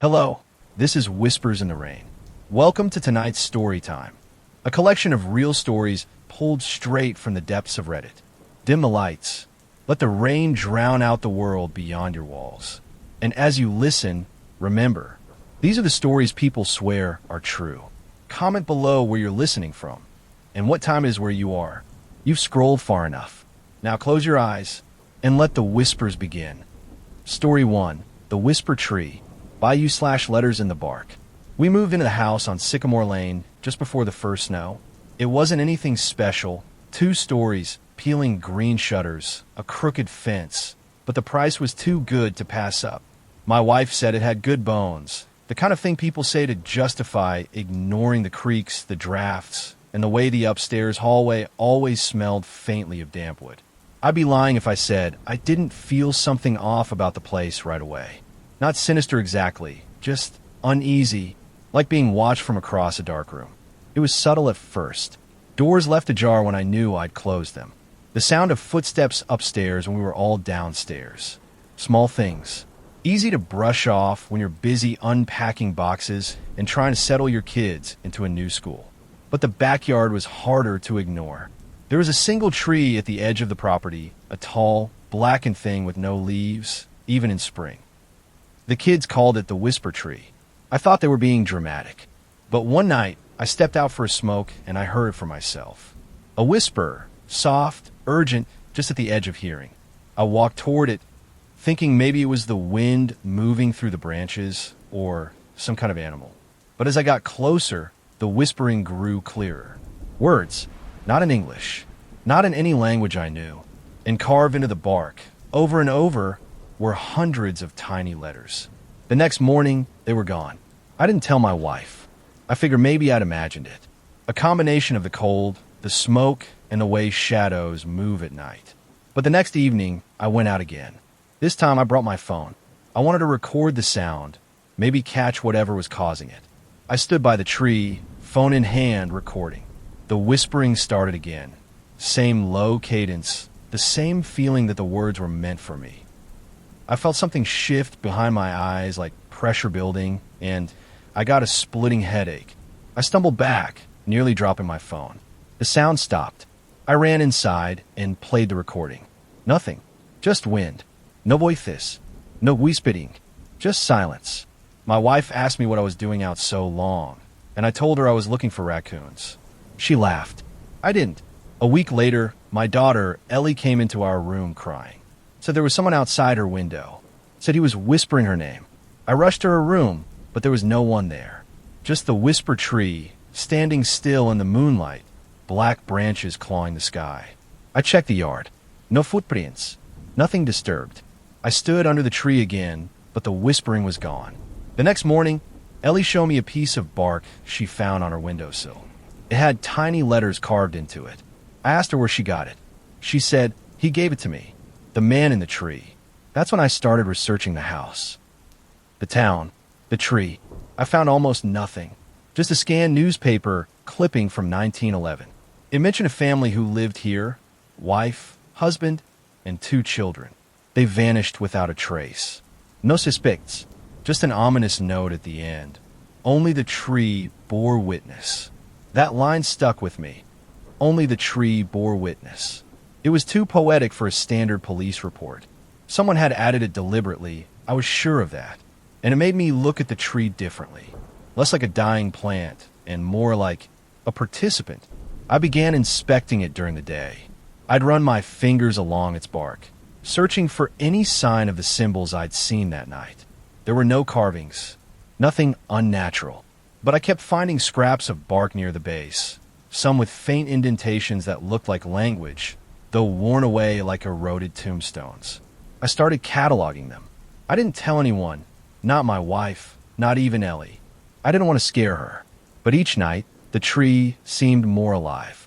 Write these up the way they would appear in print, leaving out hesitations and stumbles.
Hello, this is Whispers in the Rain. Welcome to tonight's story time, a collection of real stories pulled straight from the depths of Reddit. Dim the lights. Let the rain drown out the world beyond your walls. And as you listen, remember, these are the stories people swear are true. Comment below where you're listening from and what time it is where you are. You've scrolled far enough. Now close your eyes and let the whispers begin. Story 1. The Whisper Tree. Bayou/letters in the bark. We moved into the house on Sycamore Lane just before the first snow. It wasn't anything special. 2 stories, peeling green shutters, a crooked fence, but the price was too good to pass up. My wife said it had good bones, the kind of thing people say to justify ignoring the creaks, the drafts, and the way the upstairs hallway always smelled faintly of damp wood. I'd be lying if I said I didn't feel something off about the place right away. Not sinister exactly, just uneasy, like being watched from across a dark room. It was subtle at first. Doors left ajar when I knew I'd closed them. The sound of footsteps upstairs when we were all downstairs. Small things. Easy to brush off when you're busy unpacking boxes and trying to settle your kids into a new school. But the backyard was harder to ignore. There was a single tree at the edge of the property, a tall, blackened thing with no leaves, even in spring. The kids called it the Whisper Tree. I thought they were being dramatic. But one night, I stepped out for a smoke and I heard it for myself. A whisper, soft, urgent, just at the edge of hearing. I walked toward it, thinking maybe it was the wind moving through the branches or some kind of animal. But as I got closer, the whispering grew clearer. Words, not in English, not in any language I knew, and carved into the bark, over and over, were hundreds of tiny letters. The next morning, they were gone. I didn't tell my wife. I figured maybe I'd imagined it. A combination of the cold, the smoke, and the way shadows move at night. But the next evening, I went out again. This time I brought my phone. I wanted to record the sound, maybe catch whatever was causing it. I stood by the tree, phone in hand, recording. The whispering started again. Same low cadence, the same feeling that the words were meant for me. I felt something shift behind my eyes, like pressure building, and I got a splitting headache. I stumbled back, nearly dropping my phone. The sound stopped. I ran inside and played the recording. Nothing. Just wind. No voices. No whispering. Just silence. My wife asked me what I was doing out so long, and I told her I was looking for raccoons. She laughed. I didn't. A week later, my daughter, Ellie, came into our room crying. Said there was someone outside her window. Said he was whispering her name. I rushed to her room, but there was no one there. Just the Whisper Tree, standing still in the moonlight, black branches clawing the sky. I checked the yard. No footprints. Nothing disturbed. I stood under the tree again, but the whispering was gone. The next morning, Ellie showed me a piece of bark she found on her windowsill. It had tiny letters carved into it. I asked her where she got it. She said, "He gave it to me. The man in the tree." That's when I started researching the house. The town. The tree. I found almost nothing. Just a scanned newspaper clipping from 1911. It mentioned a family who lived here. Wife, husband, and 2 children. They vanished without a trace. No suspects. Just an ominous note at the end. Only the tree bore witness. That line stuck with me. Only the tree bore witness. It was too poetic for a standard police report. Someone had added it deliberately, I was sure of that. And it made me look at the tree differently. Less like a dying plant, and more like a participant. I began inspecting it during the day. I'd run my fingers along its bark, searching for any sign of the symbols I'd seen that night. There were no carvings, nothing unnatural. But I kept finding scraps of bark near the base, some with faint indentations that looked like language, though worn away like eroded tombstones. I started cataloging them. I didn't tell anyone, not my wife, not even Ellie. I didn't want to scare her. But each night, the tree seemed more alive,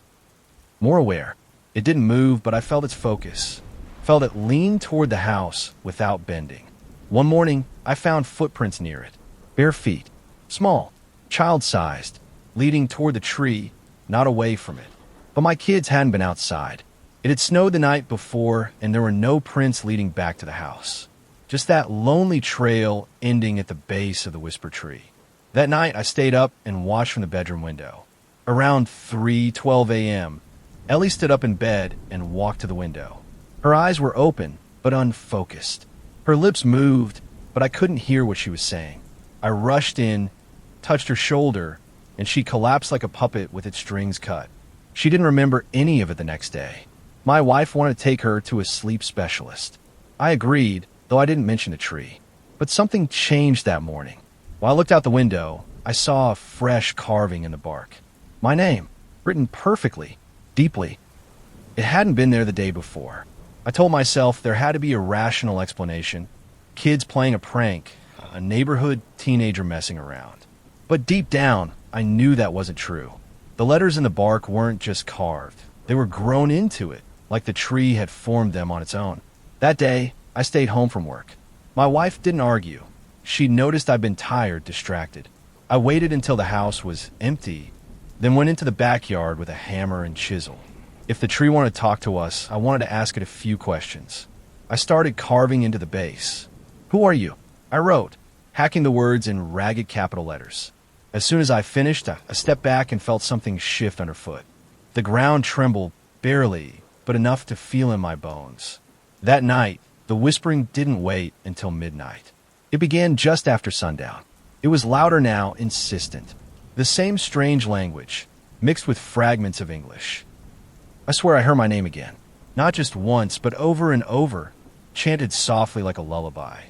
more aware. It didn't move, but I felt its focus, felt it lean toward the house without bending. One morning, I found footprints near it, bare feet, small, child-sized, leading toward the tree, not away from it. But my kids hadn't been outside. It had snowed the night before, and there were no prints leading back to the house. just that lonely trail ending at the base of the whisper tree. That night, I stayed up and watched from the bedroom window. Around 3:12 a.m., Ellie stood up in bed and walked to the window. Her eyes were open, but unfocused. Her lips moved, but I couldn't hear what she was saying. I rushed in, touched her shoulder, and she collapsed like a puppet with its strings cut. She didn't remember any of it the next day. My wife wanted to take her to a sleep specialist. I agreed, though I didn't mention the tree. But something changed that morning. While I looked out the window, I saw a fresh carving in the bark. My name, written perfectly, deeply. It hadn't been there the day before. I told myself there had to be a rational explanation. Kids playing a prank, a neighborhood teenager messing around. But deep down, I knew that wasn't true. The letters in the bark weren't just carved. They were grown into it, like the tree had formed them on its own. That day, I stayed home from work. My wife didn't argue. She noticed I'd been tired, distracted. I waited until the house was empty, then went into the backyard with a hammer and chisel. If the tree wanted to talk to us, I wanted to ask it a few questions. I started carving into the base. "Who are you?" I wrote, hacking the words in ragged capital letters. As soon as I finished, I stepped back and felt something shift underfoot. The ground trembled, barely, but enough to feel in my bones. That night, the whispering didn't wait until midnight. It began just after sundown. It was louder now, insistent. The same strange language, mixed with fragments of English. I swear I heard my name again. Not just once, but over and over, chanted softly like a lullaby.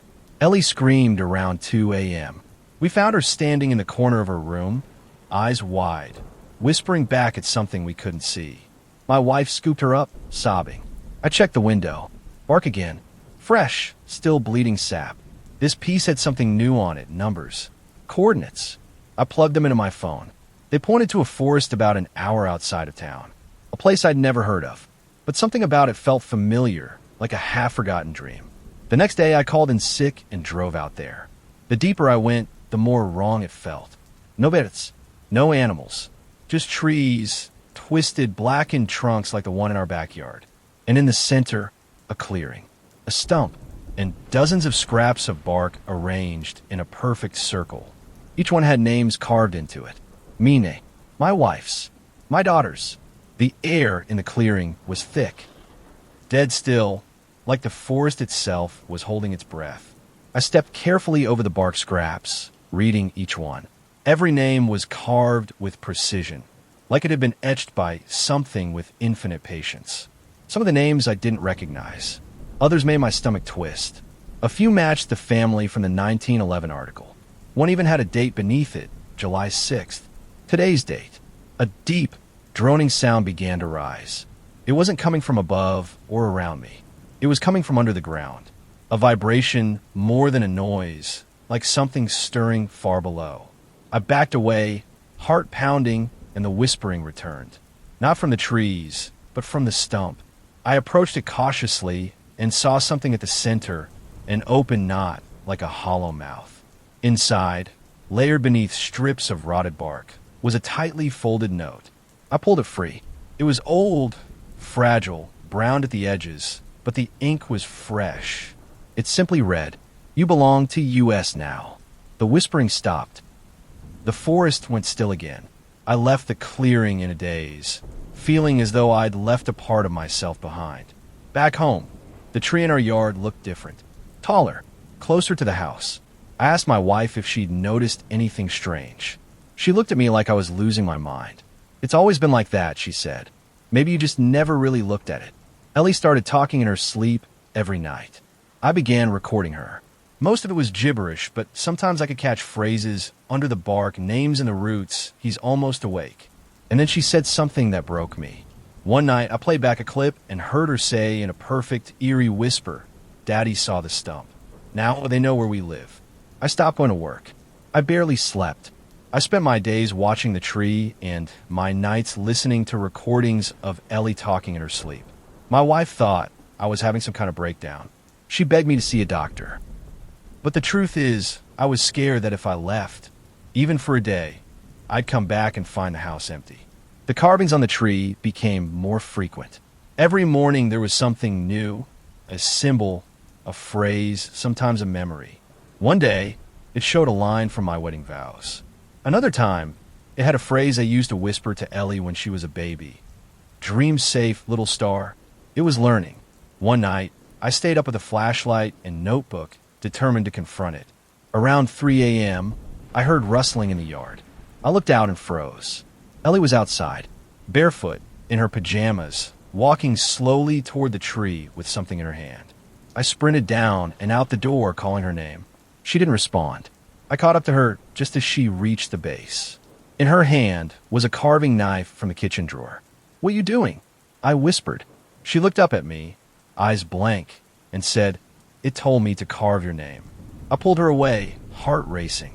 Ellie screamed around 2 a.m. We found her standing in the corner of her room, eyes wide, whispering back at something we couldn't see. My wife scooped her up, sobbing. I checked the window. Bark again. Fresh, still bleeding sap. This piece had something new on it, numbers, coordinates. I plugged them into my phone. They pointed to a forest about an hour outside of town, a place I'd never heard of. But something about it felt familiar, like a half-forgotten dream. The next day, I called in sick and drove out there. The deeper I went, the more wrong it felt. No beds, no animals, just trees, twisted, blackened trunks like the one in our backyard. And in the center, a clearing, a stump, and dozens of scraps of bark arranged in a perfect circle. Each one had names carved into it. Mine, my wife's, my daughter's. The air in the clearing was thick, dead still, like the forest itself was holding its breath. I stepped carefully over the bark scraps, reading each one. Every name was carved with precision, like it had been etched by something with infinite patience. Some of the names I didn't recognize. Others made my stomach twist. A few matched the family from the 1911 article. One even had a date beneath it, July 6th. Today's date. A deep, droning sound began to rise. It wasn't coming from above or around me. It was coming from under the ground. A vibration more than a noise, like something stirring far below. I backed away, heart pounding, and the whispering returned. Not from the trees, but from the stump. I approached it cautiously and saw something at the center, an open knot like a hollow mouth. Inside, layered beneath strips of rotted bark, was a tightly folded note. I pulled it free. It was old, fragile, browned at the edges, but the ink was fresh. It simply read, "You belong to US now." The whispering stopped. The forest went still again. I left the clearing in a daze, feeling as though I'd left a part of myself behind. Back home, the tree in our yard looked different. Taller, closer to the house. I asked my wife if she'd noticed anything strange. She looked at me like I was losing my mind. "It's always been like that," she said. "Maybe you just never really looked at it." Ellie started talking in her sleep every night. I began recording her. Most of it was gibberish, but sometimes I could catch phrases, under the bark, names in the roots, "He's almost awake." And then she said something that broke me. One night, I played back a clip and heard her say in a perfect, eerie whisper, "Daddy saw the stump. Now they know where we live." I stopped going to work. I barely slept. I spent my days watching the tree and my nights listening to recordings of Ellie talking in her sleep. My wife thought I was having some kind of breakdown. She begged me to see a doctor. But the truth is, I was scared that if I left, even for a day, I'd come back and find the house empty. The carvings on the tree became more frequent. Every morning there was something new, a symbol, a phrase, sometimes a memory. One day, it showed a line from my wedding vows. Another time, it had a phrase I used to whisper to Ellie when she was a baby. Dream safe, little star. It was learning. One night, I stayed up with a flashlight and notebook, determined to confront it. Around 3 a.m., I heard rustling in the yard. I looked out and froze. Ellie was outside, barefoot, in her pajamas, walking slowly toward the tree with something in her hand. I sprinted down and out the door, calling her name. She didn't respond. I caught up to her just as she reached the base. In her hand was a carving knife from the kitchen drawer. "What are you doing?" I whispered. She looked up at me, eyes blank, and said, "It told me to carve your name." I pulled her away, heart racing.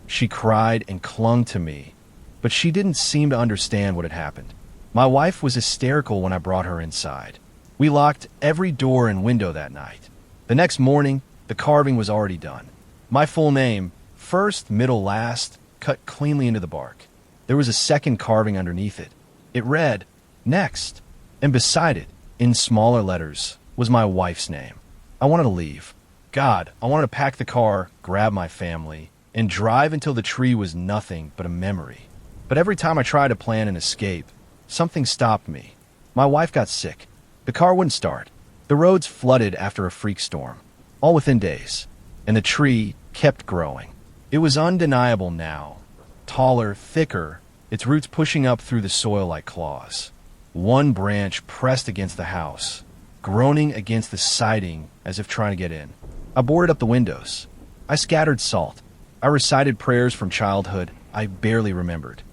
She cried and clung to me, but she didn't seem to understand what had happened. My wife was hysterical when I brought her inside. We locked every door and window that night. The next morning, the carving was already done. My full name, first, middle, last, cut cleanly into the bark. There was a second carving underneath it. It read, "Next," and beside it, in smaller letters, was my wife's name. I wanted to leave. God, I wanted to pack the car, grab my family, and drive until the tree was nothing but a memory. But every time I tried to plan an escape, something stopped me. My wife got sick. The car wouldn't start. The roads flooded after a freak storm, all within days, and the tree kept growing. It was undeniable now. Taller, thicker, its roots pushing up through the soil like claws. One branch pressed against the house, groaning against the siding as if trying to get in. I boarded up the windows. I scattered salt. I recited prayers from childhood I barely remembered.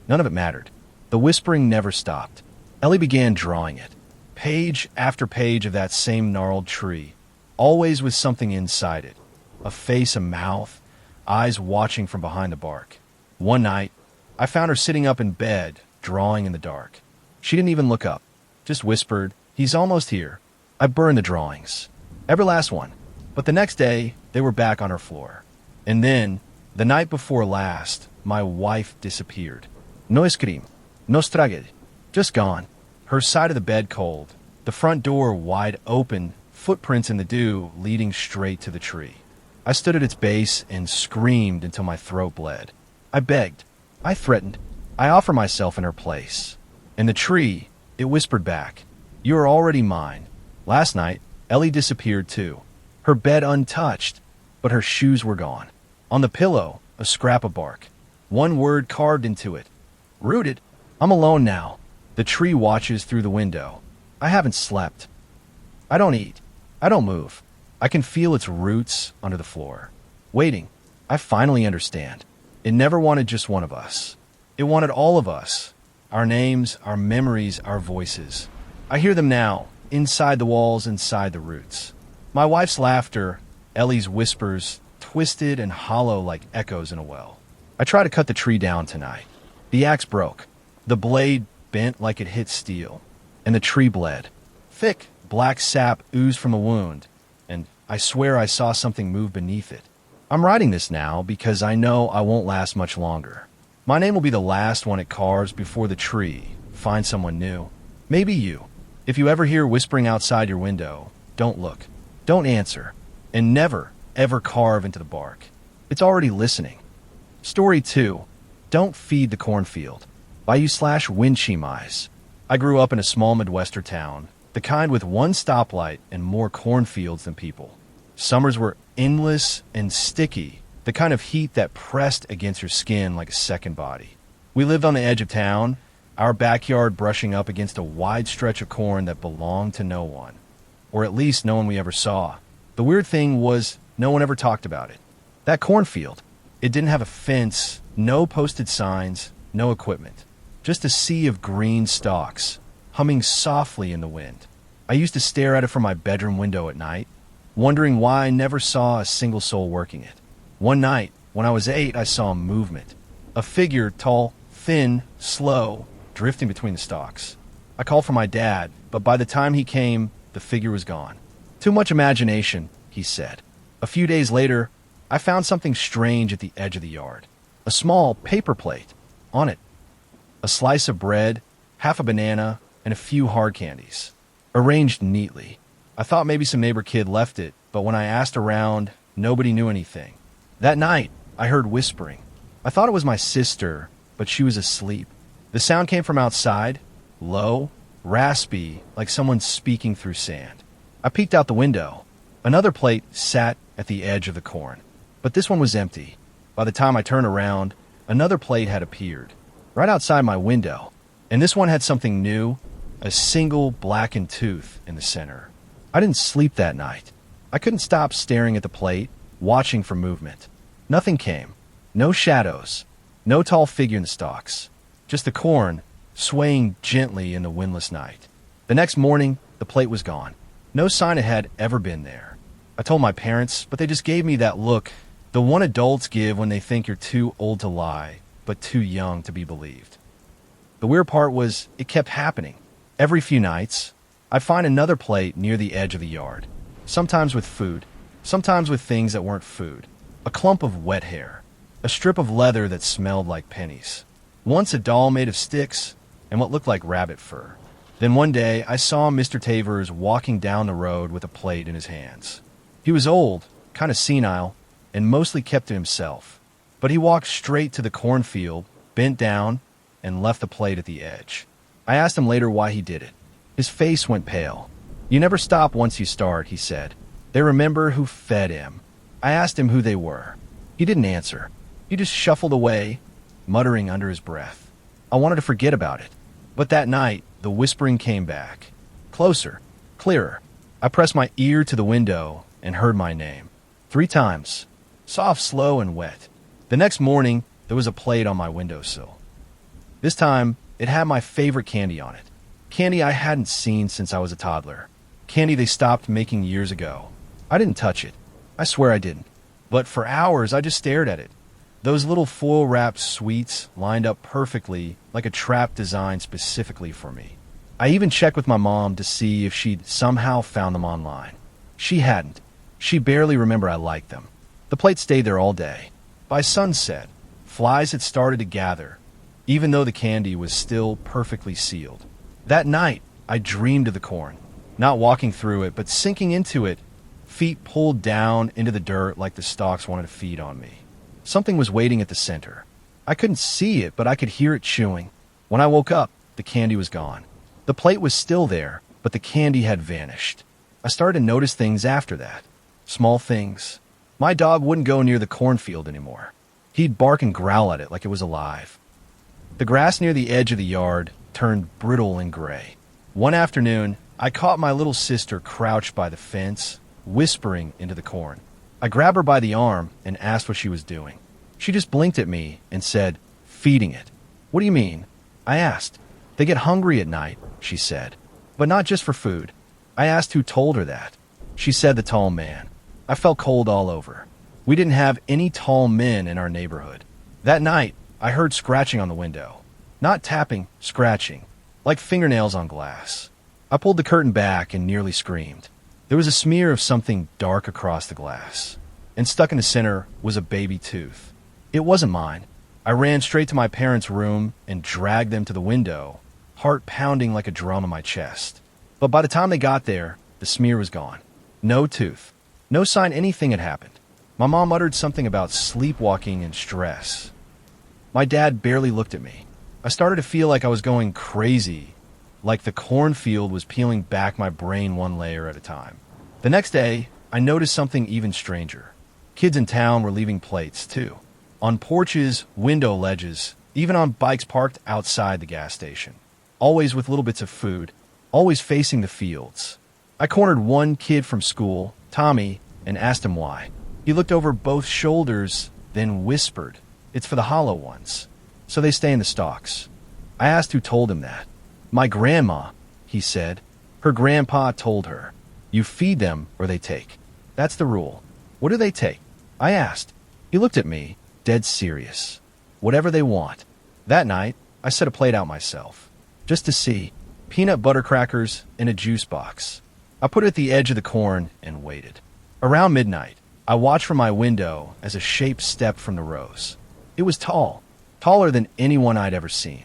None of it mattered. The whispering never stopped. Ellie began drawing it. Page after page of that same gnarled tree, always with something inside it. A face, a mouth, eyes watching from behind the bark. One night, I found her sitting up in bed, drawing in the dark. She didn't even look up, just whispered, "He's almost here." I burned the drawings. Every last one. But the next day, they were back on her floor. And then, the night before last, my wife disappeared. No escrim, no straged, just gone. Her side of the bed cold, the front door wide open, footprints in the dew leading straight to the tree. I stood at its base and screamed until my throat bled. I begged. I threatened. I offered myself in her place. And the tree, it whispered back, "You are already mine." Last night, Ellie disappeared too. Her bed untouched, but her shoes were gone. On the pillow, a scrap of bark. One word carved into it. Rooted. I'm alone now. The tree watches through the window. I haven't slept. I don't eat. I don't move. I can feel its roots under the floor. Waiting. I finally understand. It never wanted just one of us. It wanted all of us. Our names, our memories, our voices. I hear them now, inside the walls, inside the roots. My wife's laughter, Ellie's whispers, twisted and hollow like echoes in a well. I try to cut the tree down tonight. The axe broke. The blade bent like it hit steel. And the tree bled. Thick, black sap oozed from the wound. And I swear I saw something move beneath it. I'm writing this now because I know I won't last much longer. My name will be the last one it carves before the tree finds someone new. Maybe you. If you ever hear whispering outside your window, don't look. Don't answer. And never, ever carve into the bark. It's already listening. Story 2. Don't Feed the Cornfield by /Winchimais. I grew up in a small Midwestern town, the kind with one stoplight and more cornfields than people. Summers were endless and sticky, the kind of heat that pressed against your skin like a second body. We lived on the edge of town, our backyard brushing up against a wide stretch of corn that belonged to no one, or at least no one we ever saw. The weird thing was no one ever talked about it. That cornfield, it didn't have a fence, no posted signs, no equipment. Just a sea of green stalks, humming softly in the wind. I used to stare at it from my bedroom window at night, wondering why I never saw a single soul working it. One night, when I was 8, I saw a movement. A figure, tall, thin, slow, drifting between the stalks. I called for my dad, but by the time he came, the figure was gone. "Too much imagination," he said. A few days later, I found something strange at the edge of the yard. A small paper plate. On it, a slice of bread, half a banana, and a few hard candies, arranged neatly. I thought maybe some neighbor kid left it, but when I asked around, nobody knew anything. That night, I heard whispering. I thought it was my sister, but she was asleep. The sound came from outside, low, raspy, like someone speaking through sand. I peeked out the window. Another plate sat at the edge of the corn, but this one was empty. By the time I turned around, another plate had appeared, right outside my window, and this one had something new, a single blackened tooth in the center. I didn't sleep that night. I couldn't stop staring at the plate, watching for movement. Nothing came. No shadows. No tall figure in the stalks. Just the corn, swaying gently in the windless night. The next morning, the plate was gone. No sign it had ever been there. I told my parents, but they just gave me that look, the one adults give when they think you're too old to lie, but too young to be believed. The weird part was, it kept happening. Every few nights, I'd find another plate near the edge of the yard. Sometimes with food, sometimes with things that weren't food. A clump of wet hair, a strip of leather that smelled like pennies. Once a doll made of sticks, and what looked like rabbit fur. Then one day, I saw Mr. Tavers walking down the road with a plate in his hands. He was old, kind of senile, and mostly kept to himself. But he walked straight to the cornfield, bent down, and left the plate at the edge. I asked him later why he did it. His face went pale. "You never stop once you start," he said. "They remember who fed him." I asked him who they were. He didn't answer. He just shuffled away, muttering under his breath. I wanted to forget about it. But that night, the whispering came back. Closer, clearer. I pressed my ear to the window and heard my name. 3 times. Soft, slow, and wet. The next morning, there was a plate on my windowsill. This time, it had my favorite candy on it. Candy I hadn't seen since I was a toddler. Candy they stopped making years ago. I didn't touch it. I swear I didn't. But for hours, I just stared at it. Those little foil-wrapped sweets lined up perfectly, like a trap designed specifically for me. I even checked with my mom to see if she'd somehow found them online. She hadn't. She barely remembered I liked them. The plate stayed there all day. By sunset, flies had started to gather, even though the candy was still perfectly sealed. That night, I dreamed of the corn, not walking through it, but sinking into it, feet pulled down into the dirt like the stalks wanted to feed on me. Something was waiting at the center. I couldn't see it, but I could hear it chewing. When I woke up, the candy was gone. The plate was still there, but the candy had vanished. I started to notice things after that. Small things. My dog wouldn't go near the cornfield anymore. He'd bark and growl at it like it was alive. The grass near the edge of the yard turned brittle and gray. One afternoon, I caught my little sister crouched by the fence, whispering into the corn. I grabbed her by the arm and asked what she was doing. She just blinked at me and said, "Feeding it." "What do you mean?" I asked. "They get hungry at night," she said. "But not just for food." I asked who told her that. She said the tall man. I felt cold all over. We didn't have any tall men in our neighborhood. That night, I heard scratching on the window. Not tapping, scratching, like fingernails on glass. I pulled the curtain back and nearly screamed. There was a smear of something dark across the glass, and stuck in the center was a baby tooth. It wasn't mine. I ran straight to my parents' room and dragged them to the window, heart pounding like a drum in my chest. But by the time they got there, the smear was gone. No tooth. No sign anything had happened. My mom muttered something about sleepwalking and stress. My dad barely looked at me. I started to feel like I was going crazy, like the cornfield was peeling back my brain one layer at a time. The next day, I noticed something even stranger. Kids in town were leaving plates, too. On porches, window ledges, even on bikes parked outside the gas station. Always with little bits of food, always facing the fields. I cornered one kid from school, Tommy, and asked him why. He looked over both shoulders, then whispered, "It's for the hollow ones, so they stay in the stalks." I asked who told him that. "My grandma," he said. Her grandpa told her, "You feed them or they take. That's the rule." "What do they take?" I asked. He looked at me, dead serious. "Whatever they want." That night, I set a plate out myself, just to see. Peanut butter crackers in a juice box. I put it at the edge of the corn and waited. Around midnight, I watched from my window as a shape stepped from the rows. It was tall, taller than anyone I'd ever seen.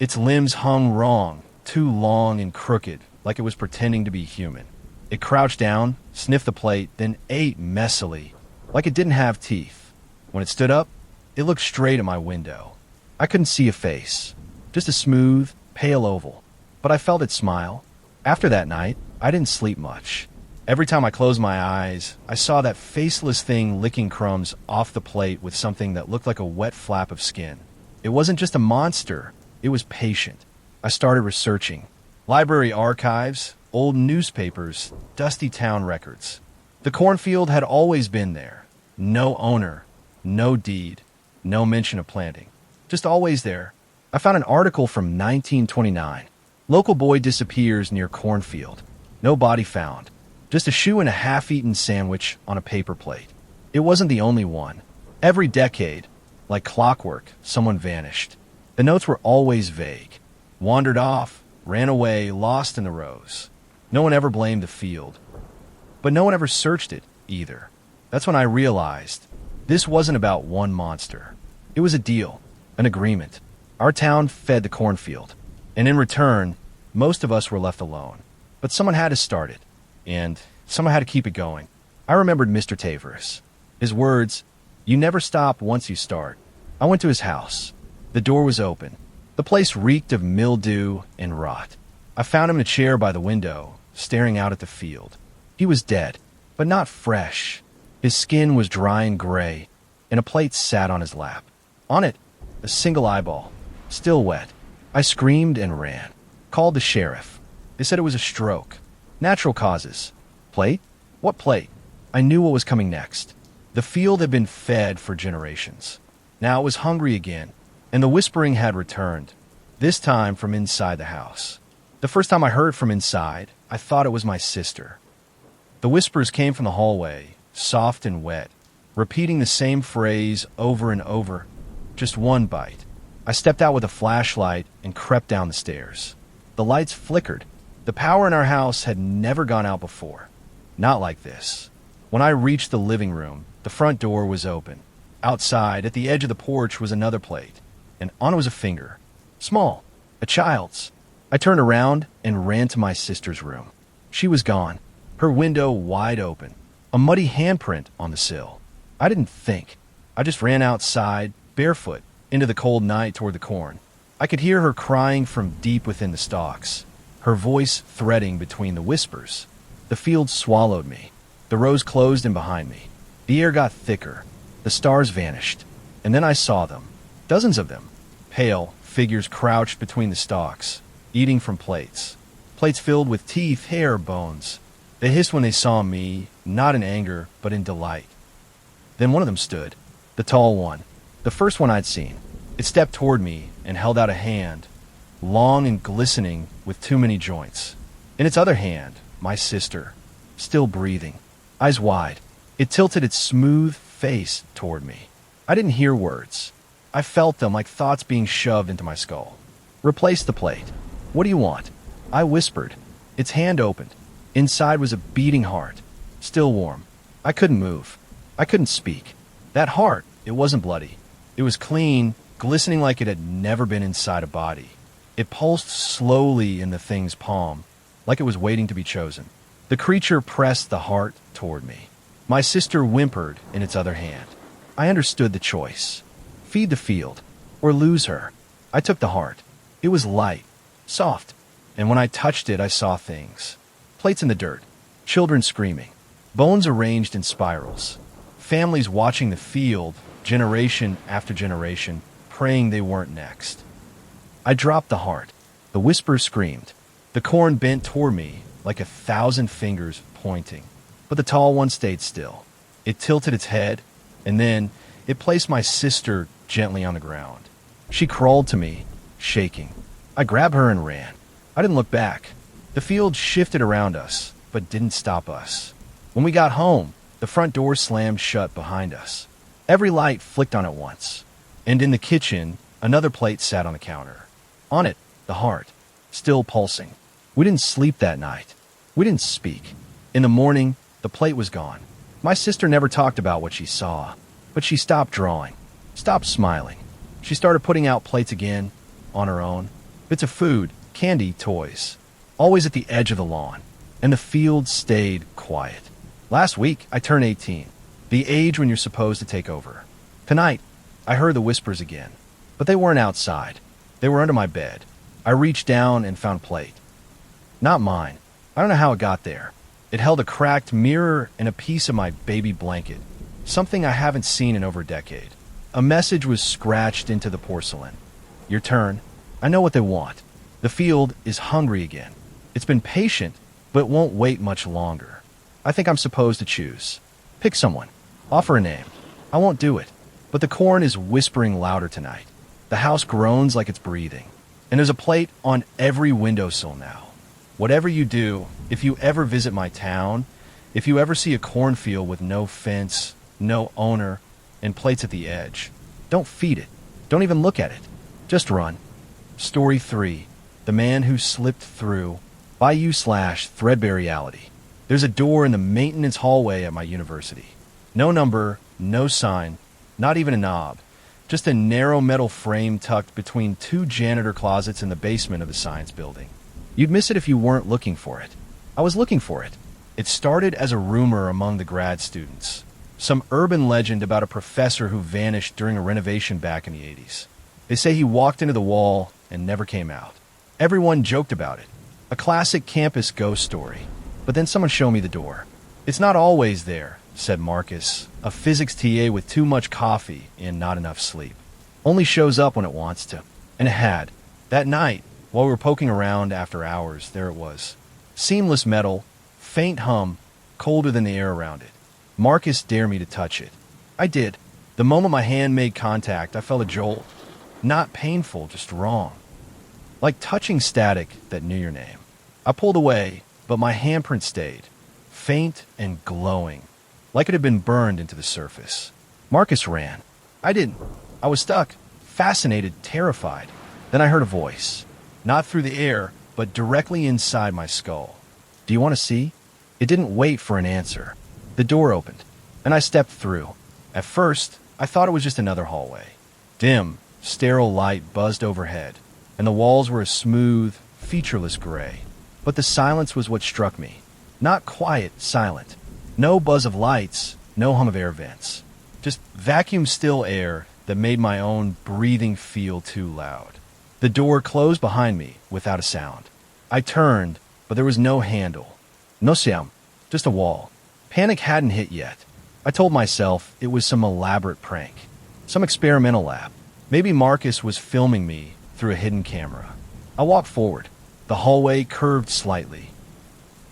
Its limbs hung wrong, too long and crooked, like it was pretending to be human. It crouched down, sniffed the plate, then ate messily, like it didn't have teeth. When it stood up, it looked straight at my window. I couldn't see a face, just a smooth, pale oval, but I felt it smile. After that night, I didn't sleep much. Every time I closed my eyes, I saw that faceless thing licking crumbs off the plate with something that looked like a wet flap of skin. It wasn't just a monster, it was patient. I started researching. Library archives, old newspapers, dusty town records. The cornfield had always been there. No owner, no deed, no mention of planting. Just always there. I found an article from 1929. Local boy disappears near cornfield. No body found. Just a shoe and a half-eaten sandwich on a paper plate. It wasn't the only one. Every decade, like clockwork, someone vanished. The notes were always vague. Wandered off, ran away, lost in the rows. No one ever blamed the field. But no one ever searched it, either. That's when I realized this wasn't about one monster. It was a deal, an agreement. Our town fed the cornfield, and in return, most of us were left alone. But someone had to start it, and someone had to keep it going. I remembered Mr. Tavers. His words, "You never stop once you start." I went to his house. The door was open. The place reeked of mildew and rot. I found him in a chair by the window, staring out at the field. He was dead, but not fresh. His skin was dry and gray, and a plate sat on his lap. On it, a single eyeball, still wet. I screamed and ran. Called the sheriff. They said it was a stroke. Natural causes. Plate? What plate? I knew what was coming next. The field had been fed for generations. Now it was hungry again, and the whispering had returned, this time from inside the house. The first time I heard from inside, I thought it was my sister. The whispers came from the hallway, soft and wet, repeating the same phrase over and over. Just one bite. I stepped out with a flashlight and crept down the stairs. The lights flickered. The power in our house had never gone out before. Not like this. When I reached the living room, the front door was open. Outside, at the edge of the porch, was another plate, and on it was a finger. Small. A child's. I turned around and ran to my sister's room. She was gone. Her window wide open. A muddy handprint on the sill. I didn't think. I just ran outside, barefoot, into the cold night toward the corn. I could hear her crying from deep within the stalks, her voice threading between the whispers. The field swallowed me. The rows closed in behind me. The air got thicker. The stars vanished. And then I saw them. Dozens of them. Pale figures crouched between the stalks, eating from plates. Plates filled with teeth, hair, bones. They hissed when they saw me, not in anger, but in delight. Then one of them stood. The tall one. The first one I'd seen. It stepped toward me and held out a hand, long and glistening with too many joints. In its other hand, my sister, still breathing, eyes wide. It tilted its smooth face toward me. I didn't hear words. I felt them like thoughts being shoved into my skull. "Replace the plate. What do you want?" I whispered. Its hand opened. Inside was a beating heart, still warm. I couldn't move. I couldn't speak. That heart, it wasn't bloody. It was clean, glistening like it had never been inside a body. It pulsed slowly in the thing's palm, like it was waiting to be chosen. The creature pressed the heart toward me. My sister whimpered in its other hand. I understood the choice. Feed the field, or lose her. I took the heart. It was light, soft, and when I touched it, I saw things. Plates in the dirt, children screaming, bones arranged in spirals, families watching the field, generation after generation, praying they weren't next. I dropped the heart. The whisper screamed. The corn bent toward me like 1,000 fingers pointing. But the tall one stayed still. It tilted its head, and then it placed my sister gently on the ground. She crawled to me, shaking. I grabbed her and ran. I didn't look back. The field shifted around us, but didn't stop us. When we got home, the front door slammed shut behind us. Every light flicked on at once. And in the kitchen, another plate sat on the counter. On it, the heart, still pulsing. We didn't sleep that night. We didn't speak. In the morning, the plate was gone. My sister never talked about what she saw, but she stopped drawing, stopped smiling. She started putting out plates again, on her own. Bits of food, candy, toys. Always at the edge of the lawn. and the field stayed quiet. Last week, I turned 18, the age when you're supposed to take over. Tonight, I heard the whispers again, but they weren't outside. They were under my bed. I reached down and found a plate. Not mine. I don't know how it got there. It held a cracked mirror and a piece of my baby blanket, something I haven't seen in over a decade. A message was scratched into the porcelain. Your turn. I know what they want. The field is hungry again. It's been patient, but won't wait much longer. I think I'm supposed to choose. Pick someone. Offer a name. I won't do it. But the corn is whispering louder tonight. The house groans like it's breathing. And there's a plate on every windowsill now. Whatever you do, if you ever visit my town, if you ever see a cornfield with no fence, no owner, and plates at the edge, don't feed it. Don't even look at it. Just run. Story 3. The Man Who Slipped Through. By you/Threadbare Reality. There's a door in the maintenance hallway at my university. No number, no sign, not even a knob. Just a narrow metal frame tucked between 2 janitor closets in the basement of the science building. You'd miss it if you weren't looking for it. I was looking for it. It started as a rumor among the grad students. Some urban legend about a professor who vanished during a renovation back in the 80s. They say he walked into the wall and never came out. Everyone joked about it. A classic campus ghost story. But then someone showed me the door. It's not always there, said Marcus, a physics TA with too much coffee and not enough sleep. Only shows up when it wants to. And it had. That night, while we were poking around after hours, there it was. Seamless metal, faint hum, colder than the air around it. Marcus dared me to touch it. I did. The moment my hand made contact, I felt a jolt. Not painful, just wrong. Like touching static that knew your name. I pulled away, but my handprint stayed. Faint and glowing. Like it had been burned into the surface. Marcus ran. I didn't. I was stuck. Fascinated, terrified. Then I heard a voice. Not through the air, but directly inside my skull. Do you want to see? It didn't wait for an answer. The door opened, and I stepped through. At first, I thought it was just another hallway. Dim, sterile light buzzed overhead, and the walls were a smooth, featureless gray. But the silence was what struck me. Not quiet, silent. No buzz of lights, no hum of air vents. Just vacuum-still air that made my own breathing feel too loud. The door closed behind me without a sound. I turned, but there was no handle. No sound, just a wall. Panic hadn't hit yet. I told myself it was some elaborate prank. Some experimental lab. Maybe Marcus was filming me through a hidden camera. I walked forward. The hallway curved slightly.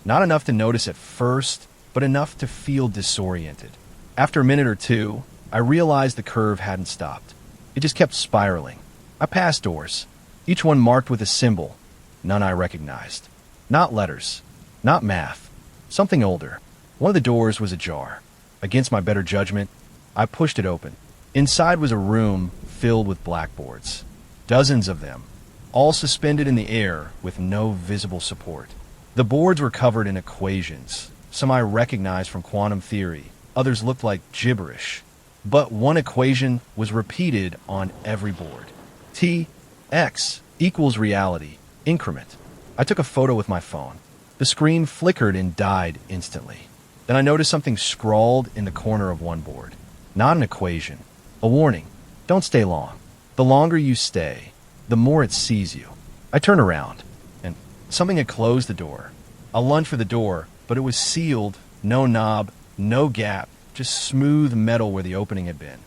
Not enough to notice at first, but enough to feel disoriented. After a minute or two, I realized the curve hadn't stopped. It just kept spiraling. I passed doors, each one marked with a symbol, none I recognized. Not letters, not math, something older. One of the doors was ajar. Against my better judgment, I pushed it open. Inside was a room filled with blackboards. Dozens of them, all suspended in the air with no visible support. The boards were covered in equations. Some I recognized from quantum theory. Others looked like gibberish. But one equation was repeated on every board. T, X equals reality, increment. I took a photo with my phone. The screen flickered and died instantly. Then I noticed something scrawled in the corner of one board. Not an equation. A warning. Don't stay long. The longer you stay, the more it sees you. I turned around, and something had closed the door. I lunged for the door, but it was sealed, no knob, no gap, just smooth metal where the opening had been.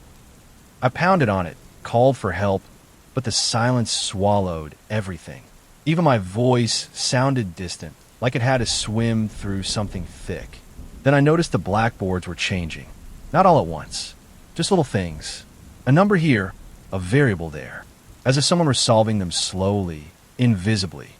I pounded on it, called for help, but the silence swallowed everything. Even my voice sounded distant, like it had to swim through something thick. Then I noticed the blackboards were changing. Not all at once, just little things. A number here, a variable there, as if someone were solving them slowly, invisibly.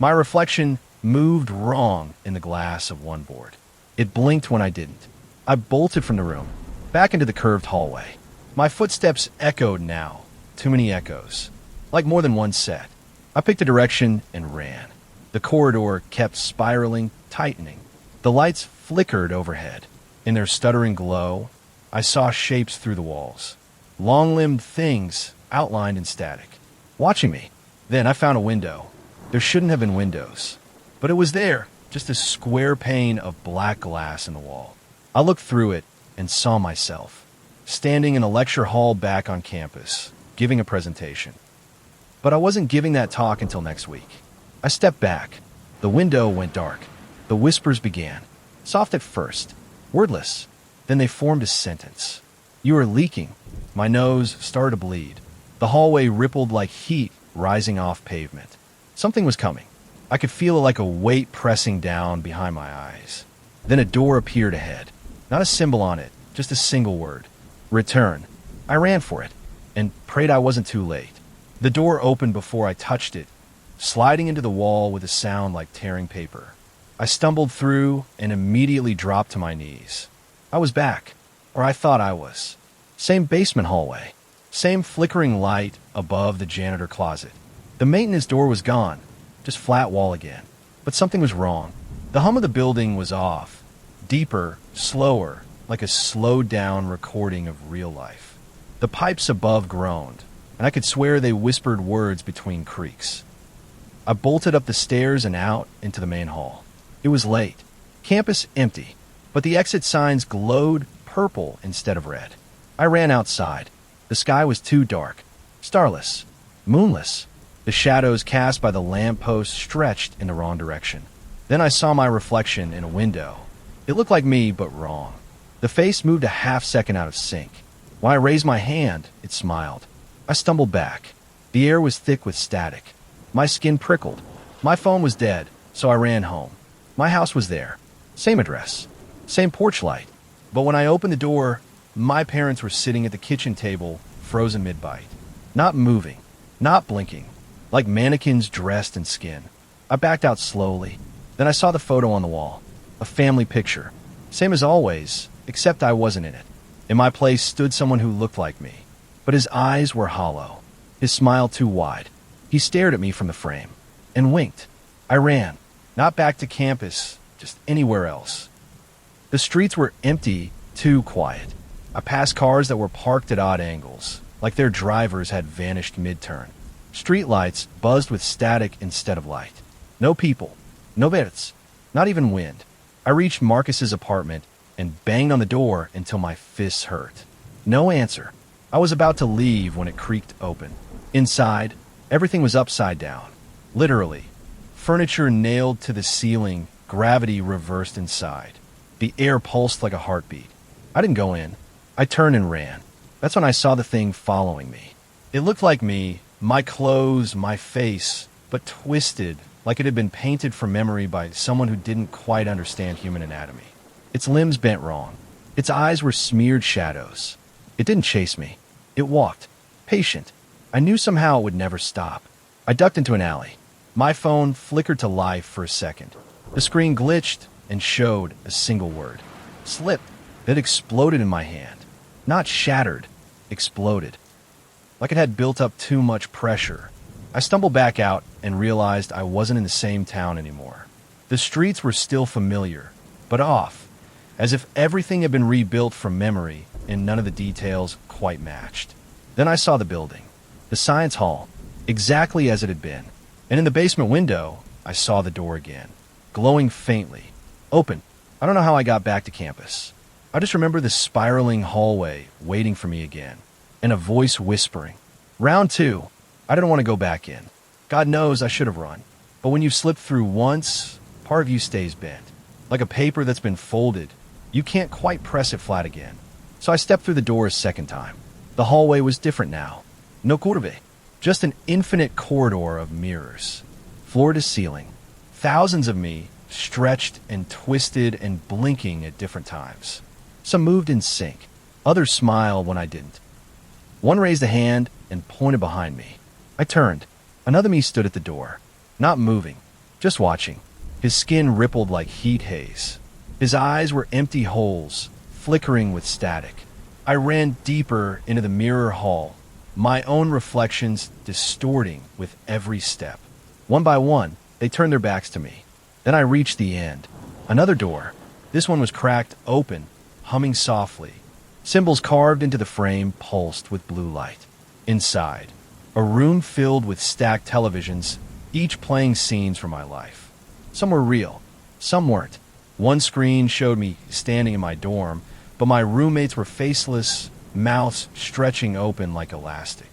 My reflection moved wrong in the glass of one board. It blinked when I didn't. I bolted from the room, back into the curved hallway. My footsteps echoed now, too many echoes, like more than one set. I picked a direction and ran. The corridor kept spiraling, tightening. The lights flickered overhead. In their stuttering glow, I saw shapes through the walls. Long-limbed things outlined in static, watching me. Then I found a window. There shouldn't have been windows. But it was there, just a square pane of black glass in the wall. I looked through it and saw myself, standing in a lecture hall back on campus, giving a presentation. But I wasn't giving that talk until next week. I stepped back. The window went dark. The whispers began, soft at first, wordless. Then they formed a sentence. "You are leaking." My nose started to bleed. The hallway rippled like heat rising off pavement. Something was coming. I could feel it like a weight pressing down behind my eyes. Then a door appeared ahead. Not a symbol on it, just a single word. Return. I ran for it and prayed I wasn't too late. The door opened before I touched it, sliding into the wall with a sound like tearing paper. I stumbled through and immediately dropped to my knees. I was back, or I thought I was. Same basement hallway. Same flickering light above the janitor closet. The maintenance door was gone, just flat wall again. But something was wrong. The hum of the building was off. Deeper, slower, like a slowed down recording of real life. The pipes above groaned, and I could swear they whispered words between creaks. I bolted up the stairs and out into the main hall. It was late. Campus empty, but the exit signs glowed purple instead of red. I ran outside. The sky was too dark, starless, moonless. The shadows cast by the lamppost stretched in the wrong direction. Then I saw my reflection in a window. It looked like me, but wrong. The face moved a half second out of sync. When I raised my hand, it smiled. I stumbled back. The air was thick with static. My skin prickled. My phone was dead, so I ran home. My house was there. Same address. Same porch light. But when I opened the door, my parents were sitting at the kitchen table, frozen mid-bite. Not moving. Not blinking. Like mannequins dressed in skin. I backed out slowly. Then I saw the photo on the wall. A family picture. Same as always, except I wasn't in it. In my place stood someone who looked like me. But his eyes were hollow. His smile too wide. He stared at me from the frame. And winked. I ran. Not back to campus, just anywhere else. The streets were empty, too quiet. I passed cars that were parked at odd angles, like their drivers had vanished mid-turn. Streetlights buzzed with static instead of light. No people. No bits. Not even wind. I reached Marcus's apartment and banged on the door until my fists hurt. No answer. I was about to leave when it creaked open. Inside, everything was upside down. Literally. Furniture nailed to the ceiling, gravity reversed inside. The air pulsed like a heartbeat. I didn't go in. I turned and ran. That's when I saw the thing following me. It looked like me, my clothes, my face, but twisted, like it had been painted from memory by someone who didn't quite understand human anatomy. Its limbs bent wrong. Its eyes were smeared shadows. It didn't chase me. It walked. Patient. I knew somehow it would never stop. I ducked into an alley. My phone flickered to life for a second. The screen glitched and showed a single word. Slip. It exploded in my hand. Not shattered. Exploded. Like it had built up too much pressure. I stumbled back out and realized I wasn't in the same town anymore. The streets were still familiar, but off, as if everything had been rebuilt from memory and none of the details quite matched. Then I saw the building, the science hall, exactly as it had been. And in the basement window, I saw the door again, glowing faintly. Open. I don't know how I got back to campus. I just remember the spiraling hallway waiting for me again, and a voice whispering. Round 2. I didn't want to go back in. God knows I should have run. But when you've slipped through once, part of you stays bent. Like a paper that's been folded, you can't quite press it flat again. So I stepped through the door a second time. The hallway was different now. No curve. Just an infinite corridor of mirrors. Floor to ceiling. Thousands of me, stretched and twisted and blinking at different times. Some moved in sync. Others smiled when I didn't. One raised a hand and pointed behind me. I turned. Another me stood at the door. Not moving. Just watching. His skin rippled like heat haze. His eyes were empty holes, flickering with static. I ran deeper into the mirror hall, my own reflections distorting with every step. One by one, they turned their backs to me. Then I reached the end. Another door. This one was cracked open, humming softly. Symbols carved into the frame pulsed with blue light. Inside, a room filled with stacked televisions, each playing scenes from my life. Some were real, Some weren't. One screen showed me standing in my dorm, but my roommates were faceless, mouths stretching open like elastic.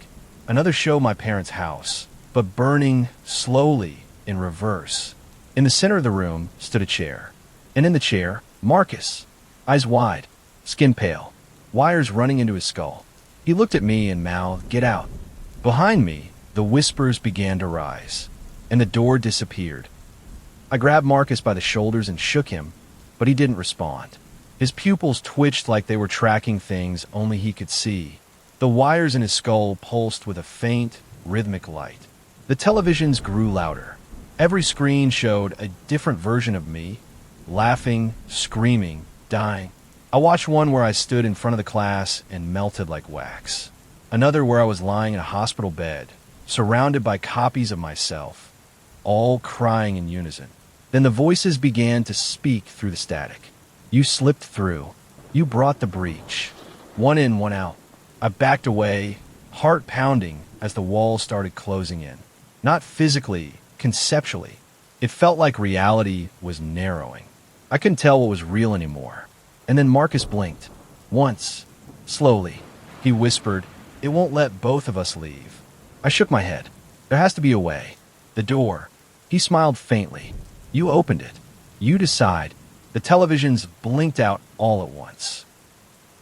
Another showed my parents' house, but burning slowly in reverse. In the center of the room stood a chair, and in the chair, Marcus, eyes wide, skin pale, wires running into his skull. He looked at me and mouthed, "Get out." Behind me, the whispers began to rise, and the door disappeared. I grabbed Marcus by the shoulders and shook him, but he didn't respond. His pupils twitched like they were tracking things only he could see. The wires in his skull pulsed with a faint, rhythmic light. The televisions grew louder. Every screen showed a different version of me, laughing, screaming, dying. I watched one where I stood in front of the class and melted like wax. Another where I was lying in a hospital bed, surrounded by copies of myself, all crying in unison. Then the voices began to speak through the static. "You slipped through. You brought the breach. One in, one out." I backed away, heart pounding as the walls started closing in. Not physically, conceptually. It felt like reality was narrowing. I couldn't tell what was real anymore. And then Marcus blinked. Once. Slowly. He whispered, "It won't let both of us leave." I shook my head. There has to be a way. The door. He smiled faintly. "You opened it. You decide." The televisions blinked out all at once.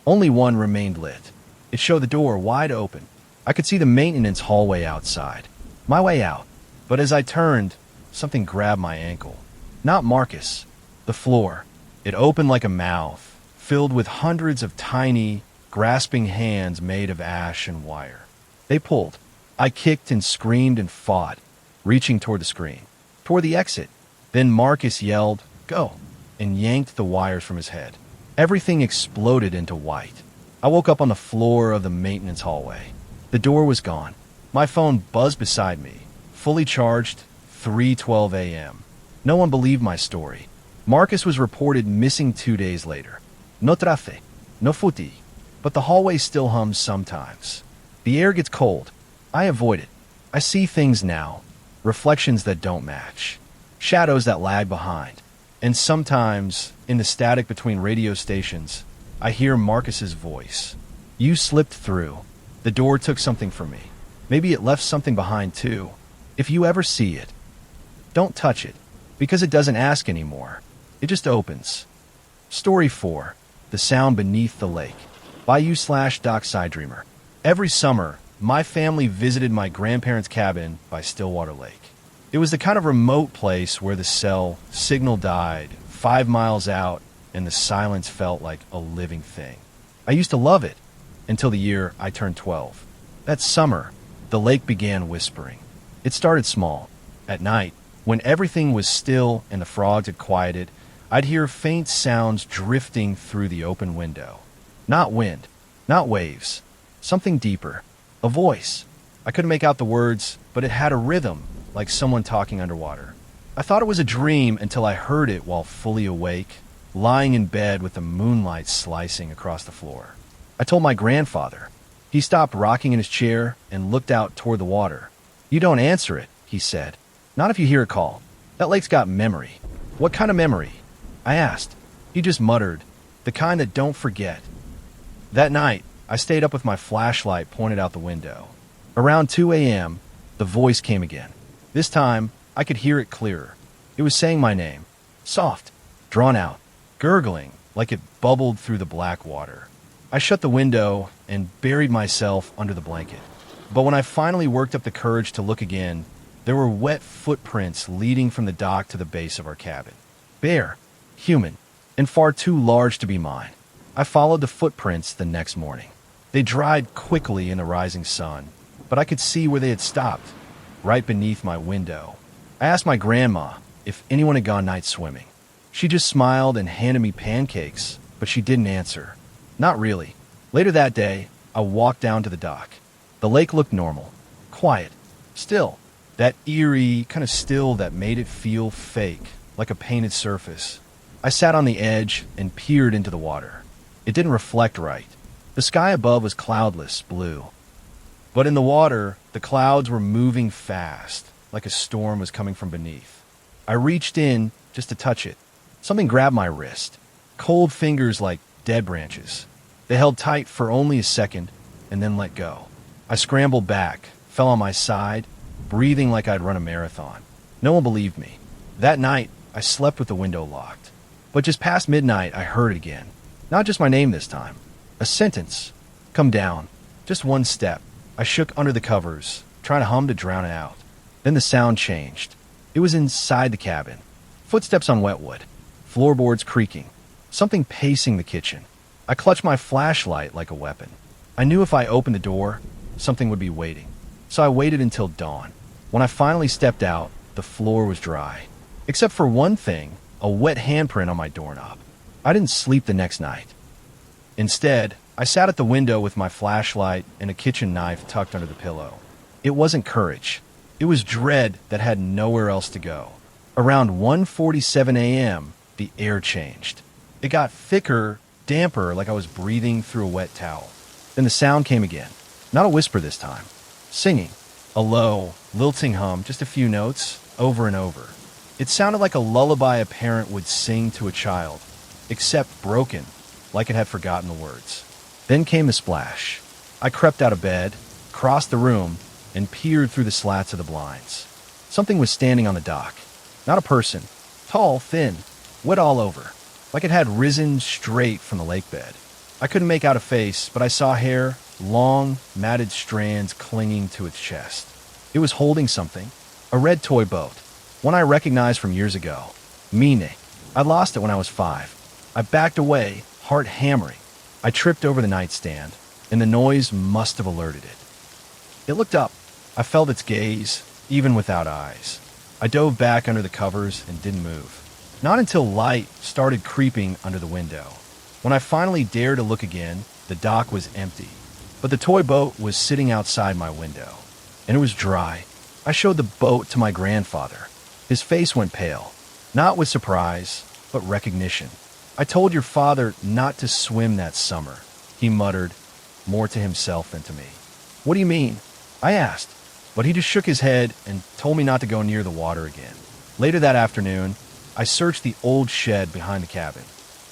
Only one remained lit. It showed the door wide open. I could see the maintenance hallway outside. My way out. But as I turned, something grabbed my ankle. Not Marcus. The floor. It opened like a mouth, filled with hundreds of tiny, grasping hands made of ash and wire. They pulled. I kicked and screamed and fought, reaching toward the screen, toward the exit. Then Marcus yelled, "Go," and yanked the wires from his head. Everything exploded into white. I woke up on the floor of the maintenance hallway. The door was gone. My phone buzzed beside me, fully charged, 3:12 a.m. No one believed my story. Marcus was reported missing 2 days later. No trafe, no futi, but the hallway still hums sometimes. The air gets cold. I avoid it. I see things now, reflections that don't match, shadows that lag behind. And sometimes, in the static between radio stations, I hear Marcus's voice. "You slipped through. The door took something from me. Maybe it left something behind too. If you ever see it, don't touch it, because it doesn't ask anymore. It just opens." Story 4. The Sound Beneath the Lake. By you/Dockside Dreamer. Every summer, my family visited my grandparents' cabin by Stillwater Lake. It was the kind of remote place where the cell signal died 5 miles out and the silence felt like a living thing. I used to love it until the year I turned 12. That summer, the lake began whispering. It started small. At night, when everything was still and the frogs had quieted, I'd hear faint sounds drifting through the open window. Not wind, not waves, something deeper, a voice. I couldn't make out the words, but it had a rhythm, like someone talking underwater. I thought it was a dream until I heard it while fully awake, lying in bed with the moonlight slicing across the floor. I told my grandfather. He stopped rocking in his chair and looked out toward the water. "You don't answer it," he said. "Not if you hear a call. That lake's got memory." "What kind of memory?" I asked. He just muttered, "The kind that don't forget." That night, I stayed up with my flashlight pointed out the window. Around 2 a.m., the voice came again. This time, I could hear it clearer. It was saying my name. Soft, drawn out, gurgling like it bubbled through the black water. I shut the window and buried myself under the blanket. But when I finally worked up the courage to look again, there were wet footprints leading from the dock to the base of our cabin. Bare, human, and far too large to be mine. I followed the footprints the next morning. They dried quickly in the rising sun, but I could see where they had stopped, right beneath my window. I asked my grandma if anyone had gone night swimming. She just smiled and handed me pancakes, but she didn't answer. Not really. Later that day, I walked down to the dock. The lake looked normal, quiet, still. That eerie kind of still that made it feel fake, like a painted surface. I sat on the edge and peered into the water. It didn't reflect right. The sky above was cloudless, blue. But in the water, the clouds were moving fast, like a storm was coming from beneath. I reached in just to touch it. Something grabbed my wrist. Cold fingers like dead branches. They held tight for only a second and then let go. I scrambled back, fell on my side, breathing like I'd run a marathon. No one believed me. That night, I slept with the window locked. But just past midnight, I heard it again. Not just my name this time. A sentence. Come down. Just one step. I shook under the covers, trying to hum to drown it out. Then the sound changed. It was inside the cabin. Footsteps on wet wood. Floorboards creaking. Something pacing the kitchen. I clutched my flashlight like a weapon. I knew if I opened the door, something would be waiting. So I waited until dawn. When I finally stepped out, the floor was dry. Except for one thing, a wet handprint on my doorknob. I didn't sleep the next night. Instead, I sat at the window with my flashlight and a kitchen knife tucked under the pillow. It wasn't courage. It was dread that had nowhere else to go. Around 1:47 a.m., the air changed. It got thicker, damper, like I was breathing through a wet towel. Then the sound came again. Not a whisper this time. Singing. A low, lilting hum, just a few notes, over and over. It sounded like a lullaby a parent would sing to a child, except broken, like it had forgotten the words. Then came the splash. I crept out of bed, crossed the room, and peered through the slats of the blinds. Something was standing on the dock. Not a person. Tall, thin, wet all over, like it had risen straight from the lake bed. I couldn't make out a face, but I saw hair, long, matted strands clinging to its chest. It was holding something, a red toy boat, one I recognized from years ago. Mine. I lost it when I was 5. I backed away, heart hammering. I tripped over the nightstand, and the noise must have alerted it. It looked up. I felt its gaze, even without eyes. I dove back under the covers and didn't move. Not until light started creeping under the window. When I finally dared to look again, the dock was empty. But the toy boat was sitting outside my window, and it was dry. I showed the boat to my grandfather. His face went pale, not with surprise, but recognition. I told your father not to swim that summer, he muttered, more to himself than to me. What do you mean? I asked, but he just shook his head and told me not to go near the water again. Later that afternoon, I searched the old shed behind the cabin.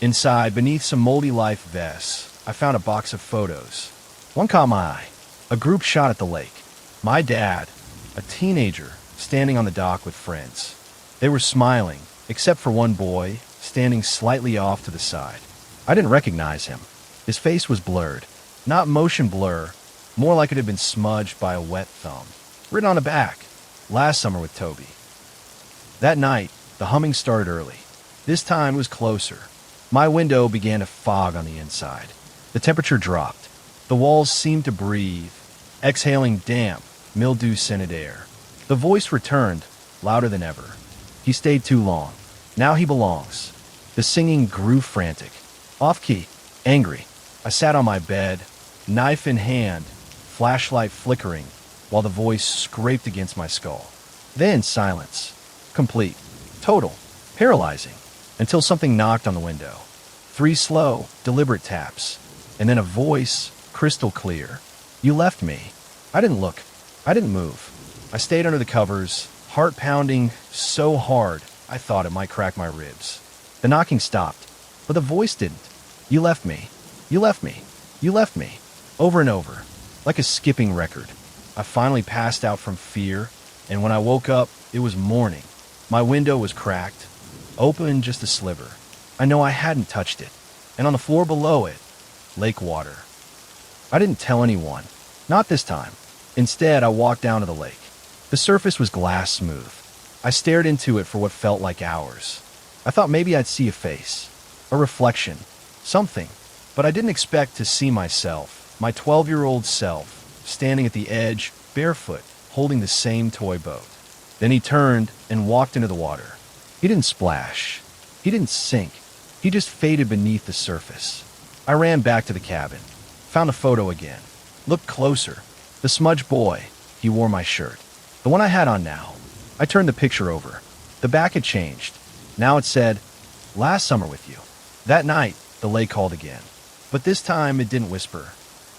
Inside, beneath some moldy life vests, I found a box of photos. One caught my eye, a group shot at the lake. My dad, a teenager, standing on the dock with friends. They were smiling, except for one boy, standing slightly off to the side. I didn't recognize him. His face was blurred. Not motion blur, more like it had been smudged by a wet thumb. Written on the back, last summer with Toby. That night, the humming started early. This time it was closer. My window began to fog on the inside. The temperature dropped. The walls seemed to breathe, exhaling damp, mildew-scented air. The voice returned, louder than ever. He stayed too long. Now he belongs. The singing grew frantic. Off-key, angry. I sat on my bed, knife in hand, flashlight flickering, while the voice scraped against my skull. Then silence. Complete. Total. Paralyzing. Until something knocked on the window. 3 slow, deliberate taps. And then a voice, crystal clear. You left me. I didn't look. I didn't move. I stayed under the covers, heart pounding so hard I thought it might crack my ribs. The knocking stopped, but the voice didn't. You left me. You left me. You left me. Over and over, like a skipping record. I finally passed out from fear, and when I woke up, it was morning. My window was cracked, open just a sliver. I know I hadn't touched it, and on the floor below it, lake water. I didn't tell anyone. Not this time. Instead, I walked down to the lake. The surface was glass smooth. I stared into it for what felt like hours. I thought maybe I'd see a face, a reflection, something, but I didn't expect to see myself, my 12-year-old self, standing at the edge, barefoot, holding the same toy boat. Then he turned and walked into the water. He didn't splash. He didn't sink. He just faded beneath the surface. I ran back to the cabin, found a photo again, looked closer. The smudged boy, he wore my shirt. The one I had on now. I turned the picture over. The back had changed. Now it said, last summer with you. That night, the lake called again. But this time it didn't whisper.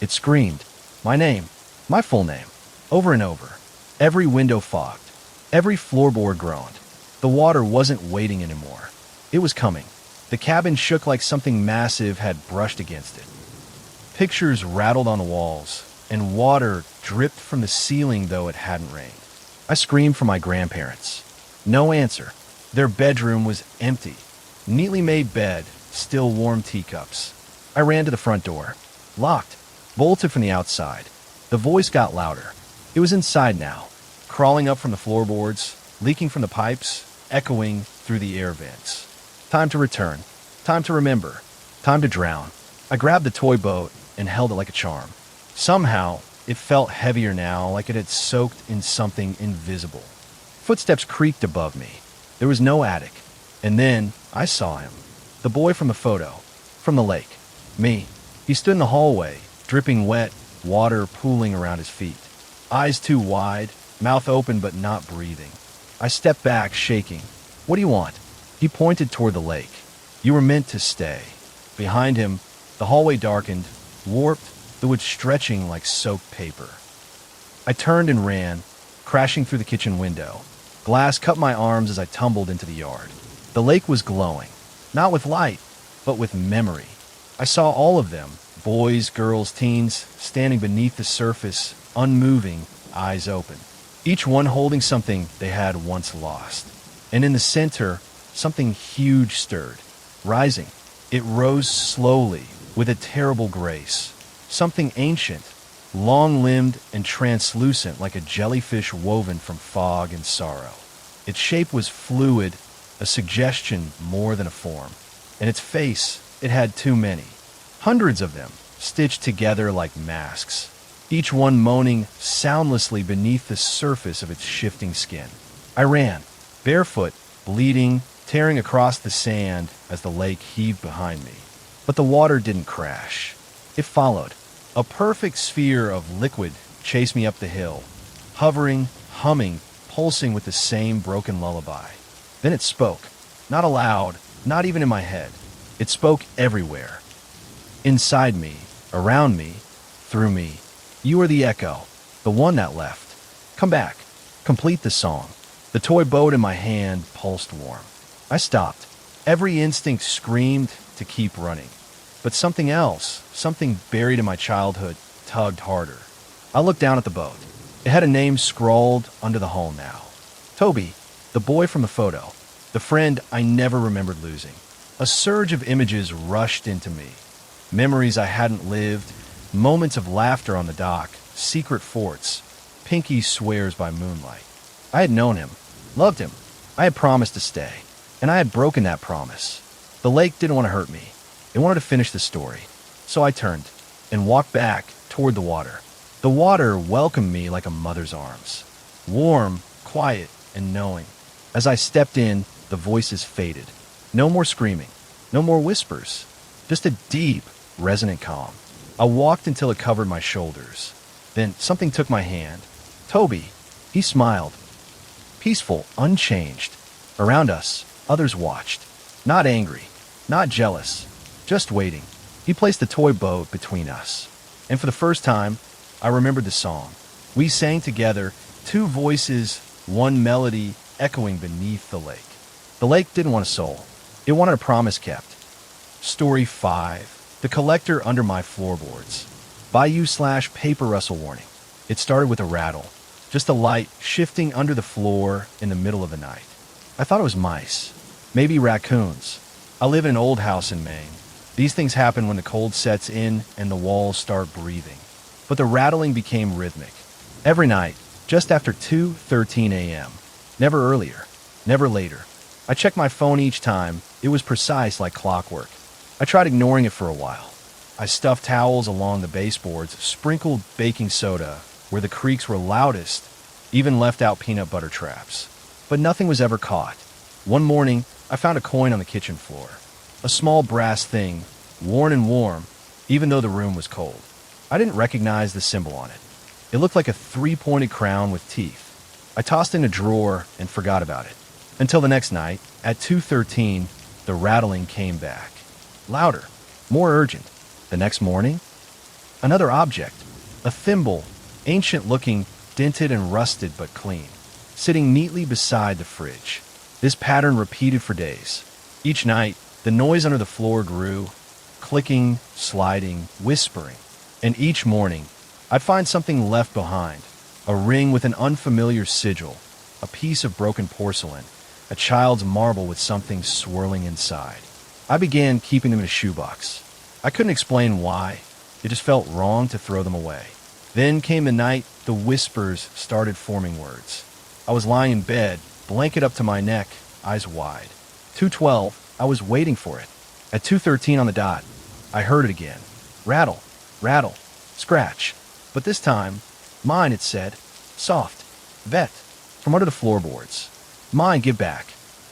It screamed. My name. My full name. Over and over. Every window fogged. Every floorboard groaned. The water wasn't waiting anymore. It was coming. The cabin shook like something massive had brushed against it. Pictures rattled on the walls, and water dripped from the ceiling though it hadn't rained. I screamed for my grandparents. No answer. Their bedroom was empty. Neatly made bed, still warm teacups. I ran to the front door. Locked. Bolted from the outside. The voice got louder. It was inside now, crawling up from the floorboards, leaking from the pipes, echoing through the air vents. Time to return. Time to remember. Time to drown. I grabbed the toy boat and held it like a charm. Somehow, it felt heavier now, like it had soaked in something invisible. Footsteps creaked above me. There was no attic. And then I saw him. The boy from the photo. From the lake. Me. He stood in the hallway, dripping wet, water pooling around his feet. Eyes too wide, mouth open but not breathing. I stepped back, shaking. What do you want? He pointed toward the lake. You were meant to stay. Behind him, the hallway darkened, warped, the wood stretching like soaked paper. I turned and ran, crashing through the kitchen window. Glass cut my arms as I tumbled into the yard. The lake was glowing, not with light, but with memory. I saw all of them, boys, girls, teens, standing beneath the surface, unmoving, eyes open. Each one holding something they had once lost. And in the center, something huge stirred, rising. It rose slowly, with a terrible grace. Something ancient, long-limbed and translucent like a jellyfish woven from fog and sorrow. Its shape was fluid, a suggestion more than a form. And its face, it had too many. Hundreds of them, stitched together like masks, each one moaning soundlessly beneath the surface of its shifting skin. I ran, barefoot, bleeding, tearing across the sand as the lake heaved behind me. But the water didn't crash. It followed. A perfect sphere of liquid chased me up the hill, hovering, humming, pulsing with the same broken lullaby. Then it spoke. Not aloud, not even in my head. It spoke everywhere. Inside me, around me, through me. You are the echo, the one that left. Come back. Complete the song. The toy boat in my hand pulsed warm. I stopped. Every instinct screamed to keep running. But something else, something buried in my childhood, tugged harder. I looked down at the boat. It had a name scrawled under the hull now. Toby, the boy from the photo. The friend I never remembered losing. A surge of images rushed into me. Memories I hadn't lived, moments of laughter on the dock, secret forts, Pinky swears by moonlight. I had known him, loved him. I had promised to stay, and I had broken that promise. The lake didn't want to hurt me. It wanted to finish the story. So I turned and walked back toward the water. The water welcomed me like a mother's arms. Warm, quiet, and knowing. As I stepped in, the voices faded. No more screaming. No more whispers. Just a deep, resonant calm. I walked until it covered my shoulders. Then something took my hand. Toby. He smiled. Peaceful, unchanged. Around us, others watched. Not angry. Not jealous. Just waiting. He placed the toy boat between us. And for the first time, I remembered the song. We sang together, two voices, one melody echoing beneath the lake. The lake didn't want a soul. It wanted a promise kept. Story 5. The Collector Under My Floorboards. Bayou/paper rustle warning. It started with a rattle. Just a light shifting under the floor in the middle of the night. I thought it was mice. Maybe raccoons. I live in an old house in Maine. These things happen when the cold sets in and the walls start breathing. But the rattling became rhythmic. Every night, just after 2:13 a.m. Never earlier. Never later. I checked my phone each time. It was precise like clockwork. I tried ignoring it for a while. I stuffed towels along the baseboards, sprinkled baking soda where the creaks were loudest, even left out peanut butter traps. But nothing was ever caught. One morning, I found a coin on the kitchen floor. A small brass thing, worn and warm, even though the room was cold. I didn't recognize the symbol on it. It looked like a three-pointed crown with teeth. I tossed it in a drawer and forgot about it. Until the next night, at 2:13, the rattling came back. Louder, more urgent. The next morning, another object, a thimble, ancient-looking, dented and rusted but clean, sitting neatly beside the fridge. This pattern repeated for days. Each night, the noise under the floor grew, clicking, sliding, whispering. And each morning, I'd find something left behind, a ring with an unfamiliar sigil, a piece of broken porcelain, a child's marble with something swirling inside. I began keeping them in a shoebox. I couldn't explain why. It just felt wrong to throw them away. Then came the night the whispers started forming words. I was lying in bed, blanket up to my neck, eyes wide. 2:12, I was waiting for it. At 2:13 on the dot, I heard it again. Rattle, rattle, scratch. But this time, mine, it said, soft, vet, from under the floorboards. Mine, give back.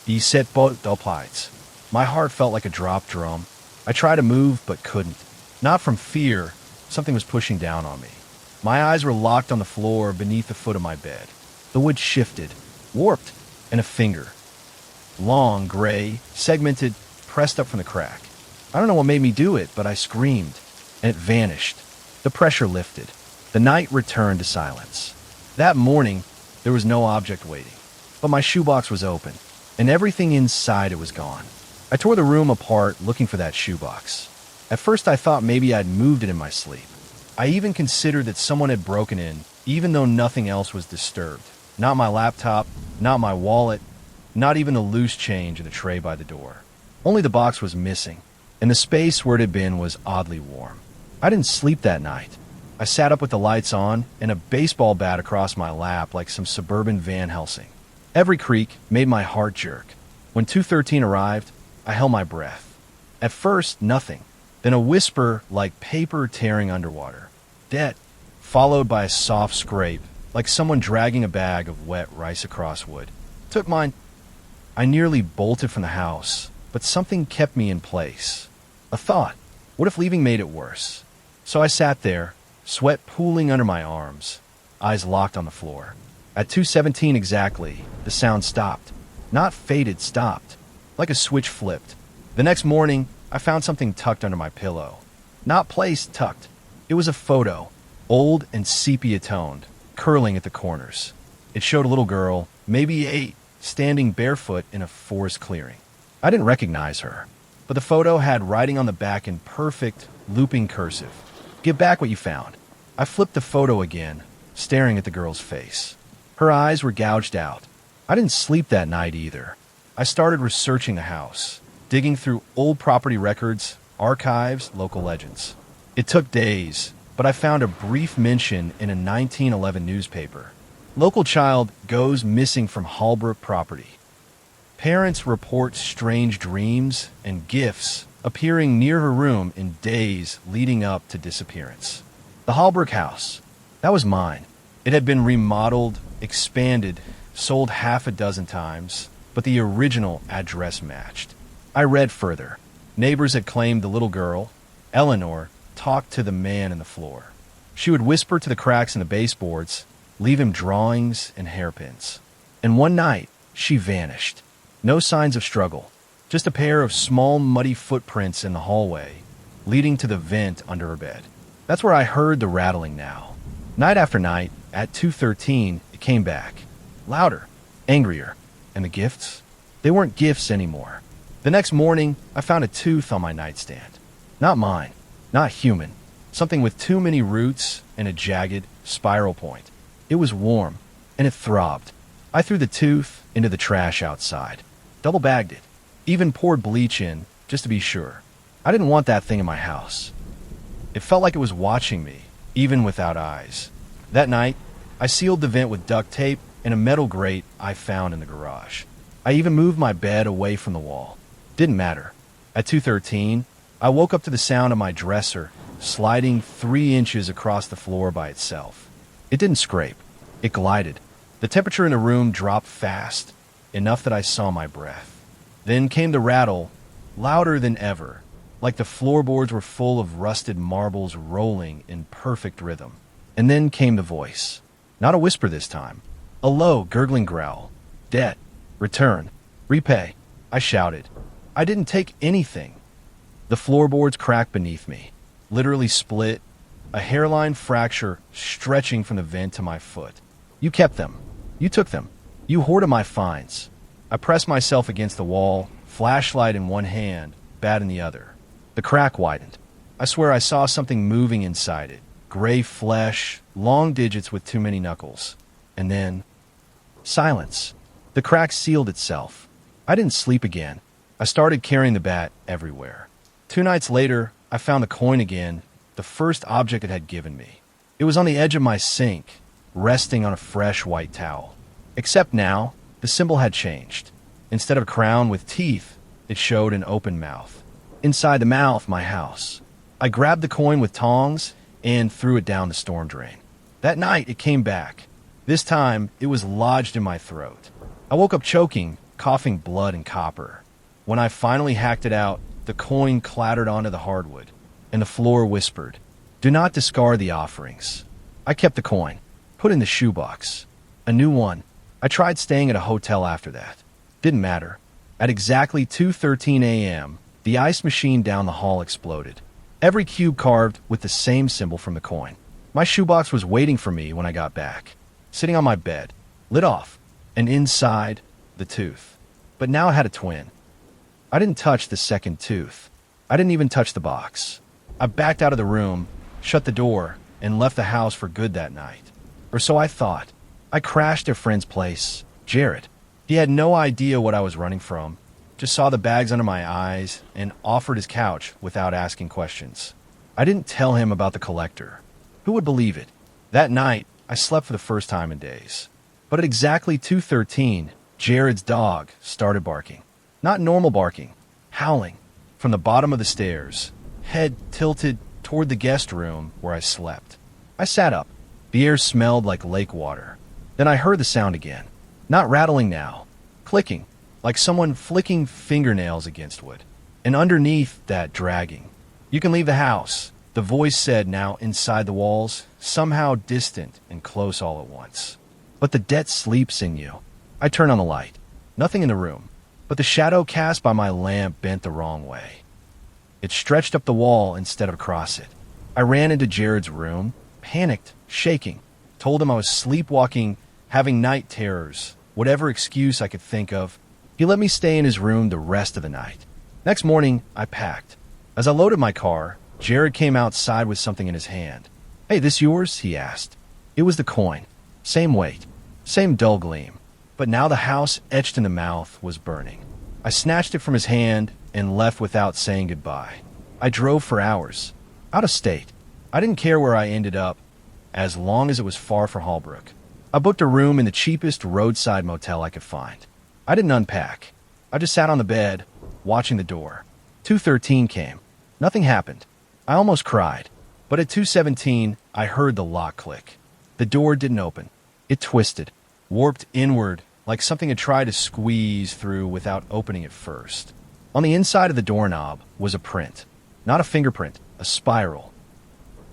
He said both doplites. My heart felt like a drop drum. I tried to move, but couldn't. Not from fear, something was pushing down on me. My eyes were locked on the floor beneath the foot of my bed. The wood shifted, warped, and a finger. Long, gray, segmented, pressed up from the crack. I don't know what made me do it, but I screamed, and it vanished. The pressure lifted. The night returned to silence. That morning, there was no object waiting, but my shoebox was open, and everything inside it was gone. I tore the room apart looking for that shoebox. At first I thought maybe I'd moved it in my sleep. I even considered that someone had broken in, even though nothing else was disturbed. Not my laptop, not my wallet, not even the loose change in the tray by the door. Only the box was missing, and the space where it had been was oddly warm. I didn't sleep that night. I sat up with the lights on and a baseball bat across my lap like some suburban Van Helsing. Every creak made my heart jerk. When 2:13 arrived, I held my breath. At first, nothing. Then a whisper like paper tearing underwater. Dead, followed by a soft scrape, like someone dragging a bag of wet rice across wood. Took mine. I nearly bolted from the house, but something kept me in place. A thought. What if leaving made it worse? So I sat there, sweat pooling under my arms, eyes locked on the floor. At 2:17 exactly, the sound stopped. Not faded, stopped. Like a switch flipped. The next morning, I found something tucked under my pillow. Not placed, tucked. It was a photo, old and sepia-toned, curling at the corners. It showed a little girl, maybe 8, standing barefoot in a forest clearing. I didn't recognize her, but the photo had writing on the back in perfect, looping cursive. Give back what you found. I flipped the photo again, staring at the girl's face. Her eyes were gouged out. I didn't sleep that night either. I started researching the house, digging through old property records, archives, local legends. It took days, but I found a brief mention in a 1911 newspaper. Local child goes missing from Holbrook property. Parents report strange dreams and gifts appearing near her room in days leading up to disappearance. The Holbrook house, that was mine. It had been remodeled, expanded, sold half a dozen times, but the original address matched. I read further. Neighbors had claimed the little girl, Eleanor, talked to the man in the floor. She would whisper to the cracks in the baseboards, leave him drawings and hairpins. And one night, she vanished. No signs of struggle, just a pair of small muddy footprints in the hallway, leading to the vent under her bed. That's where I heard the rattling now. Night after night, at 2:13, it came back. Louder, angrier. And the gifts? They weren't gifts anymore. The next morning, I found a tooth on my nightstand. Not mine, not human. Something with too many roots and a jagged spiral point. It was warm, and it throbbed. I threw the tooth into the trash outside. Double bagged it. Even poured bleach in, just to be sure. I didn't want that thing in my house. It felt like it was watching me, even without eyes. That night, I sealed the vent with duct tape and a metal grate I found in the garage. I even moved my bed away from the wall. Didn't matter. At 2:13, I woke up to the sound of my dresser sliding 3 inches across the floor by itself. It didn't scrape. It glided. The temperature in the room dropped fast, enough that I saw my breath. Then came the rattle, louder than ever, like the floorboards were full of rusted marbles rolling in perfect rhythm. And then came the voice. Not a whisper this time. A low, gurgling growl. Debt. Return. Repay. I shouted. I didn't take anything. The floorboards cracked beneath me, literally split, a hairline fracture stretching from the vent to my foot. You kept them. You took them. You hoarded my finds. I pressed myself against the wall, flashlight in one hand, bat in the other. The crack widened. I swear I saw something moving inside it. Gray flesh, long digits with too many knuckles. And then, silence. The crack sealed itself. I didn't sleep again. I started carrying the bat everywhere. 2 nights later, I found the coin again, the first object it had given me. It was on the edge of my sink, resting on a fresh white towel. Except now, the symbol had changed. Instead of a crown with teeth, it showed an open mouth. Inside the mouth, my house. I grabbed the coin with tongs and threw it down the storm drain. That night, it came back. This time, it was lodged in my throat. I woke up choking, coughing blood and copper. When I finally hacked it out, the coin clattered onto the hardwood, and the floor whispered, "Do not discard the offerings." I kept the coin, put in the shoebox. A new one. I tried staying at a hotel after that. Didn't matter. At exactly 2:13 a.m., the ice machine down the hall exploded. Every cube carved with the same symbol from the coin. My shoebox was waiting for me when I got back, sitting on my bed, lit off, and inside, the tooth. But now I had a twin. I didn't touch the second tooth. I didn't even touch the box. I backed out of the room, shut the door, and left the house for good that night. Or so I thought. I crashed at a friend's place, Jared. He had no idea what I was running from, just saw the bags under my eyes and offered his couch without asking questions. I didn't tell him about the collector. Who would believe it? That night, I slept for the first time in days. But at exactly 2:13, Jared's dog started barking. Not normal barking, howling, from the bottom of the stairs, head tilted toward the guest room where I slept. I sat up. The air smelled like lake water. Then I heard the sound again. Not rattling now, clicking, like someone flicking fingernails against wood. And underneath that, dragging. "You can leave the house," the voice said, now inside the walls, somehow distant and close all at once. "But the debt sleeps in you." I turned on the light. Nothing in the room, but the shadow cast by my lamp bent the wrong way. It stretched up the wall instead of across it. I ran into Jared's room, panicked, shaking, told him I was sleepwalking, having night terrors, whatever excuse I could think of. He let me stay in his room the rest of the night. Next morning, I packed. As I loaded my car, Jared came outside with something in his hand. "Hey, this yours?" he asked. It was the coin. Same weight, same dull gleam. But now the house etched in the mouth was burning. I snatched it from his hand and left without saying goodbye. I drove for hours, out of state. I didn't care where I ended up, as long as it was far from Hallbrook. I booked a room in the cheapest roadside motel I could find. I didn't unpack. I just sat on the bed, watching the door. 2:13 came. Nothing happened. I almost cried. But at 2:17, I heard the lock click. The door didn't open. It twisted, warped inward, like something had tried to squeeze through without opening it first. On the inside of the doorknob was a print. Not a fingerprint, a spiral.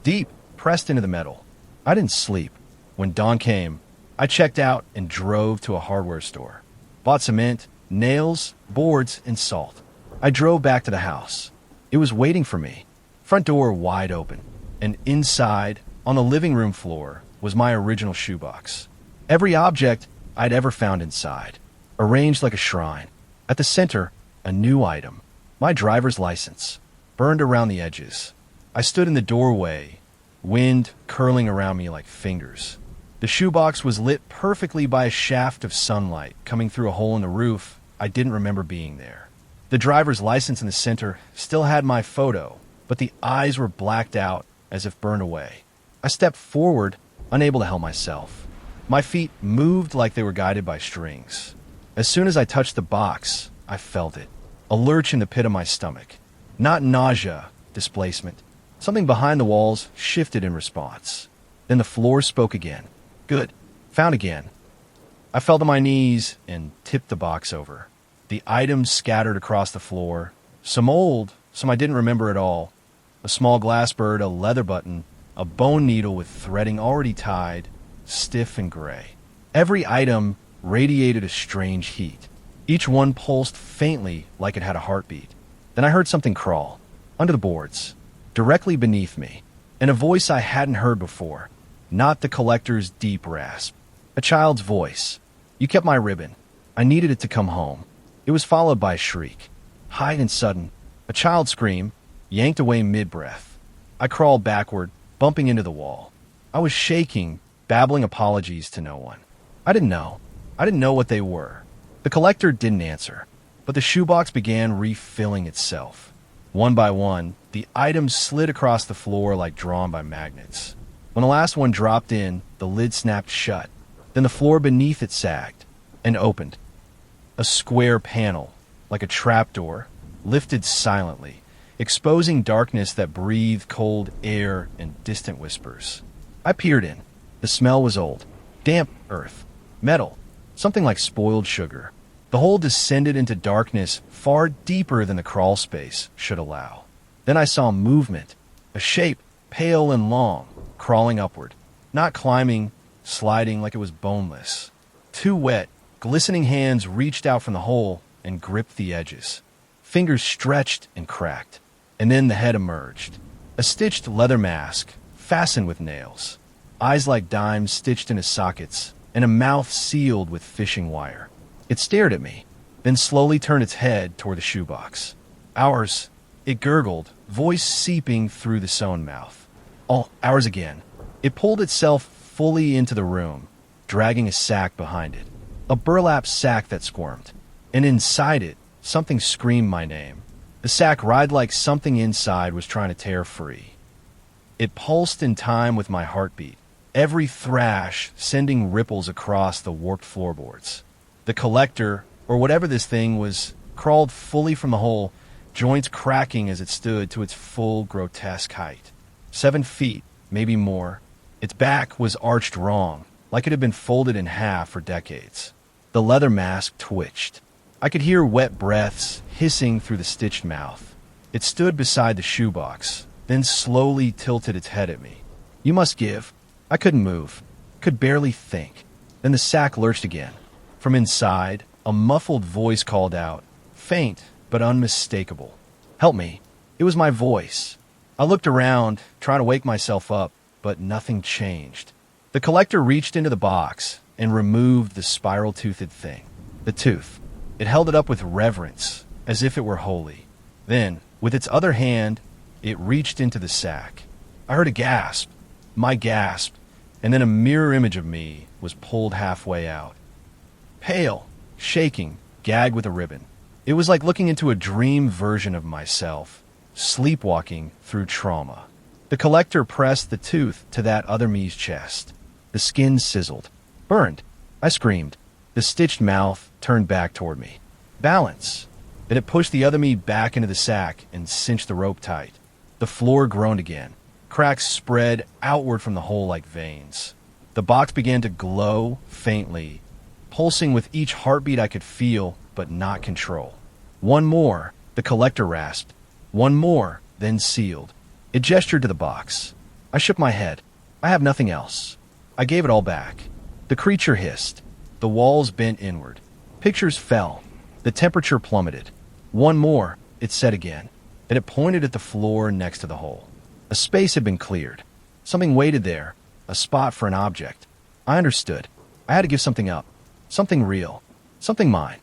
Deep, pressed into the metal. I didn't sleep. When dawn came, I checked out and drove to a hardware store. Bought cement, nails, boards, and salt. I drove back to the house. It was waiting for me. Front door wide open. And inside, on the living room floor, was my original shoebox. Every object I'd ever found inside, arranged like a shrine. At the center, a new item. My driver's license, burned around the edges. I stood in the doorway, wind curling around me like fingers. The shoebox was lit perfectly by a shaft of sunlight coming through a hole in the roof. I didn't remember being there. The driver's license in the center still had my photo, but the eyes were blacked out as if burned away. I stepped forward, unable to help myself. My feet moved like they were guided by strings. As soon as I touched the box, I felt it. A lurch in the pit of my stomach. Not nausea, displacement. Something behind the walls shifted in response. Then the floor spoke again. "Good. Found again." I fell to my knees and tipped the box over. The items scattered across the floor. Some old, some I didn't remember at all. A small glass bird, a leather button, a bone needle with threading already tied, stiff and gray. Every item radiated a strange heat. Each one pulsed faintly like it had a heartbeat. Then I heard something crawl, under the boards, directly beneath me, and a voice I hadn't heard before. Not the collector's deep rasp. A child's voice. "You kept my ribbon. I needed it to come home." It was followed by a shriek. hide and sudden. A child scream, yanked away mid-breath. I crawled backward, bumping into the wall. I was shaking, babbling apologies to no one. I didn't know. I didn't know what they were. The collector didn't answer, but the shoebox began refilling itself. One by one, the items slid across the floor like drawn by magnets. When the last one dropped in, the lid snapped shut. Then the floor beneath it sagged and opened. A square panel, like a trapdoor, lifted silently, exposing darkness that breathed cold air and distant whispers. I peered in. The smell was old. Damp earth. Metal. Something like spoiled sugar. The hole descended into darkness far deeper than the crawl space should allow. Then I saw movement. A shape, pale and long, crawling upward. Not climbing, sliding like it was boneless. Two wet, glistening hands reached out from the hole and gripped the edges. Fingers stretched and cracked. And then the head emerged. A stitched leather mask, fastened with nails. Eyes like dimes stitched into sockets, and a mouth sealed with fishing wire. It stared at me, then slowly turned its head toward the shoebox. Ours, it gurgled, voice seeping through the sewn mouth. All ours again. It pulled itself fully into the room, dragging a sack behind it. A burlap sack that squirmed. And inside it, something screamed my name. The sack writhed like something inside was trying to tear free. It pulsed in time with my heartbeat, every thrash sending ripples across the warped floorboards. The collector, or whatever this thing was, crawled fully from the hole, joints cracking as it stood to its full grotesque height. 7 feet, maybe more. Its back was arched wrong, like it had been folded in half for decades. The leather mask twitched. I could hear wet breaths hissing through the stitched mouth. It stood beside the shoebox, then slowly tilted its head at me. You must give. I couldn't move, could barely think. Then the sack lurched again. From inside, a muffled voice called out, faint but unmistakable. Help me. It was my voice. I looked around, trying to wake myself up, but nothing changed. The collector reached into the box and removed the spiral-toothed thing. The tooth. It held it up with reverence, as if it were holy. Then, with its other hand, it reached into the sack. I heard a gasp, my gasp, and then a mirror image of me was pulled halfway out. Pale, shaking, gagged with a ribbon. It was like looking into a dream version of myself, sleepwalking through trauma. The collector pressed the tooth to that other me's chest. The skin sizzled. Burned. I screamed. The stitched mouth turned back toward me. Balance. Then it pushed the other me back into the sack and cinched the rope tight. The floor groaned again. Cracks spread outward from the hole like veins. The box began to glow faintly, pulsing with each heartbeat I could feel but not control. One more, the collector rasped. One more, then sealed. It gestured to the box. I shook my head. I have nothing else. I gave it all back. The creature hissed. The walls bent inward. Pictures fell. The temperature plummeted. One more, it said again, and it pointed at the floor next to the hole. A space had been cleared. Something waited there, a spot for an object. I understood. I had to give something up. Something real. Something mine.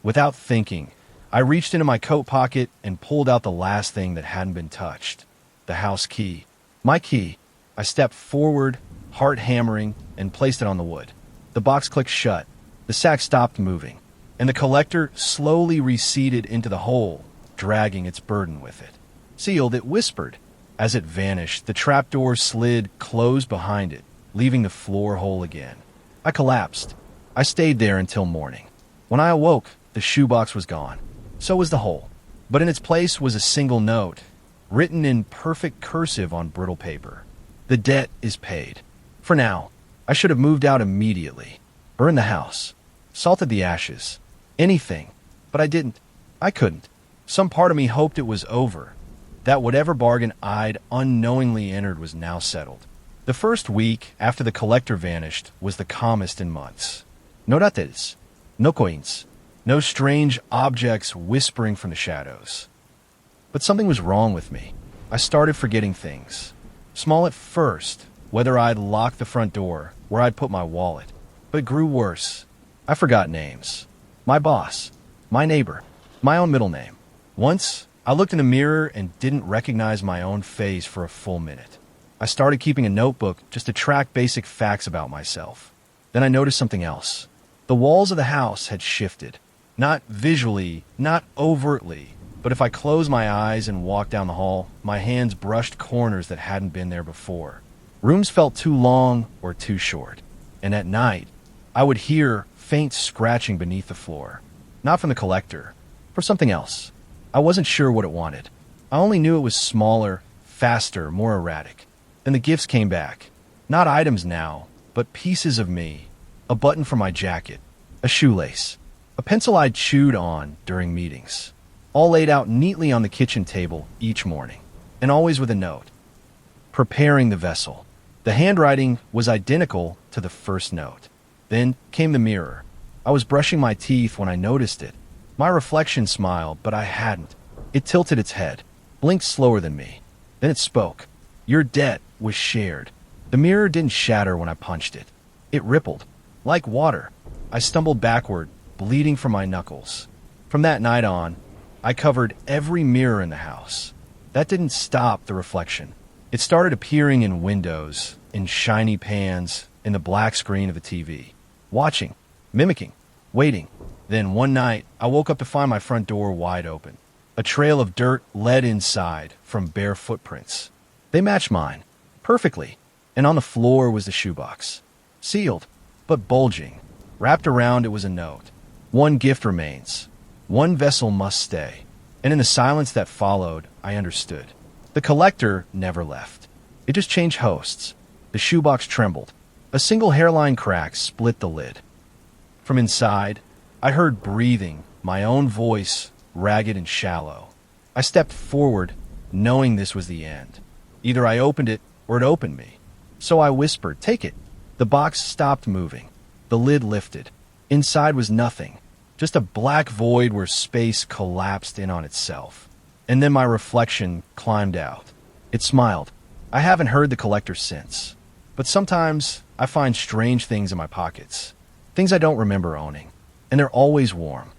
Without thinking, I reached into my coat pocket and pulled out the last thing that hadn't been touched. The house key. My key. I stepped forward, heart hammering, and placed it on the wood. The box clicked shut. The sack stopped moving, and the collector slowly receded into the hole, dragging its burden with it. Sealed, it whispered. As it vanished, the trapdoor slid closed behind it, leaving the floor whole again. I collapsed. I stayed there until morning. When I awoke, the shoebox was gone. So was the hole. But in its place was a single note, written in perfect cursive on brittle paper. The debt is paid. For now, I should have moved out immediately. Burned the house. Salted the ashes. Anything. But I didn't. I couldn't. Some part of me hoped it was over. That whatever bargain I'd unknowingly entered was now settled. The first week after the collector vanished was the calmest in months. No rates, no coins, no strange objects whispering from the shadows. But something was wrong with me. I started forgetting things. Small at first, whether I'd locked the front door, where I'd put my wallet. But it grew worse. I forgot names. My boss, my neighbor, my own middle name. Once, I looked in the mirror and didn't recognize my own face for a full minute. I started keeping a notebook just to track basic facts about myself. Then I noticed something else. The walls of the house had shifted. Not visually, not overtly, but if I closed my eyes and walked down the hall, my hands brushed corners that hadn't been there before. Rooms felt too long or too short. And at night, I would hear faint scratching beneath the floor. Not from the collector, for something else. I wasn't sure what it wanted. I only knew it was smaller, faster, more erratic. Then the gifts came back. Not items now, but pieces of me. A button from my jacket, a shoelace, a pencil I'd chewed on during meetings, all laid out neatly on the kitchen table each morning, and always with a note. Preparing the vessel. The handwriting was identical to the first note. Then came the mirror. I was brushing my teeth when I noticed it. My reflection smiled, but I hadn't. It tilted its head, blinked slower than me. Then it spoke. Your debt was shared. The mirror didn't shatter when I punched it. It rippled. Like water. I stumbled backward, bleeding from my knuckles. From that night on, I covered every mirror in the house. That didn't stop the reflection. It started appearing in windows, in shiny pans, in the black screen of the TV. Watching, mimicking, waiting. Then one night, I woke up to find my front door wide open. A trail of dirt led inside from bare footprints. They matched mine, perfectly. And on the floor was the shoebox. Sealed, but bulging. Wrapped around it was a note. One gift remains. One vessel must stay. And in the silence that followed, I understood. The collector never left. It just changed hosts. The shoebox trembled. A single hairline crack split the lid. From inside, I heard breathing, my own voice, ragged and shallow. I stepped forward, knowing this was the end. Either I opened it, or it opened me. So I whispered, "Take it." The box stopped moving. The lid lifted. Inside was nothing, just a black void where space collapsed in on itself. And then my reflection climbed out. It smiled. I haven't heard the collector since. But sometimes I find strange things in my pockets. Things I don't remember owning. And they're always warm.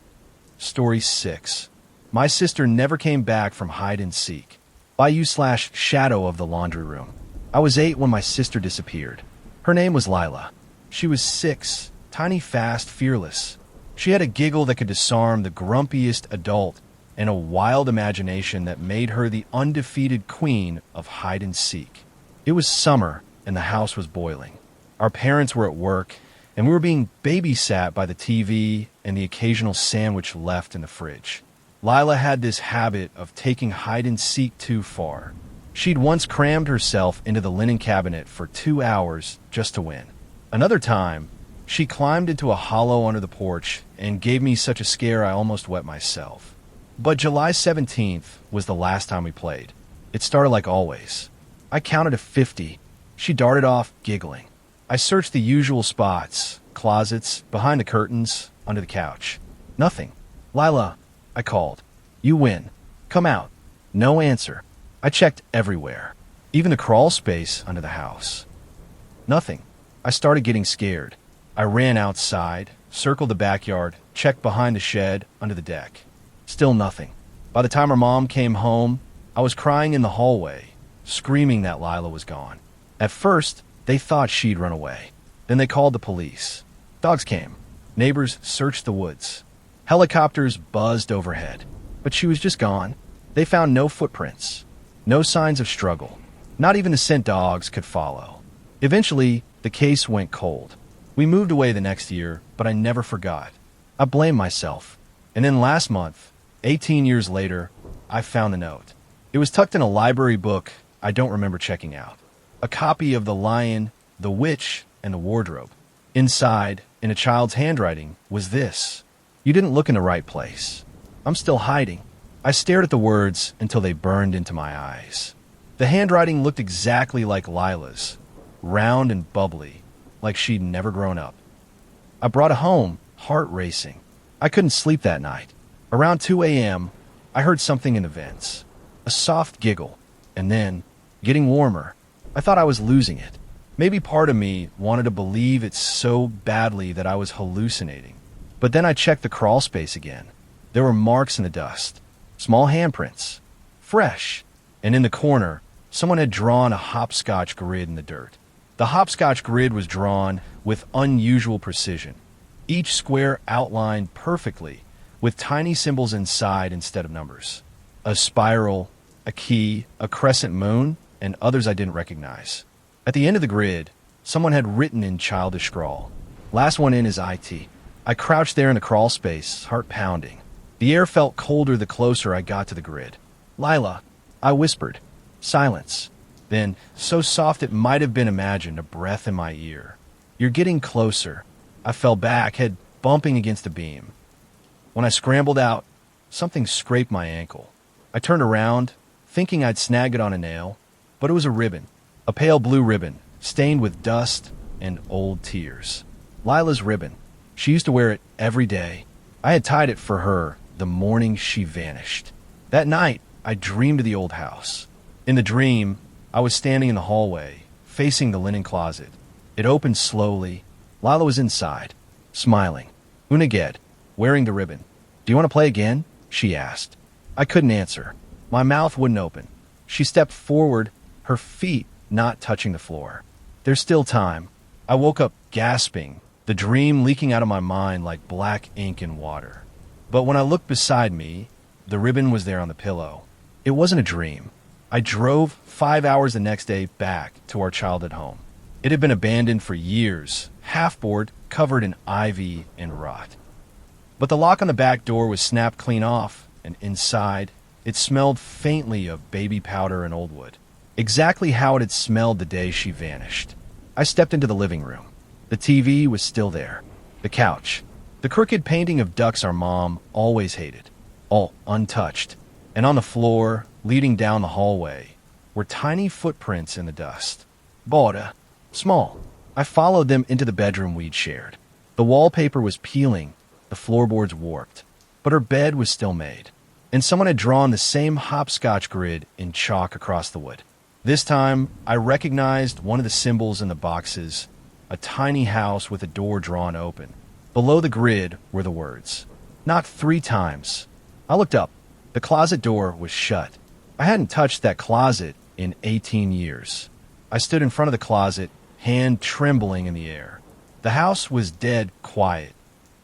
Story 6. My sister never came back from hide and seek. Bayou/shadow of the laundry room. I was 8 when my sister disappeared. Her name was Lila. She was 6, tiny, fast, fearless. She had a giggle that could disarm the grumpiest adult and a wild imagination that made her the undefeated queen of hide and seek. It was summer and the house was boiling. Our parents were at work and we were being babysat by the TV and the occasional sandwich left in the fridge. Lila had this habit of taking hide and seek too far. She'd once crammed herself into the linen cabinet for 2 hours just to win. Another time, she climbed into a hollow under the porch and gave me such a scare I almost wet myself. But July 17th was the last time we played. It started like always. I counted to 50. She darted off, giggling. I searched the usual spots, closets, behind the curtains, under the couch. Nothing. "Lila," I called. "You win. Come out." No answer. I checked everywhere, even the crawl space under the house. Nothing. I started getting scared. I ran outside, circled the backyard, checked behind the shed, under the deck. Still nothing. By the time her mom came home, I was crying in the hallway, screaming that Lila was gone. At first, they thought she'd run away. Then they called the police. Dogs came. Neighbors searched the woods. Helicopters buzzed overhead. But she was just gone. They found no footprints. No signs of struggle. Not even the scent dogs could follow. Eventually, the case went cold. We moved away the next year, but I never forgot. I blamed myself. And then last month, 18 years later, I found the note. It was tucked in a library book I don't remember checking out. A copy of The Lion, the Witch, and the Wardrobe. Inside, in a child's handwriting, was this: "You didn't look in the right place. I'm still hiding." I stared at the words until they burned into my eyes. The handwriting looked exactly like Lila's, round and bubbly, like she'd never grown up. I brought it home, heart racing. I couldn't sleep that night. Around 2 a.m., I heard something in the vents. A soft giggle, and then, getting warmer, I thought I was losing it. Maybe part of me wanted to believe it so badly that I was hallucinating. But then I checked the crawl space again. There were marks in the dust. small handprints, fresh, and in the corner, someone had drawn a hopscotch grid in the dirt. The hopscotch grid was drawn with unusual precision, each square outlined perfectly, with tiny symbols inside instead of numbers. A spiral, a key, a crescent moon, and others I didn't recognize. At the end of the grid, someone had written in childish scrawl, "Last one in is IT." I crouched there in the crawl space, heart pounding. The air felt colder the closer I got to the grid. "Lila," I whispered. Silence. Then, so soft it might have been imagined, a breath in my ear. "You're getting closer." I fell back, head bumping against a beam. When I scrambled out, something scraped my ankle. I turned around, thinking I'd snag it on a nail, but it was a ribbon, a pale blue ribbon, stained with dust and old tears. Lila's ribbon. She used to wear it every day. I had tied it for her the morning she vanished. That night, I dreamed of the old house. In the dream, I was standing in the hallway, facing the linen closet. It opened slowly. Lila was inside, smiling. Unaged, wearing the ribbon. "Do you want to play again?" she asked. I couldn't answer. My mouth wouldn't open. She stepped forward, her feet not touching the floor. "There's still time." I woke up gasping, the dream leaking out of my mind like black ink in water. But when I looked beside me, the ribbon was there on the pillow. It wasn't a dream. I drove 5 hours the next day back to our childhood home. It had been abandoned for years, half-board, covered in ivy and rot. But the lock on the back door was snapped clean off, and inside, it smelled faintly of baby powder and old wood. Exactly how it had smelled the day she vanished. I stepped into the living room. The TV was still there. The couch. The crooked painting of ducks our mom always hated. All untouched. And on the floor, leading down the hallway, were tiny footprints in the dust. Border. Small. I followed them into the bedroom we'd shared. The wallpaper was peeling, the floorboards warped. But her bed was still made. And someone had drawn the same hopscotch grid in chalk across the wood. This time, I recognized one of the symbols in the boxes, a tiny house with a door drawn open. Below the grid were the words, "Knock 3 times." I looked up. The closet door was shut. I hadn't touched that closet in 18 years. I stood in front of the closet, hand trembling in the air. The house was dead quiet,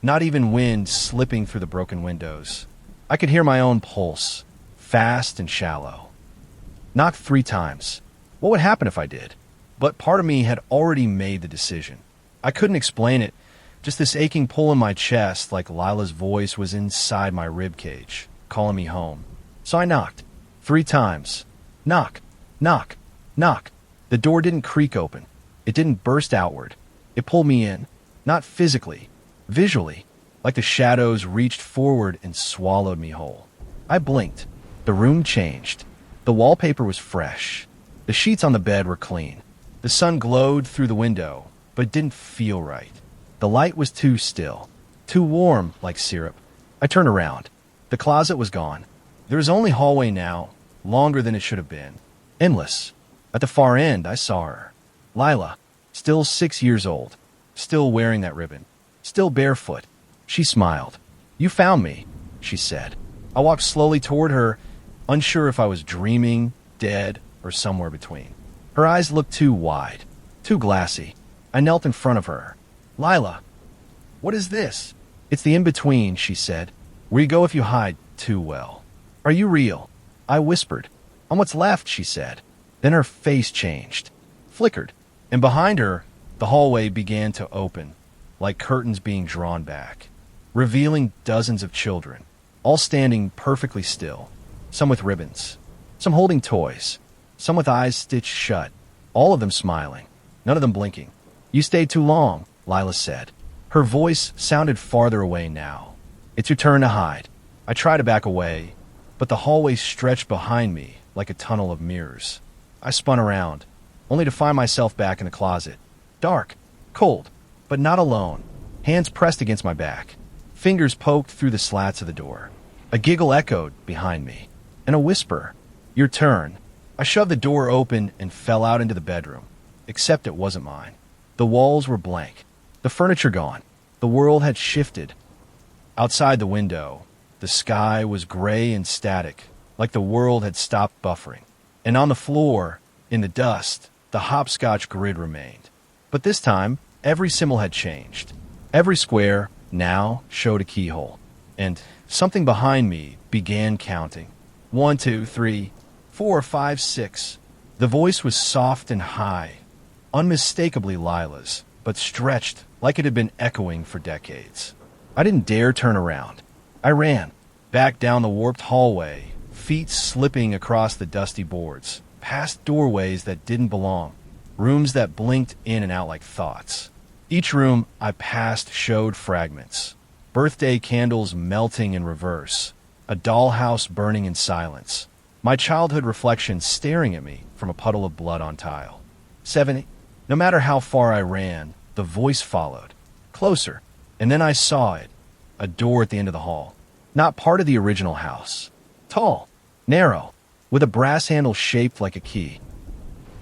not even wind slipping through the broken windows. I could hear my own pulse, fast and shallow. Knock 3 times. What would happen if I did? But part of me had already made the decision. I couldn't explain it, just this aching pull in my chest like Lila's voice was inside my rib cage, calling me home. So I knocked. 3 times. Knock, knock, knock. The door didn't creak open. It didn't burst outward. It pulled me in. Not physically, visually, like the shadows reached forward and swallowed me whole. I blinked. The room changed. The wallpaper was fresh. The sheets on the bed were clean. The sun glowed through the window, but it didn't feel right. The light was too still, too warm like syrup. I turned around. The closet was gone. There was only hallway now, longer than it should have been. Endless. At the far end, I saw her. Lila, still 6 years old, still wearing that ribbon, still barefoot. She smiled. "You found me," she said. I walked slowly toward her, unsure if I was dreaming, dead, or somewhere between. Her eyes looked too wide, too glassy. I knelt in front of her. "Lila, what is this?" "It's the in-between," she said. "Where you go if you hide too well." "Are you real?" I whispered. "On what's left," she said. Then her face changed, flickered, and behind her, the hallway began to open, like curtains being drawn back, revealing dozens of children, all standing perfectly still, some with ribbons, some holding toys, some with eyes stitched shut, all of them smiling, none of them blinking. "You stayed too long," Lila said. Her voice sounded farther away now. "It's your turn to hide." I tried to back away, but the hallway stretched behind me like a tunnel of mirrors. I spun around, only to find myself back in the closet. Dark, cold, but not alone. Hands pressed against my back. Fingers poked through the slats of the door. A giggle echoed behind me, and a whisper, "Your turn." I shoved the door open and fell out into the bedroom, except it wasn't mine. The walls were blank, the furniture gone. The world had shifted. Outside the window, The sky was gray and static, like the world had stopped buffering. And on the floor, in the dust, the hopscotch grid remained. But this time, every symbol had changed. Every square now showed a keyhole. And something behind me began counting. 1, 2, 3, 4, 5, 6. The voice was soft and high, unmistakably Lila's, but stretched like it had been echoing for decades. I didn't dare turn around. I ran, back down the warped hallway, feet slipping across the dusty boards, past doorways that didn't belong, rooms that blinked in and out like thoughts. Each room I passed showed fragments. Birthday candles melting in reverse, a dollhouse burning in silence, my childhood reflection staring at me from a puddle of blood on tile. 7. No matter how far I ran, the voice followed. Closer, and then I saw it. A door at the end of the hall. Not part of the original house. Tall, narrow, with a brass handle shaped like a key.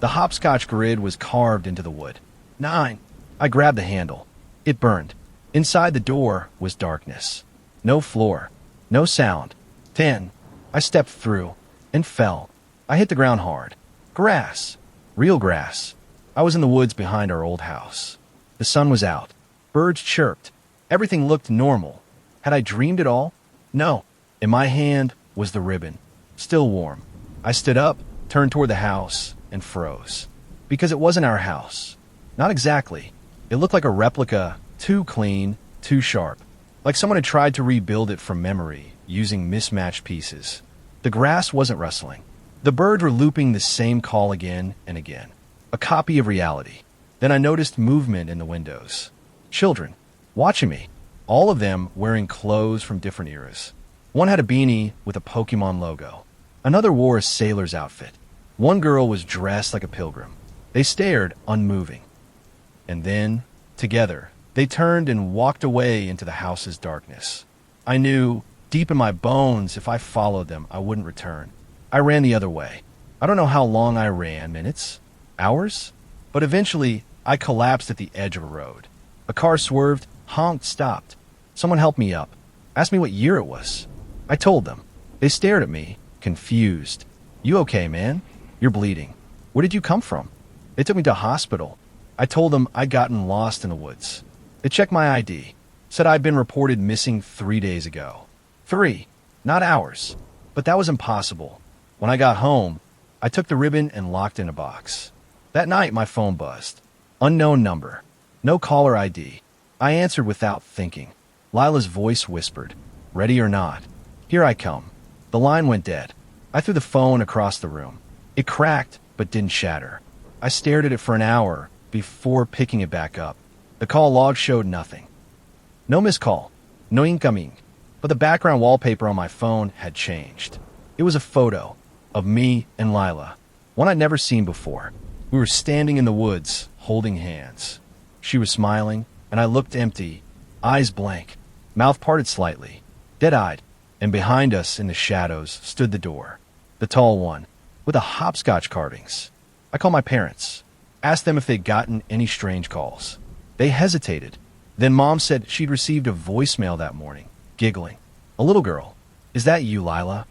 The hopscotch grid was carved into the wood. 9. I grabbed the handle. It burned. Inside the door was darkness. No floor. No sound. 10. I stepped through and fell. I hit the ground hard. Grass. Real grass. I was in the woods behind our old house. The sun was out. Birds chirped. Everything looked normal. Had I dreamed it all? No. In my hand was the ribbon, still warm. I stood up, turned toward the house, and froze. Because it wasn't our house. Not exactly. It looked like a replica, too clean, too sharp. Like someone had tried to rebuild it from memory, using mismatched pieces. The grass wasn't rustling. The birds were looping the same call again and again. A copy of reality. Then I noticed movement in the windows. Children, watching me. All of them wearing clothes from different eras. One had a beanie with a Pokemon logo. Another wore a sailor's outfit. One girl was dressed like a pilgrim. They stared, unmoving. And then, together, they turned and walked away into the house's darkness. I knew, deep in my bones, if I followed them, I wouldn't return. I ran the other way. I don't know how long I ran, minutes? Hours? But eventually, I collapsed at the edge of a road. A car swerved, honked, stopped. Someone helped me up. Asked me what year it was. I told them. They stared at me, confused. You okay, man? You're bleeding. Where did you come from? They took me to a hospital. I told them I'd gotten lost in the woods. They checked my ID. Said I'd been reported missing 3 days ago. 3, not hours. But that was impossible. When I got home, I took the ribbon and locked it in a box. That night, my phone buzzed. Unknown number. No caller ID. I answered without thinking. Lila's voice whispered, "Ready or not? Here I come." The line went dead. I threw the phone across the room. It cracked, but didn't shatter. I stared at it for an hour before picking it back up. The call log showed nothing. No missed call. No incoming. But the background wallpaper on my phone had changed. It was a photo of me and Lila, one I'd never seen before. We were standing in the woods, holding hands. She was smiling, and I looked empty, eyes blank, mouth parted slightly, dead-eyed, and behind us in the shadows stood the door, the tall one, with the hopscotch carvings. I called my parents, asked them if they'd gotten any strange calls. They hesitated. Then Mom said she'd received a voicemail that morning, giggling. A little girl. "Is that you, Lila?"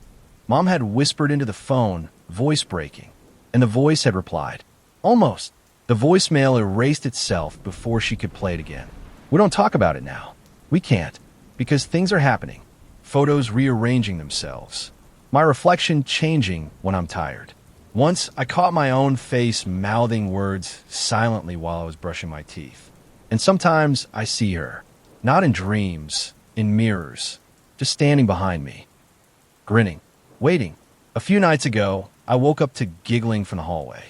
Mom had whispered into the phone, voice breaking, and the voice had replied. Almost. The voicemail erased itself before she could play it again. "We don't talk about it now. We can't, because things are happening. Photos rearranging themselves. My reflection changing when I'm tired." Once, I caught my own face mouthing words silently while I was brushing my teeth. And sometimes I see her, not in dreams, in mirrors, just standing behind me, grinning, waiting. A few nights ago, I woke up to giggling from the hallway.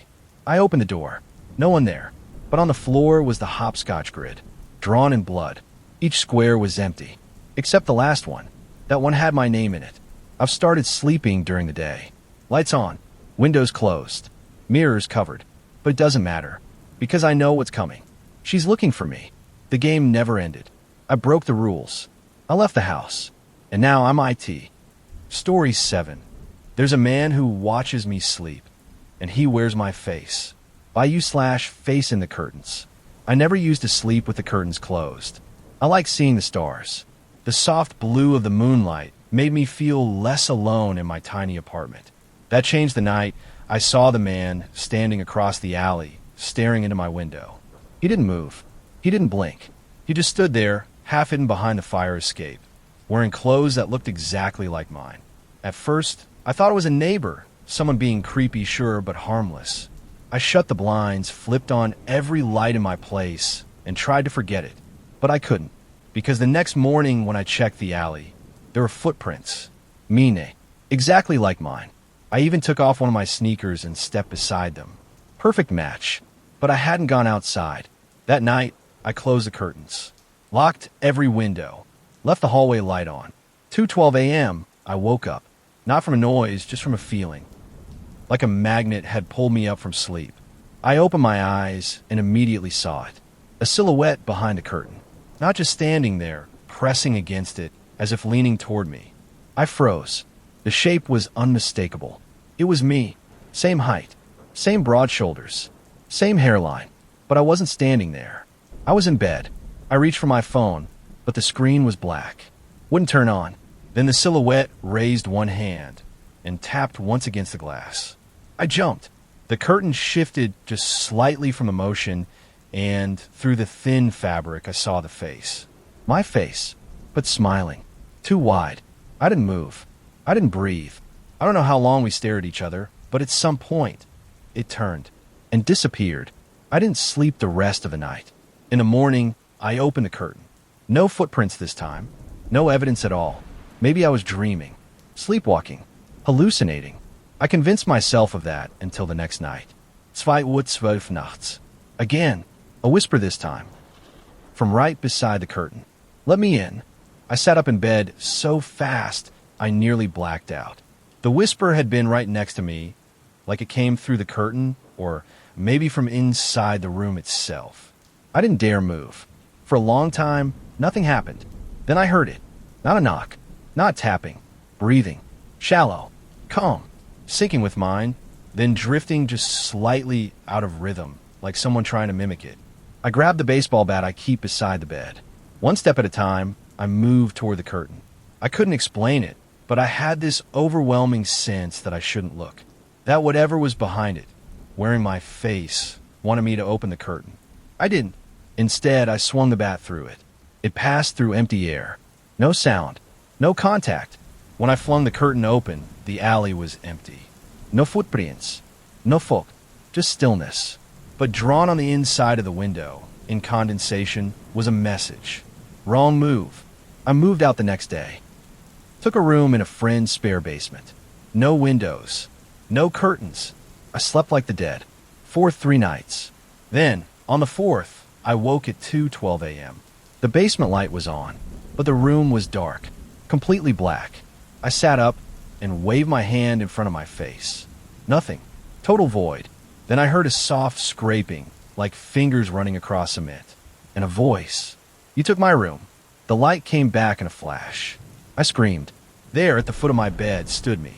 I opened the door. No one there, but on the floor was the hopscotch grid, drawn in blood. Each square was empty, except the last one. That one had my name in it. I've started sleeping during the day. Lights on, windows closed, mirrors covered. But it doesn't matter, because I know what's coming. She's looking for me. The game never ended. I broke the rules. I left the house, and now I'm IT. Story 7. There's a man who watches me sleep, and he wears my face. /face in the curtains. I never used to sleep with the curtains closed. I like seeing the stars, the soft blue of the moonlight made me feel less alone in my tiny apartment. That changed the night I saw the man standing across the alley, staring into my window. He didn't move. He didn't blink. He just stood there, half hidden behind the fire escape, wearing clothes that looked exactly like mine. At first, I thought it was a neighbor, someone being creepy, sure, but harmless. I shut the blinds, flipped on every light in my place, and tried to forget it. But I couldn't, because the next morning when I checked the alley, there were footprints. Mine, exactly like mine. I even took off one of my sneakers and stepped beside them. Perfect match. But I hadn't gone outside. That night, I closed the curtains, locked every window, left the hallway light on. 2:12 a.m., I woke up, not from a noise, just from a feeling. Like a magnet had pulled me up from sleep. I opened my eyes and immediately saw it. A silhouette behind a curtain, not just standing there, pressing against it, as if leaning toward me. I froze. The shape was unmistakable. It was me. Same height, same broad shoulders, same hairline, but I wasn't standing there. I was in bed. I reached for my phone, but the screen was black. Wouldn't turn on. Then the silhouette raised one hand and tapped once against the glass. I jumped. The curtain shifted just slightly from the motion, and through the thin fabric I saw the face. My face, but smiling. Too wide. I didn't move. I didn't breathe. I don't know how long we stared at each other, but at some point, it turned and disappeared. I didn't sleep the rest of the night. In the morning, I opened the curtain. No footprints this time. No evidence at all. Maybe I was dreaming, sleepwalking, hallucinating. I convinced myself of that until the next night. 2:12 nachts. Again, a whisper this time, from right beside the curtain. Let me in. I sat up in bed so fast I nearly blacked out. The whisper had been right next to me, like it came through the curtain, or maybe from inside the room itself. I didn't dare move. For a long time, nothing happened. Then I heard it. Not a knock, not tapping, breathing, shallow, calm, syncing with mine, then drifting just slightly out of rhythm, like someone trying to mimic it. I grabbed the baseball bat I keep beside the bed. One step at a time, I moved toward the curtain. I couldn't explain it, but I had this overwhelming sense that I shouldn't look. That whatever was behind it, wearing my face, wanted me to open the curtain. I didn't. Instead, I swung the bat through it. It passed through empty air. No sound. No contact. When I flung the curtain open, the alley was empty. No footprints. No folk. Just stillness. But drawn on the inside of the window, in condensation, was a message. Wrong move. I moved out the next day. Took a room in a friend's spare basement. No windows. No curtains. I slept like the dead. For 3 nights. Then, on the 4th, I woke at 2:12 a.m. The basement light was on, but the room was dark, completely black. I sat up and waved my hand in front of my face. Nothing. Total void. Then I heard a soft scraping, like fingers running across cement, and a voice. You took my room. The light came back in a flash. I screamed. There, at the foot of my bed, stood me.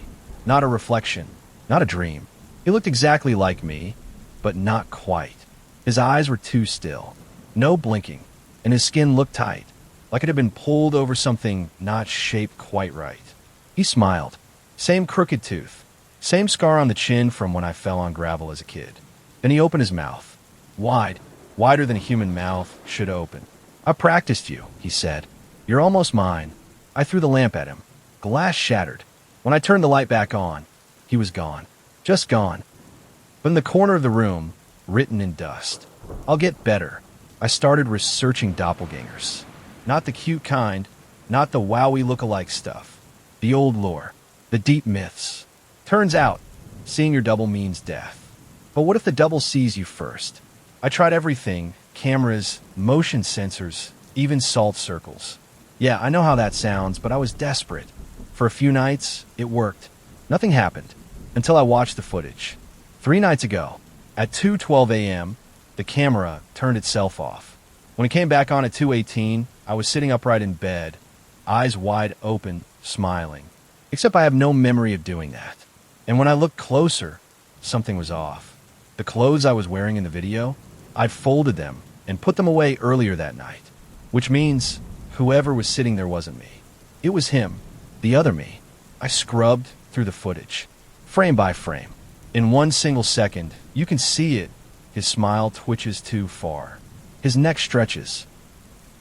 Not a reflection, not a dream. He looked exactly like me, but not quite. His eyes were too still, no blinking, and his skin looked tight, like it had been pulled over something not shaped quite right. He smiled. Same crooked tooth, same scar on the chin from when I fell on gravel as a kid. Then he opened his mouth. Wide, wider than a human mouth should open. I practiced you, he said. You're almost mine. I threw the lamp at him. Glass shattered. When I turned the light back on, he was gone. Just gone. But in the corner of the room, written in dust, I'll get better. I started researching doppelgangers. Not the cute kind, not the wowie look-alike stuff. The old lore, the deep myths. Turns out, seeing your double means death. But what if the double sees you first? I tried everything, cameras, motion sensors, even salt circles. Yeah, I know how that sounds, but I was desperate. For a few nights, it worked. Nothing happened, until I watched the footage. 3 nights ago, at 2:12 a.m., the camera turned itself off. When it came back on at 2:18, I was sitting upright in bed, eyes wide open, smiling. Except I have no memory of doing that. And when I looked closer, something was off. The clothes I was wearing in the video, I'd folded them and put them away earlier that night. Which means whoever was sitting there wasn't me. It was him. The other me. I scrubbed through the footage, frame by frame. In one single second, you can see it. His smile twitches too far. His neck stretches,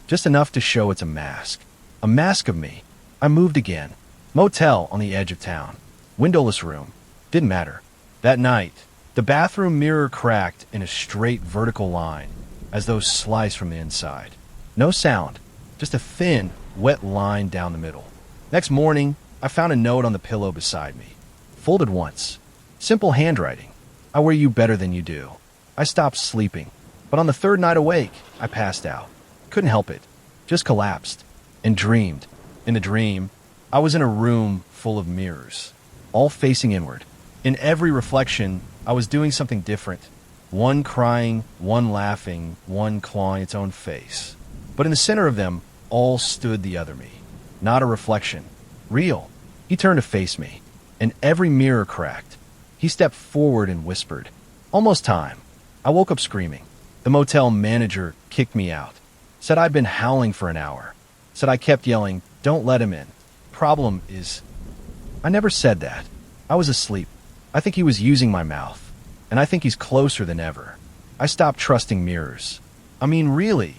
just enough to show it's a mask. A mask of me. I moved again. Motel on the edge of town. Windowless room. Didn't matter. That night, the bathroom mirror cracked in a straight vertical line, as though sliced from the inside. No sound, just a thin, wet line down the middle. Next morning, I found a note on the pillow beside me. Folded once. Simple handwriting. I wear you better than you do. I stopped sleeping, but on the third night awake, I passed out. Couldn't help it. Just collapsed. And dreamed. In the dream, I was in a room full of mirrors, all facing inward. In every reflection, I was doing something different. One crying, one laughing, one clawing its own face. But in the center of them, all stood the other me. Not a reflection. Real. He turned to face me, and every mirror cracked. He stepped forward and whispered, "Almost time." I woke up screaming. The motel manager kicked me out. Said I'd been howling for an hour. Said I kept yelling, "Don't let him in. Problem is..." I never said that. I was asleep. I think he was using my mouth. And I think he's closer than ever. I stopped trusting mirrors. I mean, really.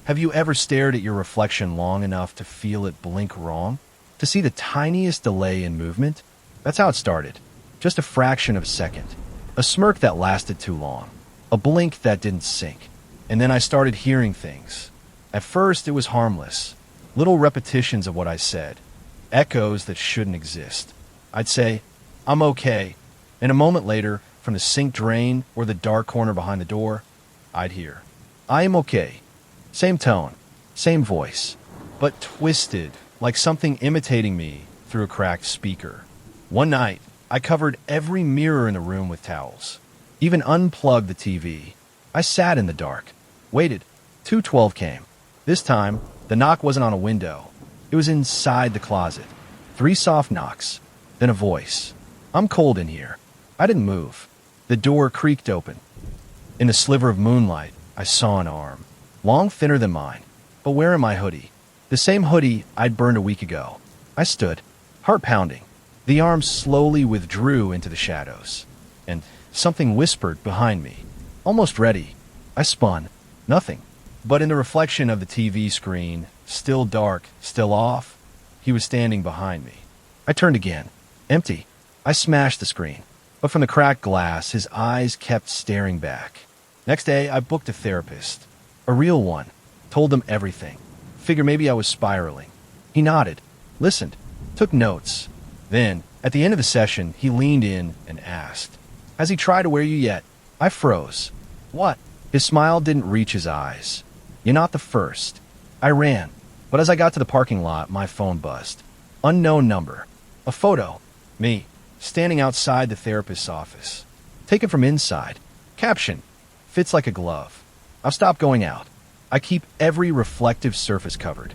Have you ever stared at your reflection long enough to feel it blink wrong? To see the tiniest delay in movement? That's how it started. Just a fraction of a second. A smirk that lasted too long. A blink that didn't sync. And then I started hearing things. At first, it was harmless. Little repetitions of what I said. Echoes that shouldn't exist. I'd say, "I'm okay." And a moment later, from the sink drain or the dark corner behind the door, I'd hear, "I am okay." Same tone, same voice, but twisted, like something imitating me through a cracked speaker. One night, I covered every mirror in the room with towels. Even unplugged the TV. I sat in the dark. Waited. 2:12 came. This time, the knock wasn't on a window. It was inside the closet. 3 soft knocks. Then a voice. "I'm cold in here." I didn't move. The door creaked open. In the sliver of moonlight, I saw an arm. Long, thinner than mine, but wearing my hoodie. The same hoodie I'd burned a week ago. I stood, heart pounding. The arm slowly withdrew into the shadows. And something whispered behind me. Almost ready. I spun. Nothing. But in the reflection of the TV screen, still dark, still off, he was standing behind me. I turned again. Empty. I smashed the screen. But from the cracked glass, his eyes kept staring back. Next day, I booked a therapist. A real one. Told him everything. Figured maybe I was spiraling. He nodded. Listened. Took notes. Then, at the end of the session, he leaned in and asked, "Has he tried to wear you yet?" I froze. "What?" His smile didn't reach his eyes. "You're not the first." I ran. But as I got to the parking lot, my phone buzzed. Unknown number. A photo. Me. Standing outside the therapist's office. Taken from inside. Caption. Fits like a glove. I've stopped going out. I keep every reflective surface covered.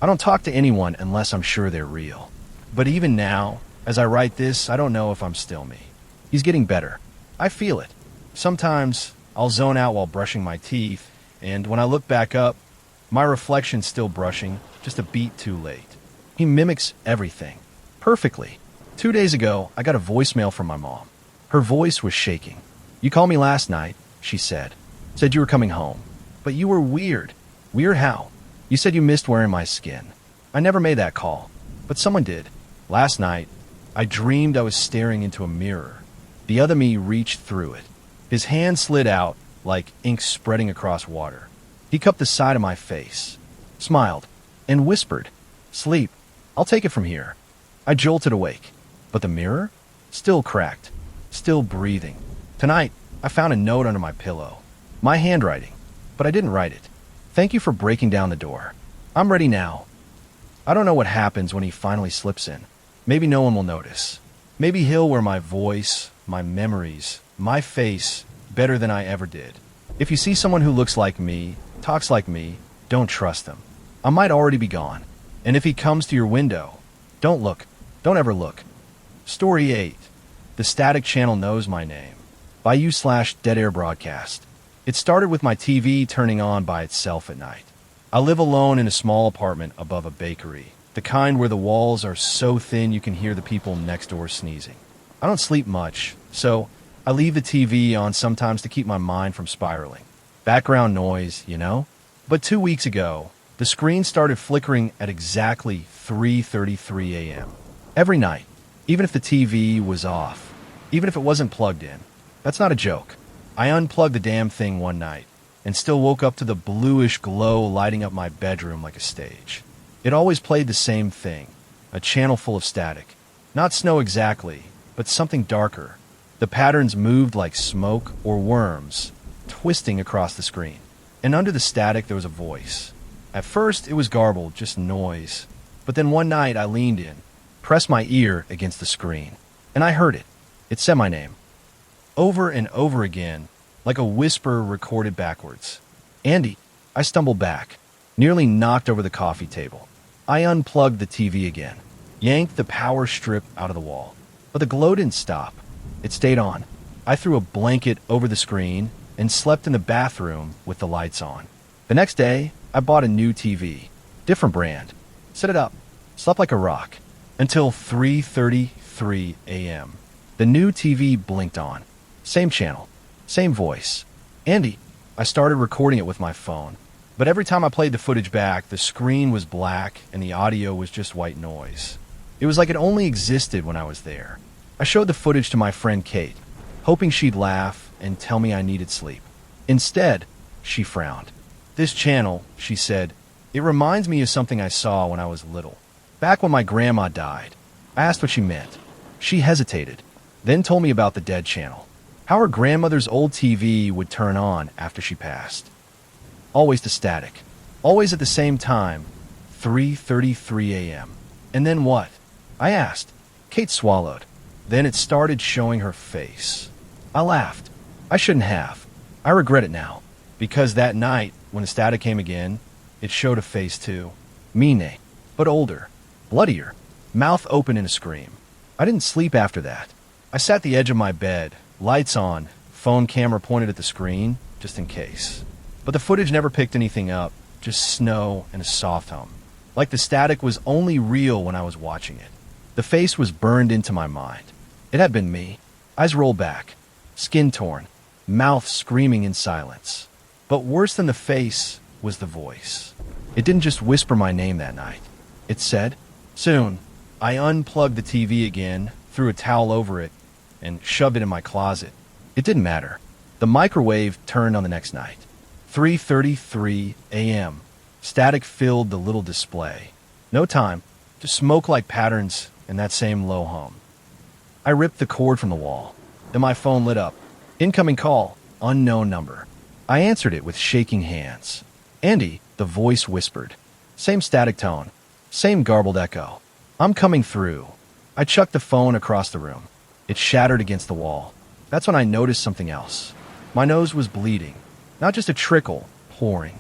I don't talk to anyone unless I'm sure they're real. But even now, as I write this, I don't know if I'm still me. He's getting better. I feel it. Sometimes I'll zone out while brushing my teeth, and when I look back up, my reflection's still brushing, just a beat too late. He mimics everything. Perfectly. 2 days ago, I got a voicemail from my mom. Her voice was shaking. "You called me last night," she said. "Said you were coming home. But you were weird." "Weird how?" "You said you missed wearing my skin." "I never made that call. But someone did. Last night, I dreamed I was staring into a mirror. The other me reached through it. His hand slid out, like ink spreading across water. He cupped the side of my face, smiled, and whispered, "Sleep. I'll take it from here." I jolted awake. But the mirror? Still cracked. Still breathing. Tonight, I found a note under my pillow. My handwriting. But I didn't write it. "Thank you for breaking down the door. I'm ready now." I don't know what happens when he finally slips in. Maybe no one will notice. Maybe he'll wear my voice, my memories, my face better than I ever did. If you see someone who looks like me, talks like me, don't trust them. I might already be gone. And if he comes to your window, don't look. Don't ever look. Story 8. The Static Channel Knows My Name. By you/Dead Air Broadcast. It started with my TV turning on by itself at night. I live alone in a small apartment above a bakery. The kind where the walls are so thin you can hear the people next door sneezing. I don't sleep much, so I leave the TV on sometimes to keep my mind from spiraling. Background noise, you know? But 2 weeks ago, the screen started flickering at exactly 3:33 a.m. Every night, even if the TV was off, even if it wasn't plugged in. That's not a joke. I unplugged the damn thing one night and still woke up to the bluish glow lighting up my bedroom like a stage. It always played the same thing, a channel full of static. Not snow exactly, but something darker. The patterns moved like smoke or worms, twisting across the screen. And under the static, there was a voice. At first, it was garbled, just noise. But then one night, I leaned in, pressed my ear against the screen, and I heard it. It said my name. Over and over again, like a whisper recorded backwards. Andy. I stumbled back, nearly knocked over the coffee table. I unplugged the TV again, yanked the power strip out of the wall. But the glow didn't stop. It stayed on. I threw a blanket over the screen and slept in the bathroom with the lights on. The next day, I bought a new TV, different brand. Set it up, slept like a rock, until 3:33 a.m. The new TV blinked on. Same channel, same voice. Andy. I started recording it with my phone. But every time I played the footage back, the screen was black and the audio was just white noise. It was like it only existed when I was there. I showed the footage to my friend Kate, hoping she'd laugh and tell me I needed sleep. Instead, she frowned. This channel, she said, it reminds me of something I saw when I was little. Back when my grandma died. I asked what she meant. She hesitated, then told me about the dead channel. How her grandmother's old TV would turn on after she passed. Always the static. Always at the same time, 3:33 a.m. And then what? I asked. Kate swallowed. Then it started showing her face. I laughed. I shouldn't have. I regret it now. Because that night, when the static came again, it showed a face too. Mine, but older. Bloodier. Mouth open in a scream. I didn't sleep after that. I sat at the edge of my bed, lights on, phone camera pointed at the screen, just in case. But the footage never picked anything up, just snow and a soft hum. Like the static was only real when I was watching it. The face was burned into my mind. It had been me. Eyes rolled back, skin torn, mouth screaming in silence. But worse than the face was the voice. It didn't just whisper my name that night. It said, soon. I unplugged the TV again, threw a towel over it, and shoved it in my closet. It didn't matter. The microwave turned on the next night. 3:33 a.m. Static filled the little display. No time, just smoke-like patterns and that same low hum. I ripped the cord from the wall. Then my phone lit up. Incoming call, unknown number. I answered it with shaking hands. Andy, the voice whispered. Same static tone, same garbled echo. I'm coming through. I chucked the phone across the room. It shattered against the wall. That's when I noticed something else. My nose was bleeding. Not just a trickle, pouring.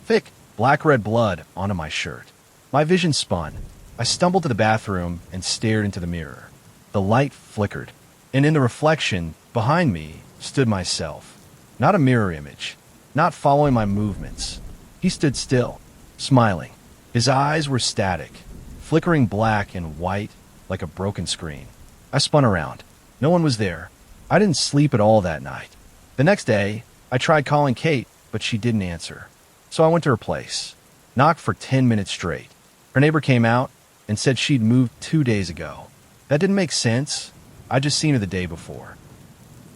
Thick, black-red blood onto my shirt. My vision spun. I stumbled to the bathroom and stared into the mirror. The light flickered, and in the reflection, behind me, stood myself. Not a mirror image, not following my movements. He stood still, smiling. His eyes were static, flickering black and white like a broken screen. I spun around. No one was there. I didn't sleep at all that night. The next day, I tried calling Kate, but she didn't answer. So I went to her place, knocked for 10 minutes straight. Her neighbor came out and said she'd moved 2 days ago. That didn't make sense. I'd just seen her the day before.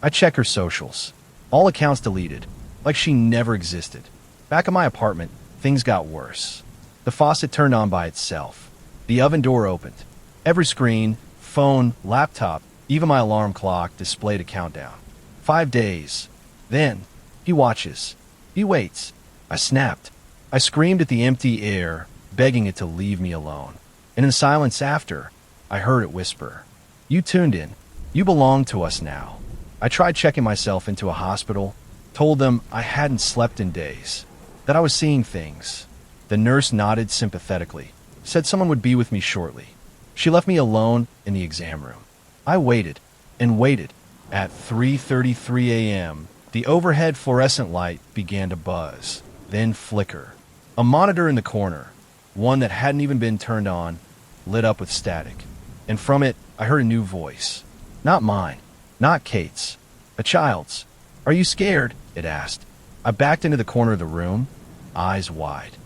I checked her socials. All accounts deleted, like she never existed. Back in my apartment, things got worse. The faucet turned on by itself. The oven door opened. Every screen, phone, laptop, even my alarm clock displayed a countdown. 5 days. Then, he watches. He waits. I snapped. I screamed at the empty air, begging it to leave me alone. And in the silence after, I heard it whisper, "You tuned in. You belong to us now." I tried checking myself into a hospital, told them I hadn't slept in days, that I was seeing things. The nurse nodded sympathetically, said someone would be with me shortly. She left me alone in the exam room. I waited and waited. At 3:33 a.m., the overhead fluorescent light began to buzz, then flicker. A monitor in the corner, one that hadn't even been turned on, lit up with static, and from it, I heard a new voice. Not mine, not Kate's, a child's. "Are you scared?" it asked. I backed into the corner of the room, eyes wide.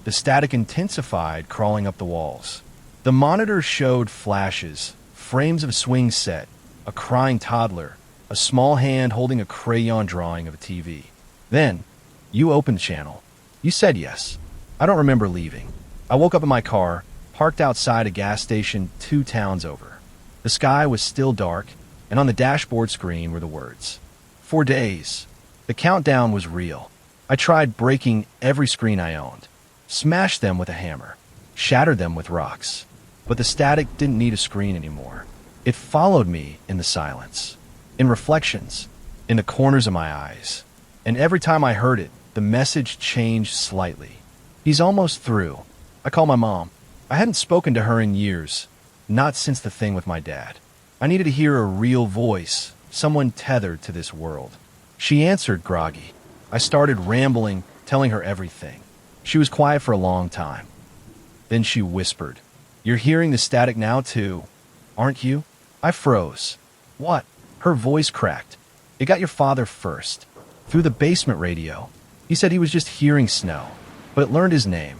The static intensified, crawling up the walls. The monitor showed flashes, frames of a swing set, a crying toddler, a small hand holding a crayon drawing of a TV. Then, you opened the channel. You said yes. I don't remember leaving. I woke up in my car, parked outside a gas station 2 towns over. The sky was still dark, and on the dashboard screen were the words. 4 days. The countdown was real. I tried breaking every screen I owned, smashed them with a hammer, shattered them with rocks. But the static didn't need a screen anymore. It followed me in the silence, in reflections, in the corners of my eyes. And every time I heard it, the message changed slightly. "He's almost through." I called my mom. I hadn't spoken to her in years, not since the thing with my dad. I needed to hear a real voice, someone tethered to this world. She answered groggy. I started rambling, telling her everything. She was quiet for a long time. Then she whispered, "You're hearing the static now too, aren't you?" I froze. "What?" Her voice cracked. "It got your father first, through the basement radio. He said he was just hearing snow, but it learned his name."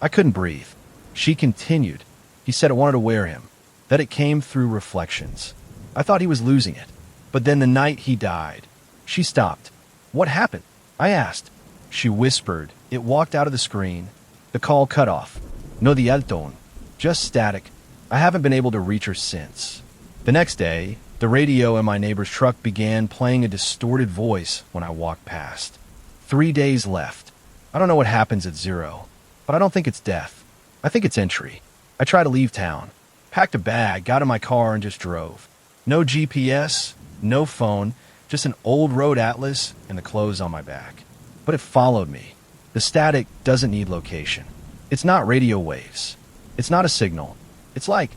I couldn't breathe. She continued. "He said it wanted to wear him, that it came through reflections. I thought he was losing it. But then the night he died." She stopped. "What happened?" I asked. She whispered. It walked out of the screen. The call cut off. No dialton. Just static. I haven't been able to reach her since. The next day, the radio in my neighbor's truck began playing a distorted voice when I walked past. 3 days left. I don't know what happens at 0, but I don't think it's death. I think it's entry. I tried to leave town. Packed a bag, got in my car, and just drove. No GPS, no phone, just an old road atlas and the clothes on my back. But it followed me. The static doesn't need location. It's not radio waves. It's not a signal. It's like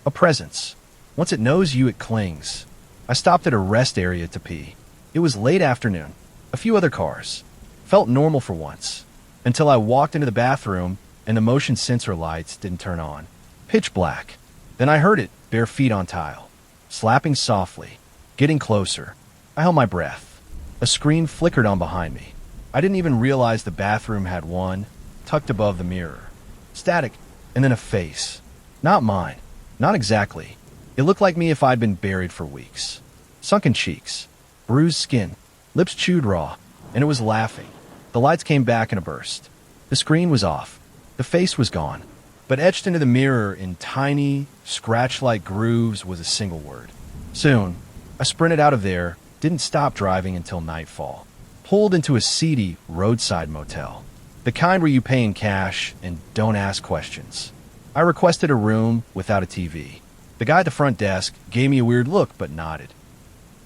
a presence. Once it knows you, it clings. I stopped at a rest area to pee. It was late afternoon. A few other cars. Felt normal for once. Until I walked into the bathroom and the motion sensor lights didn't turn on. Pitch black. Then I heard it, bare feet on tile. Slapping softly. Getting closer. I held my breath. A screen flickered on behind me. I didn't even realize the bathroom had one, tucked above the mirror. Static, and then a face. Not mine. Not exactly. It looked like me if I'd been buried for weeks. Sunken cheeks. Bruised skin. Lips chewed raw. And it was laughing. The lights came back in a burst. The screen was off. The face was gone. But etched into the mirror in tiny, scratch-like grooves was a single word. Soon, I sprinted out of there, didn't stop driving until nightfall. Pulled into a seedy roadside motel. The kind where you pay in cash and don't ask questions. I requested a room without a TV. The guy at the front desk gave me a weird look but nodded.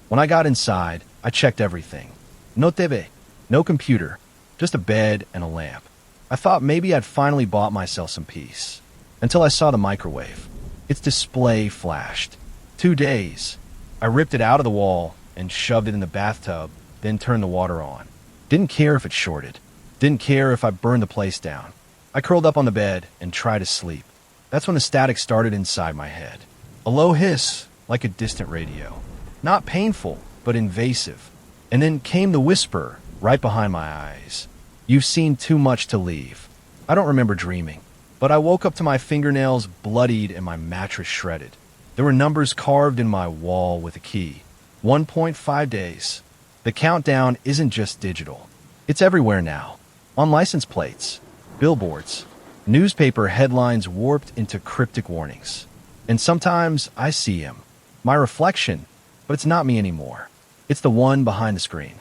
When I got inside, I checked everything. No TV, no computer, just a bed and a lamp. I thought maybe I'd finally bought myself some peace. Until I saw the microwave. Its display flashed. 2 days. I ripped it out of the wall and shoved it in the bathtub, then turned the water on. Didn't care if it shorted. Didn't care if I burned the place down. I curled up on the bed and tried to sleep. That's when the static started inside my head. A low hiss, like a distant radio. Not painful, but invasive. And then came the whisper, right behind my eyes. "You've seen too much to leave." I don't remember dreaming, but I woke up to my fingernails bloodied and my mattress shredded. There were numbers carved in my wall with a key. 1.5 days. The countdown isn't just digital. It's everywhere now. On license plates, billboards, newspaper headlines warped into cryptic warnings. And sometimes I see him. My reflection, but it's not me anymore. It's the one behind the screen.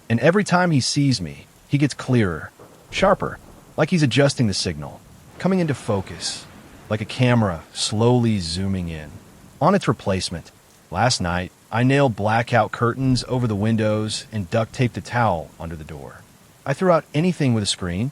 And every time he sees me, he gets clearer, sharper, like he's adjusting the signal, coming into focus, like a camera slowly zooming in. On its replacement, last night, I nailed blackout curtains over the windows and duct taped a towel under the door. I threw out anything with a screen,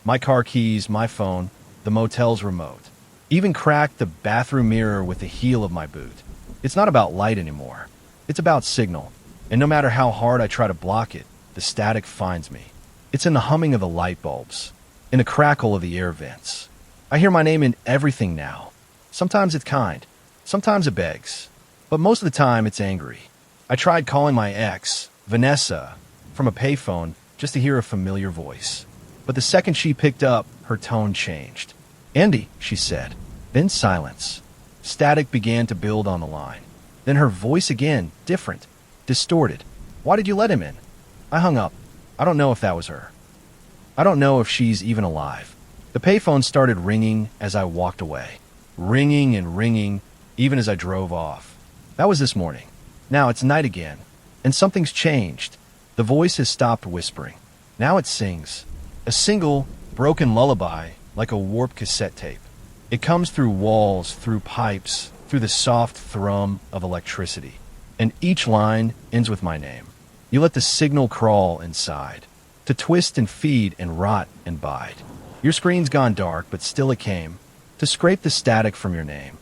my car keys, my phone, the motel's remote. Even cracked the bathroom mirror with the heel of my boot. It's not about light anymore. It's about signal. And no matter how hard I try to block it, the static finds me. It's in the humming of the light bulbs, in the crackle of the air vents. I hear my name in everything now. Sometimes it's kind, sometimes it begs, but most of the time it's angry. I tried calling my ex, Vanessa, from a payphone just to hear a familiar voice. But the second she picked up, her tone changed. "Andy," she said. Then silence. Static began to build on the line. Then her voice again, different, distorted. "Why did you let him in?" I hung up. I don't know if that was her. I don't know if she's even alive. The payphone started ringing as I walked away. Ringing and ringing, even as I drove off. That was this morning. Now it's night again, and something's changed. The voice has stopped whispering. Now it sings. A single, broken lullaby, like a warped cassette tape. It comes through walls, through pipes, through the soft thrum of electricity. And each line ends with my name. You let the signal crawl inside, to twist and feed and rot and bide. Your screen's gone dark, but still it came, to scrape the static from your name.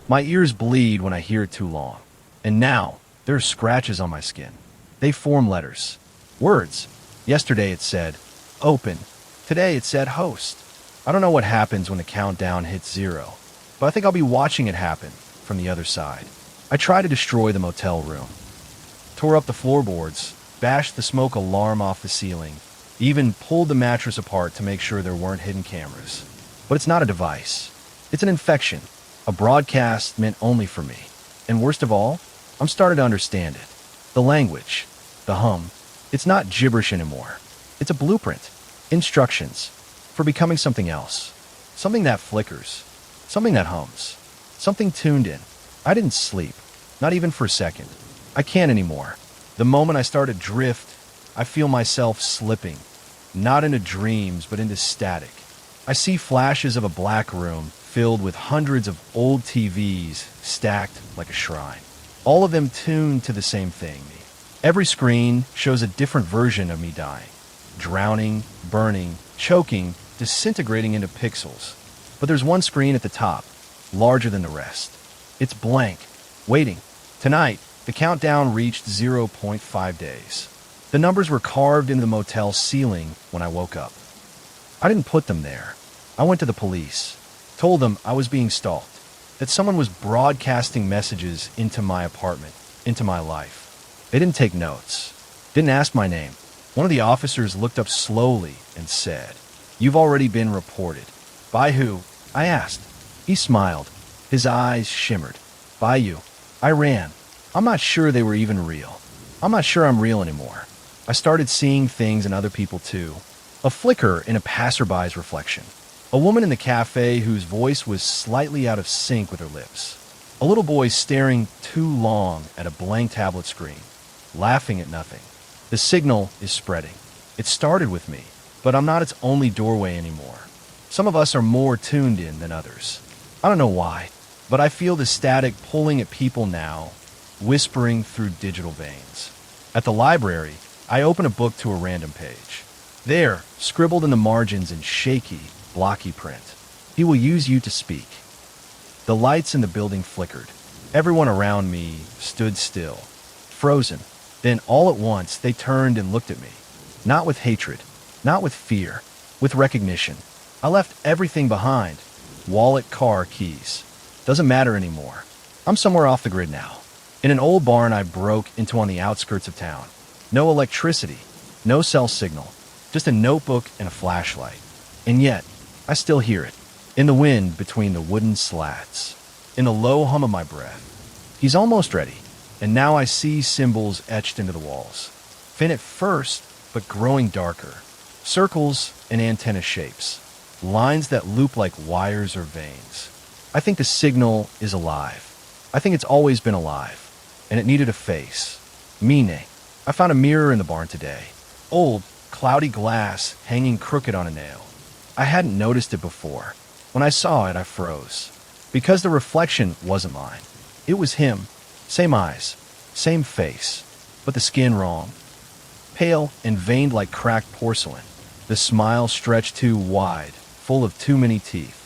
My ears bleed when I hear it too long. And now, there are scratches on my skin. They form letters. Words. Yesterday it said, open. Today it said, host. I don't know what happens when the countdown hits 0, but I think I'll be watching it happen from the other side. I try to destroy the motel room. Tore up the floorboards, bashed the smoke alarm off the ceiling, even pulled the mattress apart to make sure there weren't hidden cameras. But it's not a device. It's an infection, a broadcast meant only for me. And worst of all, I'm starting to understand it. The language, the hum, it's not gibberish anymore. It's a blueprint, instructions, for becoming something else. Something that flickers, something that hums, something tuned in. I didn't sleep, not even for a second. I can't anymore. The moment I start to drift, I feel myself slipping, not into dreams, but into static. I see flashes of a black room filled with hundreds of old TVs stacked like a shrine. All of them tuned to the same thing. Every screen shows a different version of me dying, drowning, burning, choking, disintegrating into pixels. But there's one screen at the top, larger than the rest. It's blank, waiting. Tonight, the countdown reached 0.5 days. The numbers were carved into the motel ceiling when I woke up. I didn't put them there. I went to the police, told them I was being stalked, that someone was broadcasting messages into my apartment, into my life. They didn't take notes, didn't ask my name. One of the officers looked up slowly and said, "You've already been reported." "By who?" I asked. He smiled. His eyes shimmered. "By you." I ran. I'm not sure they were even real. I'm not sure I'm real anymore. I started seeing things in other people too. A flicker in a passerby's reflection. A woman in the cafe whose voice was slightly out of sync with her lips. A little boy staring too long at a blank tablet screen, laughing at nothing. The signal is spreading. It started with me, but I'm not its only doorway anymore. Some of us are more tuned in than others. I don't know why, but I feel the static pulling at people now, whispering through digital veins. At the library, I open a book to a random page. There, scribbled in the margins in shaky, blocky print, "He will use you to speak." The lights in the building flickered. Everyone around me stood still, frozen. Then all at once, they turned and looked at me. Not with hatred, not with fear, with recognition. I left everything behind. Wallet, car, keys. Doesn't matter anymore. I'm somewhere off the grid now. In an old barn I broke into on the outskirts of town. No electricity, no cell signal, just a notebook and a flashlight. And yet, I still hear it. In the wind between the wooden slats. In the low hum of my breath. He's almost ready. And now I see symbols etched into the walls. Faint at first, but growing darker. Circles and antenna shapes. Lines that loop like wires or veins. I think the signal is alive. I think it's always been alive. And it needed a face. Mine. I found a mirror in the barn today. Old, cloudy glass hanging crooked on a nail. I hadn't noticed it before. When I saw it, I froze. Because the reflection wasn't mine. It was him. Same eyes. Same face. But the skin wrong. Pale and veined like cracked porcelain. The smile stretched too wide, full of too many teeth.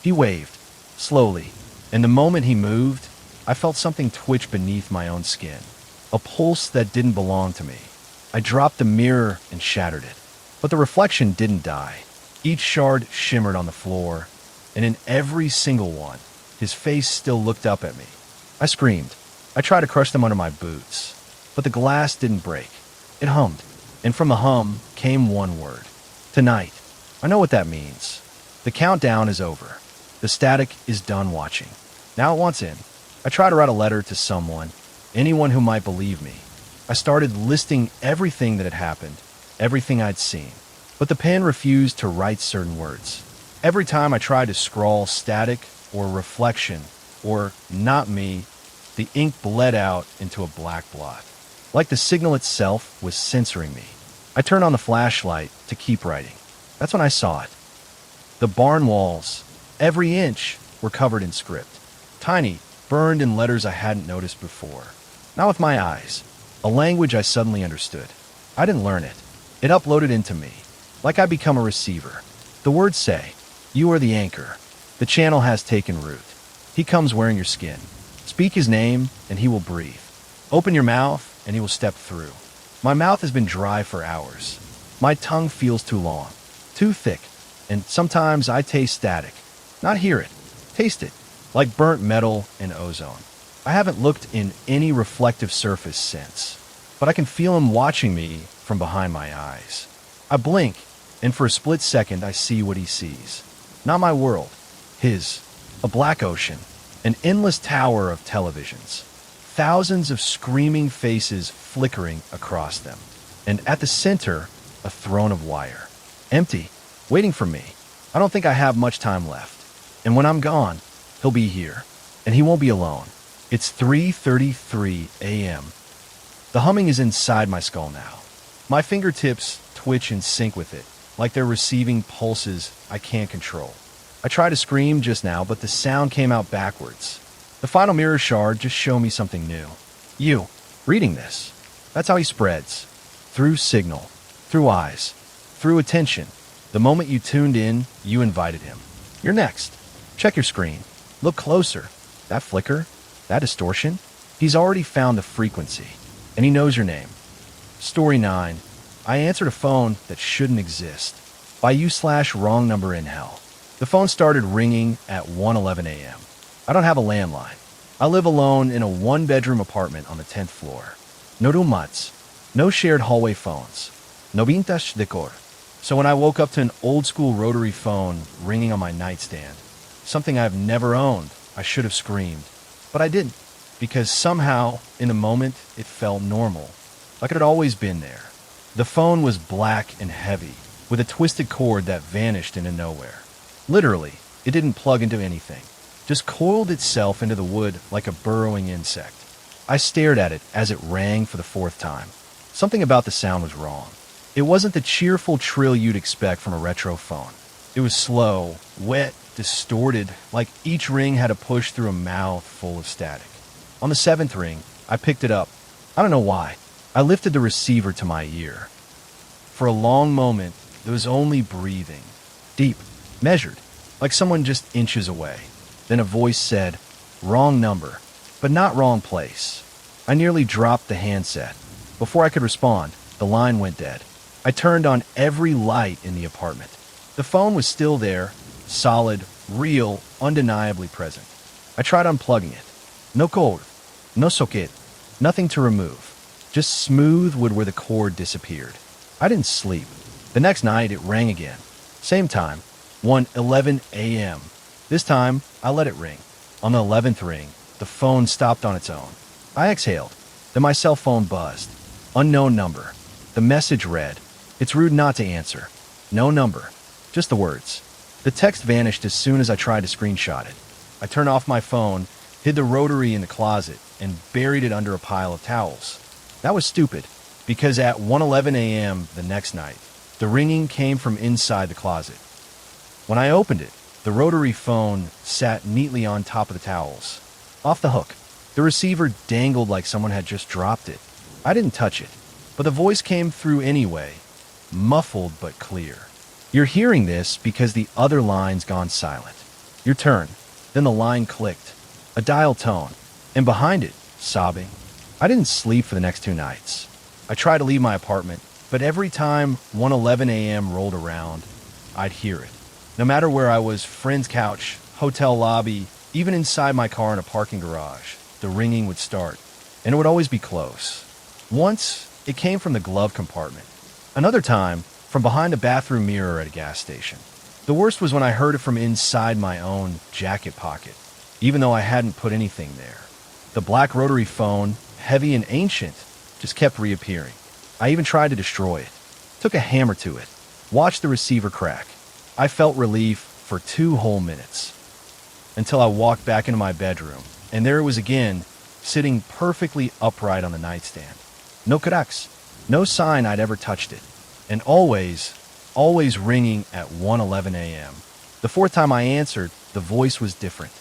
He waved, slowly, and the moment he moved, I felt something twitch beneath my own skin. A pulse that didn't belong to me. I dropped the mirror and shattered it. But the reflection didn't die. Each shard shimmered on the floor, and in every single one, his face still looked up at me. I screamed. I tried to crush them under my boots, but the glass didn't break. It hummed, and from the hum came one word. Tonight. I know what that means. The countdown is over. The static is done watching. Now it wants in. I try to write a letter to someone, anyone who might believe me. I started listing everything that had happened, everything I'd seen, but the pen refused to write certain words. Every time I tried to scrawl static or reflection or not me, the ink bled out into a black blot. Like the signal itself was censoring me. I turned on the flashlight to keep writing. That's when I saw it. The barn walls, every inch, were covered in script. Tiny, burned in letters I hadn't noticed before. Not with my eyes. A language I suddenly understood. I didn't learn it. It uploaded into me, like I'd become a receiver. The words say, "You are the anchor. The channel has taken root. He comes wearing your skin. Speak his name, and he will breathe. Open your mouth, and he will step through." My mouth has been dry for hours. My tongue feels too long, too thick, and sometimes I taste static. Not hear it, taste it, like burnt metal and ozone. I haven't looked in any reflective surface since, but I can feel him watching me from behind my eyes. I blink, and for a split second I see what he sees. Not my world, his. A black ocean, an endless tower of televisions, thousands of screaming faces flickering across them, and at the center, a throne of wire. Empty, waiting for me. I don't think I have much time left, and when I'm gone, he'll be here, and he won't be alone. It's 3:33 a.m. The humming is inside my skull now. My fingertips twitch in sync with it, like they're receiving pulses I can't control. I tried to scream just now, but the sound came out backwards. The final mirror shard just showed me something new. You, reading this. That's how he spreads. Through signal, through eyes, through attention. The moment you tuned in, you invited him. You're next. Check your screen. Look closer. That flicker, that distortion. He's already found the frequency, and he knows your name. Story 9. I answered a phone that shouldn't exist. By you/wrong number in hell. The phone started ringing at 1:11 a.m. I don't have a landline. I live alone in a one-bedroom apartment on the 10th floor. No roommates, no shared hallway phones. No vintage decor. So when I woke up to an old-school rotary phone ringing on my nightstand, something I've never owned, I should have screamed. But I didn't, because somehow, in the moment, it felt normal, like it had always been there. The phone was black and heavy, with a twisted cord that vanished into nowhere. Literally, it didn't plug into anything, just coiled itself into the wood like a burrowing insect. I stared at it as it rang for the 4th time. Something about the sound was wrong. It wasn't the cheerful trill you'd expect from a retro phone. It was slow, wet, distorted, like each ring had to push through a mouth full of static. On the 7th ring, I picked it up. I don't know why. I lifted the receiver to my ear. For a long moment, there was only breathing. Deep, measured, like someone just inches away. Then a voice said, "Wrong number, but not wrong place." I nearly dropped the handset. Before I could respond, the line went dead. I turned on every light in the apartment. The phone was still there, solid, real, undeniably present. I tried unplugging it. No cord, no socket, nothing to remove. Just smooth wood where the cord disappeared. I didn't sleep. The next night, it rang again. Same time, 1:11 a.m. This time, I let it ring. On the 11th ring, the phone stopped on its own. I exhaled. Then my cell phone buzzed. Unknown number. The message read, "It's rude not to answer. No number. Just the words." The text vanished as soon as I tried to screenshot it. I turned off my phone, hid the rotary in the closet, and buried it under a pile of towels. That was stupid, because at 1:11 a.m. the next night, the ringing came from inside the closet. When I opened it, the rotary phone sat neatly on top of the towels. Off the hook. The receiver dangled like someone had just dropped it. I didn't touch it, but the voice came through anyway, muffled but clear. "You're hearing this because the other line's gone silent. Your turn." Then the line clicked, a dial tone, and behind it, sobbing. I didn't sleep for the next 2 nights. I tried to leave my apartment, but every time 1:11 a.m. rolled around, I'd hear it. No matter where I was, friend's couch, hotel lobby, even inside my car in a parking garage, the ringing would start, and it would always be close. Once, it came from the glove compartment. Another time, from behind a bathroom mirror at a gas station. The worst was when I heard it from inside my own jacket pocket, even though I hadn't put anything there. The black rotary phone, heavy and ancient, just kept reappearing. I even tried to destroy it. Took a hammer to it. Watched the receiver crack. I felt relief for 2 whole minutes. Until I walked back into my bedroom, and there it was again, sitting perfectly upright on the nightstand. No cracks. No sign I'd ever touched it. And always ringing at 1:11 a.m. The 4th time I answered, the voice was different.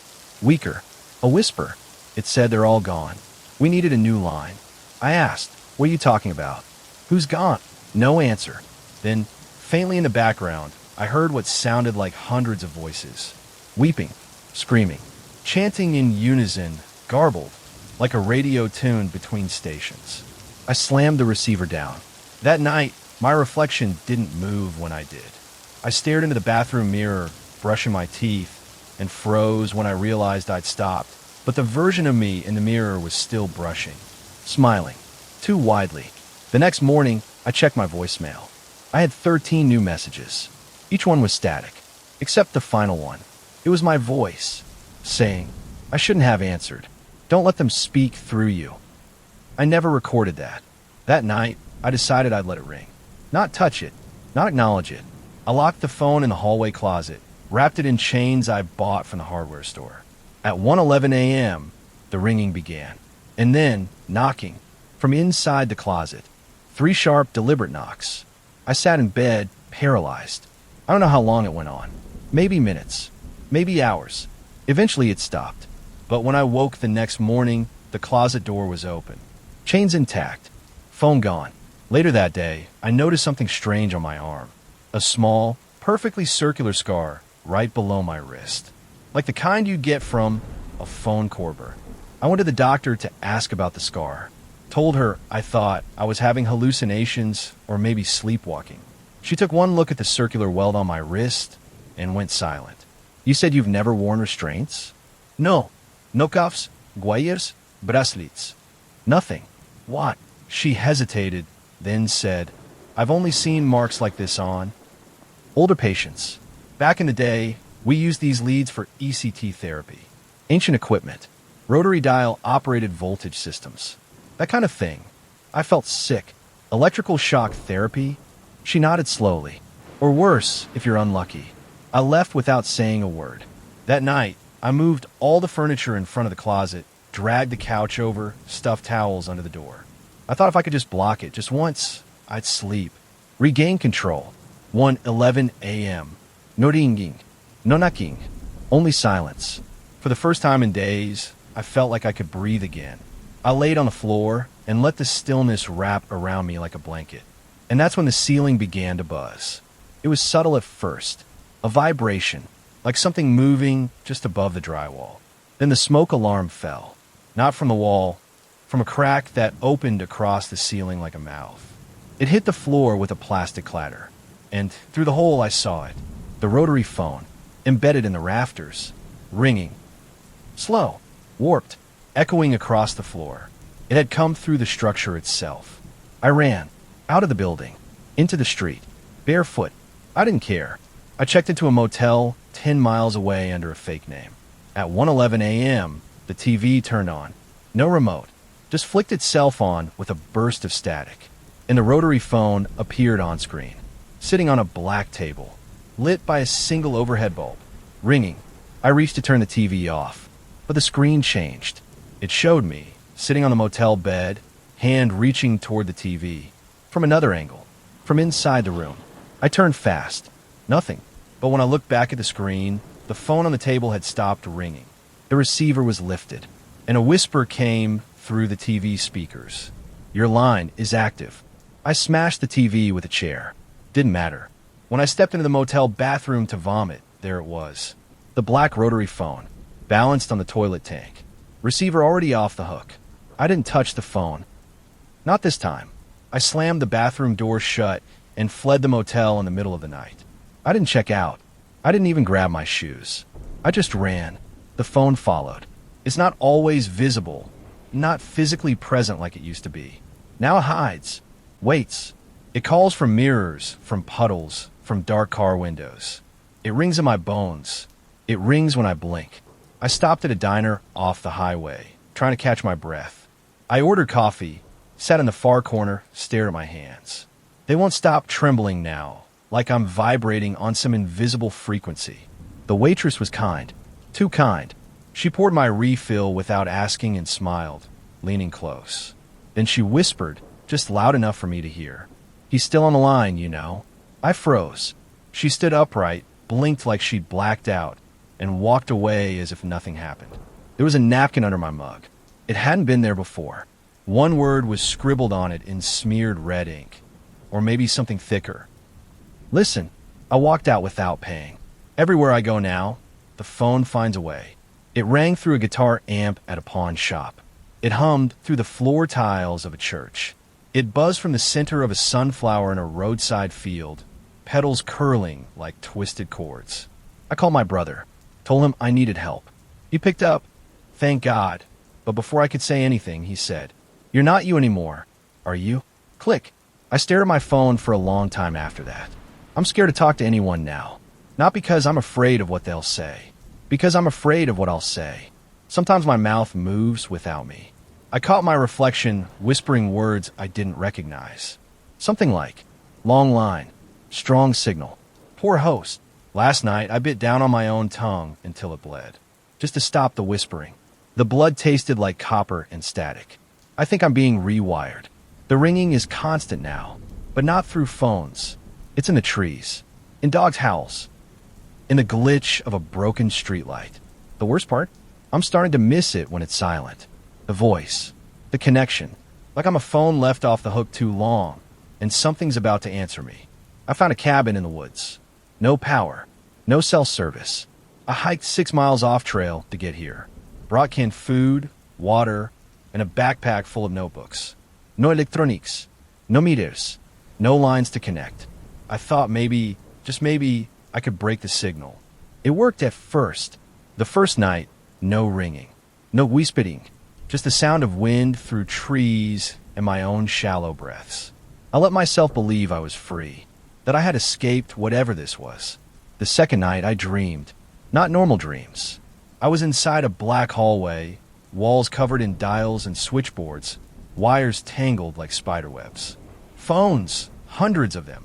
Weaker. A whisper. It said they're all gone. We needed a new line. I asked, what are you talking about? Who's gone? No answer. Then, faintly in the background, I heard what sounded like hundreds of voices. Weeping, screaming, chanting in unison, garbled, like a radio tuned between stations. I slammed the receiver down. That night, my reflection didn't move when I did. I stared into the bathroom mirror, brushing my teeth, and froze when I realized I'd stopped. But the version of me in the mirror was still brushing, smiling, too widely. The next morning, I checked my voicemail. I had 13 new messages. Each one was static, except the final one. It was my voice, saying, I shouldn't have answered. Don't let them speak through you. I never recorded that. That night, I decided I'd let it ring. Not touch it, not acknowledge it. I locked the phone in the hallway closet, wrapped it in chains I bought from the hardware store. At 1:11 a.m., the ringing began. And then, knocking, from inside the closet. 3 sharp, deliberate knocks. I sat in bed, paralyzed. I don't know how long it went on. Maybe minutes. Maybe hours. Eventually it stopped. But when I woke the next morning, the closet door was open. Chains intact. Phone gone. Later that day, I noticed something strange on my arm. A small, perfectly circular scar right below my wrist. Like the kind you get from a phone corber. I went to the doctor to ask about the scar. Told her I thought I was having hallucinations or maybe sleepwalking. She took one look at the circular welt on my wrist and went silent. You said you've never worn restraints? No. No cuffs, guayers, bracelets. Nothing. What? She hesitated, then said, I've only seen marks like this on older patients. Back in the day, we used these leads for ECT therapy. Ancient equipment. Rotary dial operated voltage systems. That kind of thing. I felt sick. Electrical shock therapy? She nodded slowly. Or worse, if you're unlucky. I left without saying a word. That night, I moved all the furniture in front of the closet, dragged the couch over, stuffed towels under the door. I thought if I could just block it just once, I'd sleep. Regain control. 1:11 a.m. No ringing. No knocking. Only silence. For the first time in days, I felt like I could breathe again. I laid on the floor and let the stillness wrap around me like a blanket. And that's when the ceiling began to buzz. It was subtle at first. A vibration, like something moving just above the drywall. Then the smoke alarm fell. Not from the wall, from a crack that opened across the ceiling like a mouth. It hit the floor with a plastic clatter. And through the hole I saw it. The rotary phone, embedded in the rafters, ringing. Slow, warped, echoing across the floor. It had come through the structure itself. I ran, out of the building, into the street, barefoot. I didn't care. I checked into a motel 10 miles away under a fake name. At 1:11 a.m., the TV turned on. No remote, just flicked itself on with a burst of static. And the rotary phone appeared on screen, sitting on a black table, lit by a single overhead bulb, ringing. I reached to turn the TV off, but the screen changed. It showed me, sitting on the motel bed, hand reaching toward the TV, from another angle, from inside the room. I turned fast. Nothing. But when I looked back at the screen, the phone on the table had stopped ringing. The receiver was lifted, and a whisper came through the TV speakers. Your line is active. I smashed the TV with a chair. Didn't matter. When I stepped into the motel bathroom to vomit, there it was. The black rotary phone, balanced on the toilet tank. Receiver already off the hook. I didn't touch the phone. Not this time. I slammed the bathroom door shut and fled the motel in the middle of the night. I didn't check out. I didn't even grab my shoes. I just ran. The phone followed. It's not always visible, not physically present like it used to be. Now it hides, waits. It calls from mirrors, from puddles, from dark car windows. It rings in my bones. It rings when I blink. I stopped at a diner off the highway, trying to catch my breath. I ordered coffee, sat in the far corner, stared at my hands. They won't stop trembling now, like I'm vibrating on some invisible frequency. The waitress was kind, too kind. She poured my refill without asking and smiled, leaning close. Then she whispered, just loud enough for me to hear. "He's still on the line, you know." I froze. She stood upright, blinked like she'd blacked out, and walked away as if nothing happened. There was a napkin under my mug. It hadn't been there before. One word was scribbled on it in smeared red ink, or maybe something thicker. "Listen." I walked out without paying. Everywhere I go now, the phone finds a way. It rang through a guitar amp at a pawn shop. It hummed through the floor tiles of a church. It buzzed from the center of a sunflower in a roadside field, petals curling like twisted cords. I called my brother, told him I needed help. He picked up, thank God, but before I could say anything, he said, "You're not you anymore, are you?" Click. I stared at my phone for a long time after that. I'm scared to talk to anyone now. Not because I'm afraid of what they'll say, because I'm afraid of what I'll say. Sometimes my mouth moves without me. I caught my reflection whispering words I didn't recognize. Something like, long line, strong signal, poor host. Last night, I bit down on my own tongue until it bled, just to stop the whispering. The blood tasted like copper and static. I think I'm being rewired. The ringing is constant now, but not through phones. It's in the trees, in dogs' howls, in the glitch of a broken streetlight. The worst part? I'm starting to miss it when it's silent. The voice, the connection, like I'm a phone left off the hook too long, and something's about to answer me. I found a cabin in the woods. No power, no cell service. I hiked 6 miles off trail to get here. Brought canned food, water, and a backpack full of notebooks. No electronics, no meters, no lines to connect. I thought maybe, just maybe, I could break the signal. It worked at first. The first night, no ringing, no whispering, just the sound of wind through trees and my own shallow breaths. I let myself believe I was free, that I had escaped whatever this was. The second night, I dreamed, not normal dreams. I was inside a black hallway, walls covered in dials and switchboards, wires tangled like spiderwebs. Phones, hundreds of them,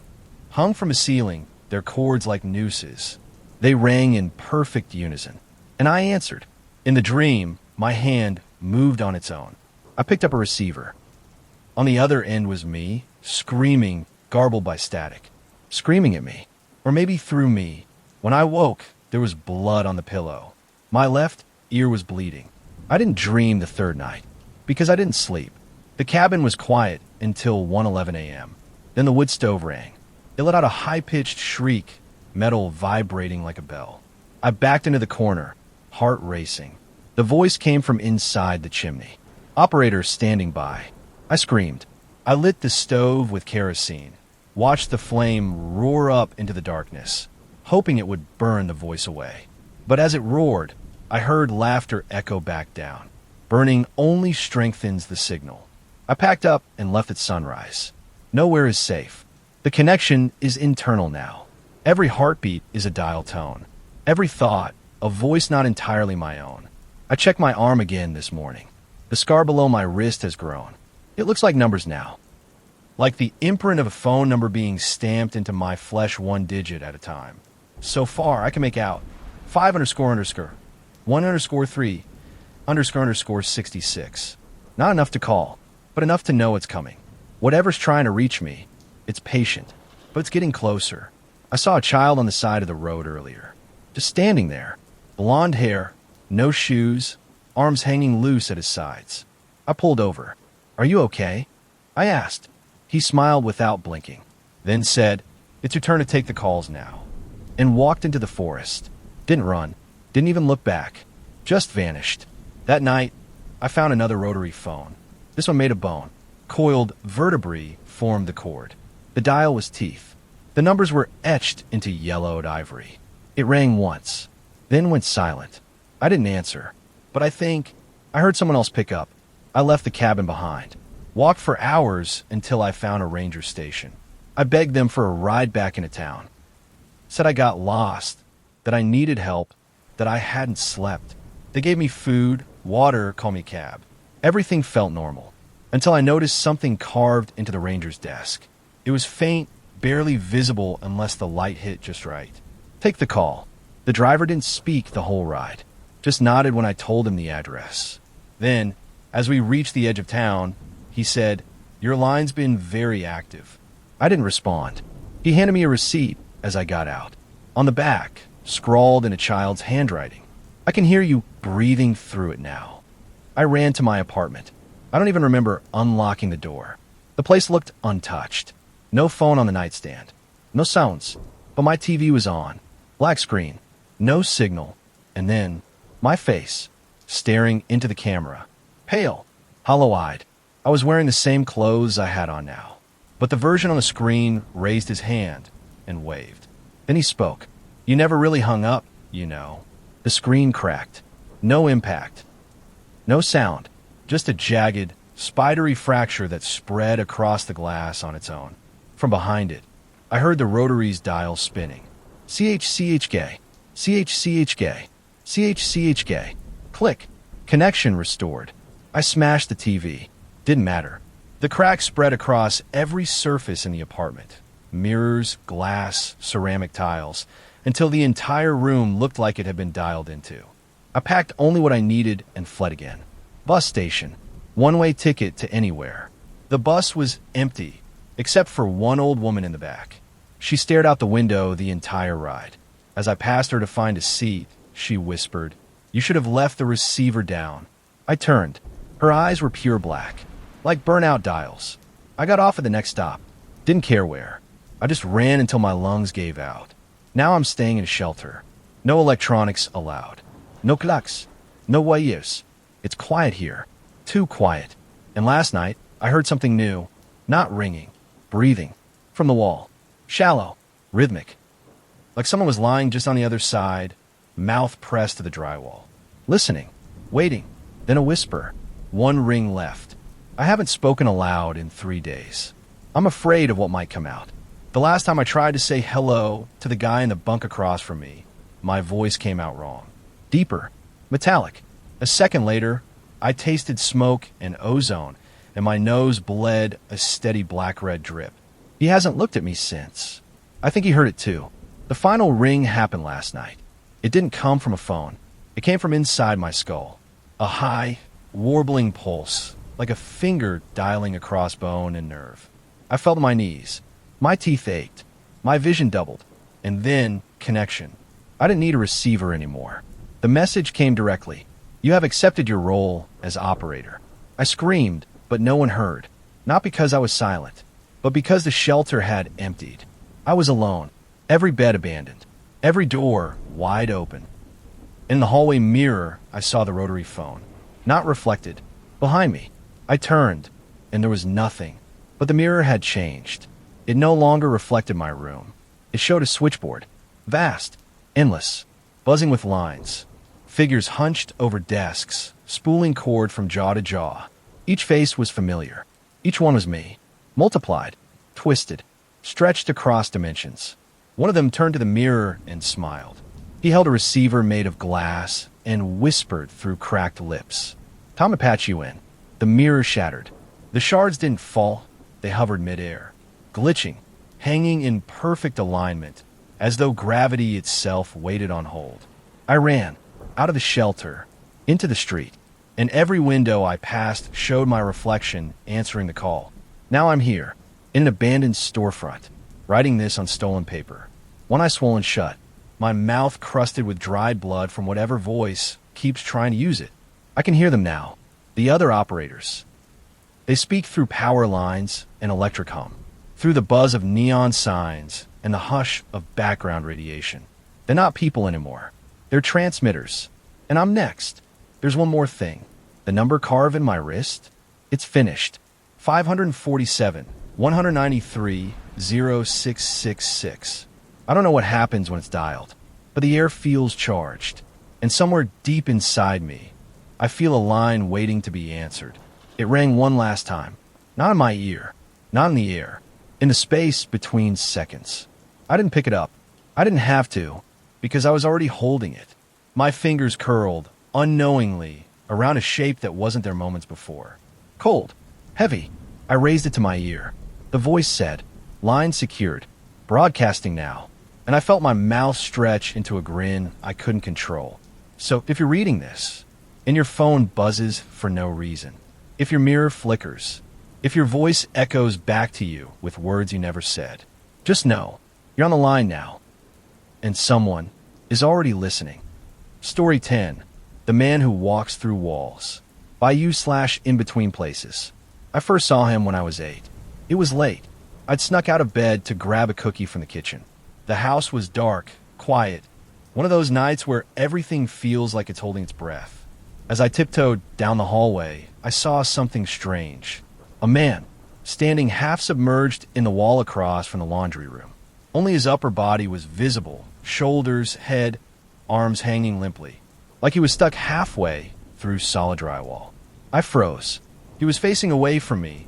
hung from a ceiling, their cords like nooses. They rang in perfect unison, and I answered. In the dream, my hand moved on its own. I picked up a receiver. On the other end was me, screaming, garbled by static, screaming at me, or maybe through me. When I woke, there was blood on the pillow. My left ear was bleeding. I didn't dream the third night, because I didn't sleep. The cabin was quiet until 1:11 a.m. Then the wood stove rang. It let out a high-pitched shriek, metal vibrating like a bell. I backed into the corner, heart racing. The voice came from inside the chimney. Operator standing by. I screamed. I lit the stove with kerosene, watched the flame roar up into the darkness, hoping it would burn the voice away. But as it roared, I heard laughter echo back down. Burning only strengthens the signal. I packed up and left at sunrise. Nowhere is safe. The connection is internal now. Every heartbeat is a dial tone. Every thought, a voice not entirely my own. I checked my arm again this morning. The scar below my wrist has grown. It looks like numbers now. Like the imprint of a phone number being stamped into my flesh one digit at a time. So far, I can make out 5 underscore underscore, 1 underscore 3, underscore underscore 66. Not enough to call, but enough to know it's coming. Whatever's trying to reach me, it's patient, but it's getting closer. I saw a child on the side of the road earlier, just standing there. Blonde hair, no shoes, arms hanging loose at his sides. I pulled over. "Are you okay?" I asked. He smiled without blinking, then said, "It's your turn to take the calls now," and walked into the forest. Didn't run, didn't even look back, just vanished. That night, I found another rotary phone. This one made of bone. Coiled vertebrae formed the cord. The dial was teeth. The numbers were etched into yellowed ivory. It rang once, then went silent. I didn't answer, but I think I heard someone else pick up. I left the cabin behind, walked for hours until I found a ranger station. I begged them for a ride back into town. Said I got lost, that I needed help, that I hadn't slept. They gave me food, water, called me cab. Everything felt normal, until I noticed something carved into the ranger's desk. It was faint, barely visible unless the light hit just right. Take the call. The driver didn't speak the whole ride, just nodded when I told him the address. Then, as we reached the edge of town, he said, "Your line's been very active." I didn't respond. He handed me a receipt as I got out. On the back, scrawled in a child's handwriting, "I can hear you breathing through it now." I ran to my apartment. I don't even remember unlocking the door. The place looked untouched. No phone on the nightstand. No sounds. But my TV was on. Black screen. No signal. And then, my face, staring into the camera. Pale. Hollow-eyed. I was wearing the same clothes I had on now. But the version on the screen raised his hand and waved. Then he spoke. "You never really hung up, you know." The screen cracked. No impact. No sound. Just a jagged, spidery fracture that spread across the glass on its own. From behind it, I heard the rotary's dial spinning. CHCHK. CHCHK. CHCHK. Click. Connection restored. I smashed the TV. Didn't matter. The crack spread across every surface in the apartment. Mirrors, glass, ceramic tiles, until the entire room looked like it had been dialed into. I packed only what I needed and fled again. Bus station. One-way ticket to anywhere. The bus was empty, except for one old woman in the back. She stared out the window the entire ride. As I passed her to find a seat, she whispered, "You should have left the receiver down." I turned. Her eyes were pure black, like burnout dials. I got off at the next stop. Didn't care where. I just ran until my lungs gave out. Now I'm staying in a shelter. No electronics allowed. No clocks. No wires. It's quiet here. Too quiet. And last night, I heard something new. Not ringing. Breathing. From the wall. Shallow. Rhythmic. Like someone was lying just on the other side, mouth pressed to the drywall. Listening. Waiting. Then a whisper. One ring left. I haven't spoken aloud in 3 days. I'm afraid of what might come out. The last time I tried to say hello to the guy in the bunk across from me, my voice came out wrong. Deeper. Metallic. A second later, I tasted smoke and ozone, and my nose bled a steady black-red drip. He hasn't looked at me since. I think he heard it too. The final ring happened last night. It didn't come from a phone. It came from inside my skull. A high, warbling pulse, like a finger dialing across bone and nerve. I fell to my knees. My teeth ached. My vision doubled. And then, connection. I didn't need a receiver anymore. The message came directly. "You have accepted your role as operator." I screamed, but no one heard. Not because I was silent, but because the shelter had emptied. I was alone. Every bed abandoned. Every door wide open. In the hallway mirror, I saw the rotary phone. Not reflected. Behind me. I turned, and there was nothing. But the mirror had changed. It no longer reflected my room. It showed a switchboard. Vast. Endless. Buzzing with lines. Figures hunched over desks, spooling cord from jaw to jaw. Each face was familiar. Each one was me. Multiplied. Twisted. Stretched across dimensions. One of them turned to the mirror and smiled. He held a receiver made of glass and whispered through cracked lips. "Time to patch you in." The mirror shattered. The shards didn't fall. They hovered midair, glitching, hanging in perfect alignment, as though gravity itself waited on hold. I ran, out of the shelter, into the street, and every window I passed showed my reflection answering the call. Now I'm here, in an abandoned storefront, writing this on stolen paper. One eye swollen shut, my mouth crusted with dried blood from whatever voice keeps trying to use it. I can hear them now, the other operators. They speak through power lines and electric hum, through the buzz of neon signs and the hush of background radiation. They're not people anymore. They're transmitters. And I'm next. There's one more thing. The number carved in my wrist? It's finished. 547, 193, 0666. I don't know what happens when it's dialed. but the air feels charged. And somewhere deep inside me, I feel a line waiting to be answered. It rang one last time. Not in my ear, not in the air, in the space between seconds. I didn't pick it up. I didn't have to, because I was already holding it. My fingers curled, unknowingly, around a shape that wasn't there moments before. Cold. Heavy. I raised it to my ear. The voice said, "Line secured. Broadcasting now." And I felt my mouth stretch into a grin I couldn't control. So, if you're reading this, and your phone buzzes for no reason, if your mirror flickers, if your voice echoes back to you with words you never said, just know you're on the line now, and someone is already listening. Story 10, The Man Who Walks Through Walls, by u/in-between places. I first saw him when I was 8. It was late. I'd snuck out of bed to grab a cookie from the kitchen. The house was dark, quiet, one of those nights where everything feels like it's holding its breath. As I tiptoed down the hallway, I saw something strange. A man, standing half submerged in the wall across from the laundry room. Only his upper body was visible, shoulders, head, arms hanging limply, like he was stuck halfway through solid drywall. I froze. He was facing away from me,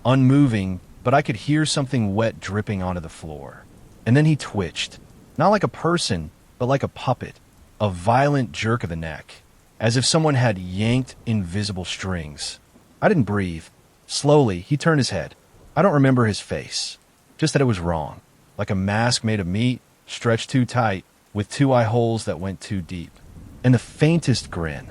unmoving, but I could hear something wet dripping onto the floor. And then he twitched, not like a person, but like a puppet, a violent jerk of the neck, as if someone had yanked invisible strings. I didn't breathe. Slowly, he turned his head. I don't remember his face, just that it was wrong, like a mask made of meat, stretched too tight, with 2 eye holes that went too deep, and the faintest grin.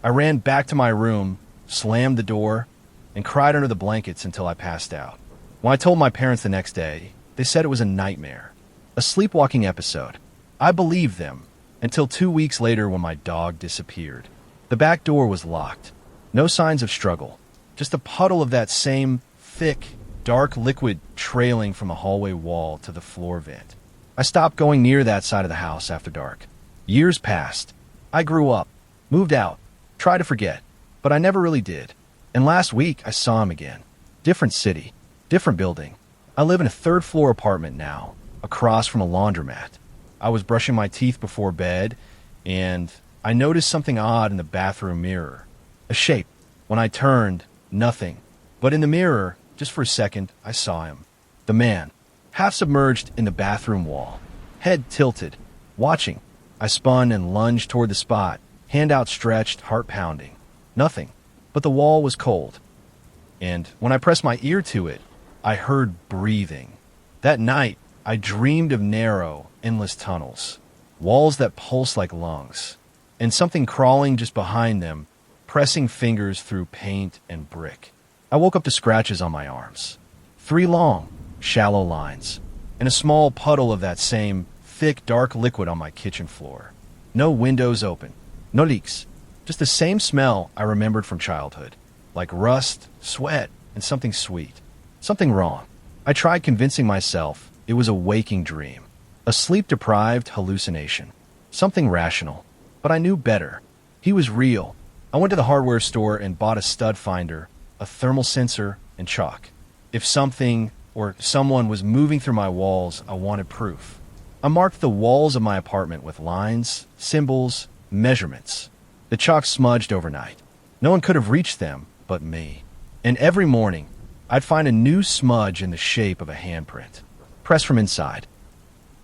I ran back to my room, slammed the door, and cried under the blankets until I passed out. When I told my parents the next day, they said it was a nightmare, a sleepwalking episode. I believed them, until 2 weeks later when my dog disappeared. The back door was locked. No signs of struggle, just a puddle of that same thick, dark liquid trailing from a hallway wall to the floor vent. I stopped going near that side of the house after dark. Years passed. I grew up, moved out, tried to forget, but I never really did. And last week I saw him again. Different city, different building. I live in a 3rd-floor apartment now, across from a laundromat. I was brushing my teeth before bed, and I noticed something odd in the bathroom mirror. A shape. When I turned, nothing. But in the mirror, just for a second, I saw him. The man, half submerged in the bathroom wall, head tilted, watching. I spun and lunged toward the spot, hand outstretched, heart pounding. Nothing. But the wall was cold. And when I pressed my ear to it, I heard breathing. That night, I dreamed of narrow, endless tunnels, walls that pulse like lungs, and something crawling just behind them, pressing fingers through paint and brick. I woke up to scratches on my arms. 3 long, shallow lines, and a small puddle of that same thick, dark liquid on my kitchen floor. No windows open, no leaks, just the same smell I remembered from childhood, like rust, sweat, and something sweet. Something wrong. I tried convincing myself it was a waking dream, a sleep-deprived hallucination, something rational. But I knew better. He was real. I went to the hardware store and bought a stud finder, a thermal sensor, and chalk. If something or someone was moving through my walls, I wanted proof. I marked the walls of my apartment with lines, symbols, measurements. The chalk smudged overnight. No one could have reached them but me. And every morning, I'd find a new smudge in the shape of a handprint, pressed from inside.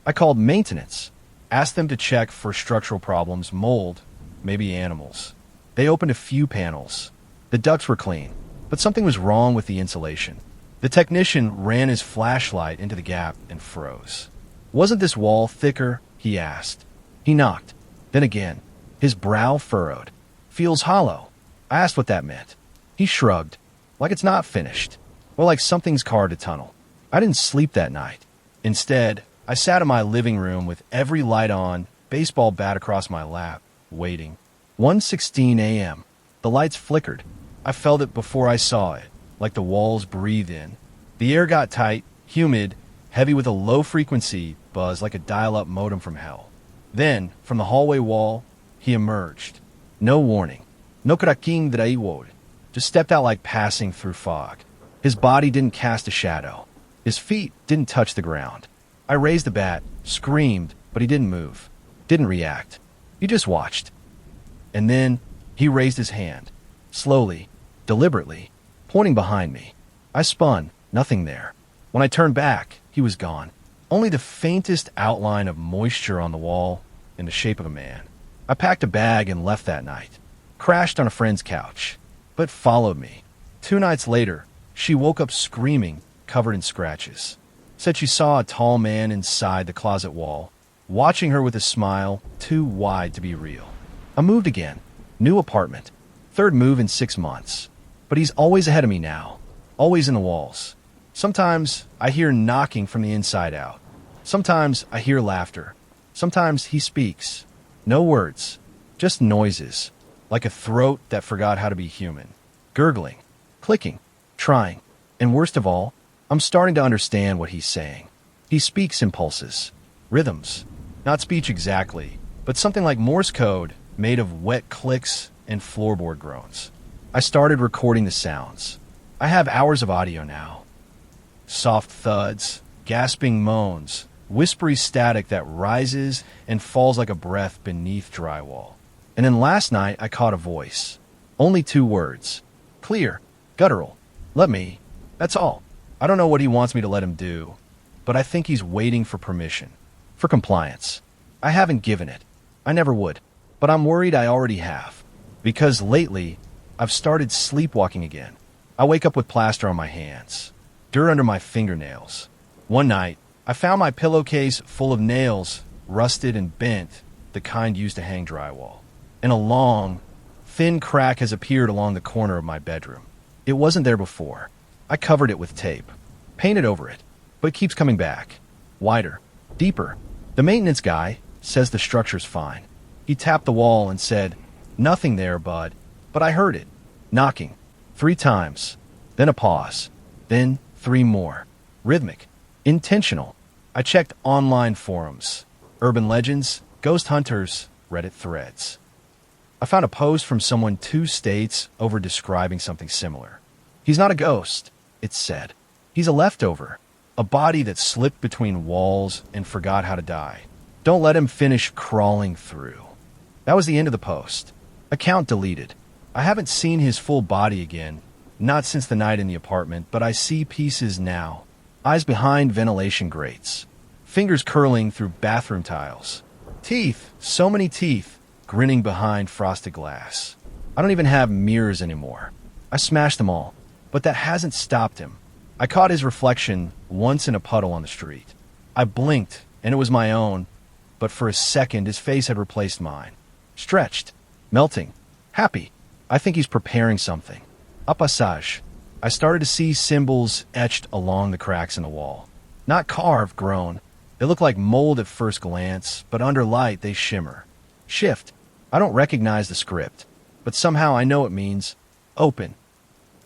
I called maintenance, asked them to check for structural problems, mold, maybe animals. They opened a few panels. The ducts were clean, but something was wrong with the insulation. The technician ran his flashlight into the gap and froze. "Wasn't this wall thicker?" he asked. He knocked. Then again, his brow furrowed. "Feels hollow." I asked what that meant. He shrugged, like it's not finished, or like something's carved a tunnel. I didn't sleep that night. Instead, I sat in my living room with every light on, baseball bat across my lap, waiting. 1:16 a.m. The lights flickered. I felt it before I saw it, like the walls breathed in. The air got tight, humid, heavy with a low-frequency buzz like a dial-up modem from hell. Then, from the hallway wall, he emerged. No warning. No karaking draiwod. Just stepped out like passing through fog. His body didn't cast a shadow. His feet didn't touch the ground. I raised the bat, screamed, but he didn't move. Didn't react. He just watched. And then he raised his hand, slowly, deliberately, pointing behind me. I spun, nothing there. When I turned back, he was gone. Only the faintest outline of moisture on the wall in the shape of a man. I packed a bag and left that night. Crashed on a friend's couch, but followed me. 2 nights later, she woke up screaming, covered in scratches. Said she saw a tall man inside the closet wall, watching her with a smile too wide to be real. I moved again. New apartment. 3rd move in 6 months. But he's always ahead of me now. Always in the walls. Sometimes I hear knocking from the inside out. Sometimes I hear laughter. Sometimes he speaks. No words. Just noises. Like a throat that forgot how to be human. Gurgling. Clicking. Trying. And worst of all, I'm starting to understand what he's saying. He speaks in pulses. Rhythms. Not speech exactly, but something like Morse code made of wet clicks and floorboard groans. I started recording the sounds. I have hours of audio now. Soft thuds, gasping moans, whispery static that rises and falls like a breath beneath drywall. And then last night I caught a voice. Only 2 words. Clear. Guttural. Let me. That's all. I don't know what he wants me to let him do, but I think he's waiting for permission. For compliance. I haven't given it. I never would. But I'm worried I already have. Because lately, I've started sleepwalking again. I wake up with plaster on my hands. Dirt under my fingernails. One night, I found my pillowcase full of nails, rusted and bent, the kind used to hang drywall. And a long, thin crack has appeared along the corner of my bedroom. It wasn't there before. I covered it with tape, painted over it, but it keeps coming back. Wider, deeper. The maintenance guy says the structure's fine. He tapped the wall and said, "Nothing there, bud." But I heard it. Knocking. 3 times. Then a pause. Then 3 more. Rhythmic. Intentional. I checked online forums, urban legends, ghost hunters, Reddit threads. I found a post from someone 2 states over describing something similar. He's not a ghost, it said. He's a leftover, a body that slipped between walls and forgot how to die. Don't let him finish crawling through. That was the end of the post. Account deleted. I haven't seen his full body again, not since the night in the apartment, but I see pieces now. Eyes behind ventilation grates. Fingers curling through bathroom tiles. Teeth, so many teeth, grinning behind frosted glass. I don't even have mirrors anymore. I smashed them all, but that hasn't stopped him. I caught his reflection once in a puddle on the street. I blinked, and it was my own, but for a second his face had replaced mine. Stretched, melting, happy. I think he's preparing something. A passage. I started to see symbols etched along the cracks in the wall. Not carved, grown. They look like mold at first glance, but under light they shimmer. Shift. I don't recognize the script, but somehow I know it means open.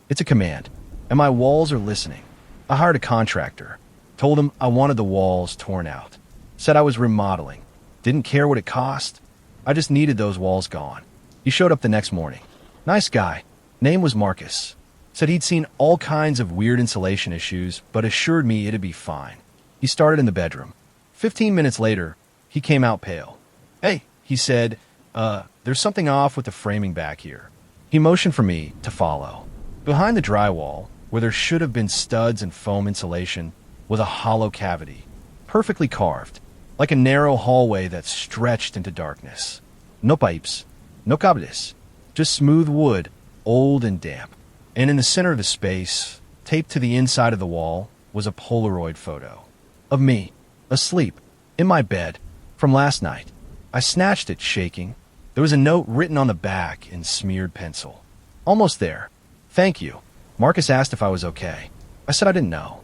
It's a command, and my walls are listening. I hired a contractor. Told him I wanted the walls torn out. Said I was remodeling. Didn't care what it cost. I just needed those walls gone. He showed up the next morning. Nice guy. Name was Marcus. Said he'd seen all kinds of weird insulation issues, but assured me it'd be fine. He started in the bedroom. 15 minutes later, he came out pale. "Hey," he said, there's something off with the framing back here." He motioned for me to follow. Behind the drywall, where there should have been studs and foam insulation, was a hollow cavity, perfectly carved, like a narrow hallway that stretched into darkness. No pipes, no cables, just smooth wood, old and damp. And in the center of the space, taped to the inside of the wall, was a Polaroid photo. Of me, asleep, in my bed, from last night. I snatched it, shaking. There was a note written on the back in smeared pencil. "Almost there. Thank you." Marcus asked if I was okay. I said I didn't know.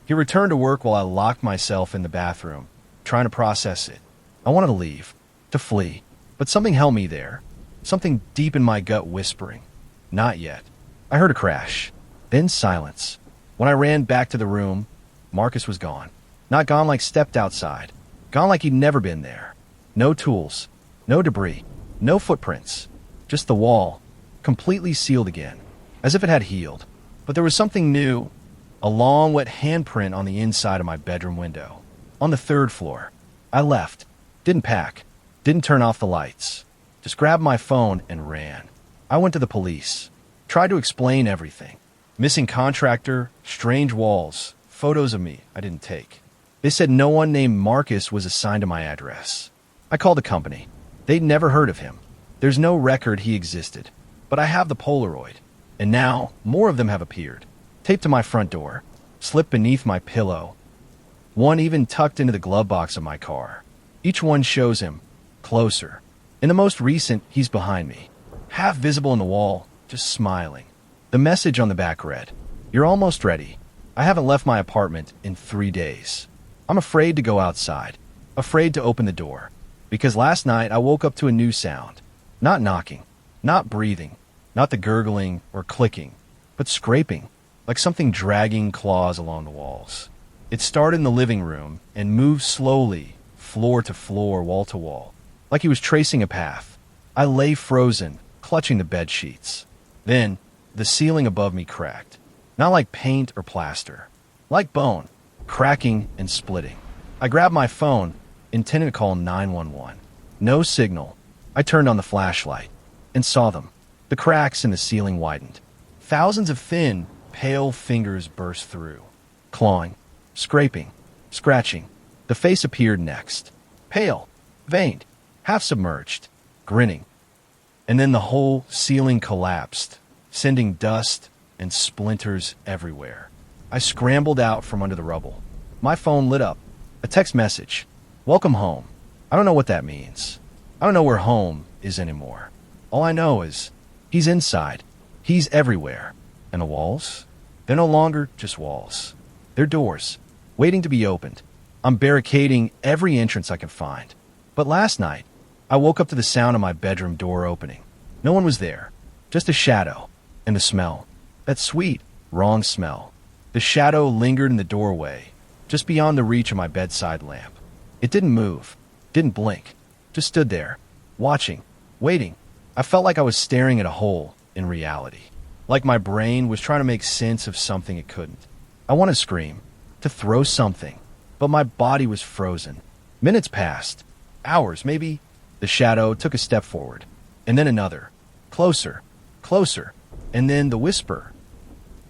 He returned to work while I locked myself in the bathroom, trying to process it. I wanted to leave, to flee, but something held me there. Something deep in my gut whispering, "Not yet." I heard a crash, then silence. When I ran back to the room, Marcus was gone. Not gone like stepped outside. Gone like he'd never been there. No tools, no debris, no footprints. Just the wall, completely sealed again, as if it had healed. But there was something new, a long, wet handprint on the inside of my bedroom window. On the 3rd floor. I left. Didn't pack. Didn't turn off the lights. Just grabbed my phone and ran. I went to the police. Tried to explain everything. Missing contractor, strange walls, photos of me I didn't take. They said no one named Marcus was assigned to my address. I called the company. They'd never heard of him. There's no record he existed. But I have the Polaroid. And now, more of them have appeared. Taped to my front door. Slipped beneath my pillow. One even tucked into the glove box of my car. Each one shows him. Closer. In the most recent, he's behind me. Half visible in the wall, just smiling. The message on the back read, "You're almost ready. I haven't left my apartment in 3 days. I'm afraid to go outside. Afraid to open the door. Because last night I woke up to a new sound. Not knocking. Not breathing. Not the gurgling or clicking. But scraping. Like something dragging claws along the walls. It started in the living room and moved slowly, floor to floor, wall to wall. Like he was tracing a path. I lay frozen, clutching the bed sheets. Then, the ceiling above me cracked. Not like paint or plaster. Like bone, cracking and splitting. I grabbed my phone, intending to call 911. No signal. I turned on the flashlight and saw them. The cracks in the ceiling widened. Thousands of thin, pale fingers burst through. Clawing, scraping, scratching. The face appeared next. Pale, veined, half submerged, grinning. And then the whole ceiling collapsed, sending dust and splinters everywhere. I scrambled out from under the rubble. My phone lit up. A text message. "Welcome home." I don't know what that means. I don't know where home is anymore. All I know is he's inside. He's everywhere. And the walls? They're no longer just walls. They're doors, waiting to be opened. I'm barricading every entrance I can find. But last night, I woke up to the sound of my bedroom door opening. No one was there. Just a shadow. And the smell. That sweet, wrong smell. The shadow lingered in the doorway, just beyond the reach of my bedside lamp. It didn't move. Didn't blink. Just stood there, watching, waiting. I felt like I was staring at a hole in reality. Like my brain was trying to make sense of something it couldn't. I wanted to scream, to throw something, but my body was frozen. Minutes passed. Hours, maybe. The shadow took a step forward, and then another. Closer, closer, and then the whisper.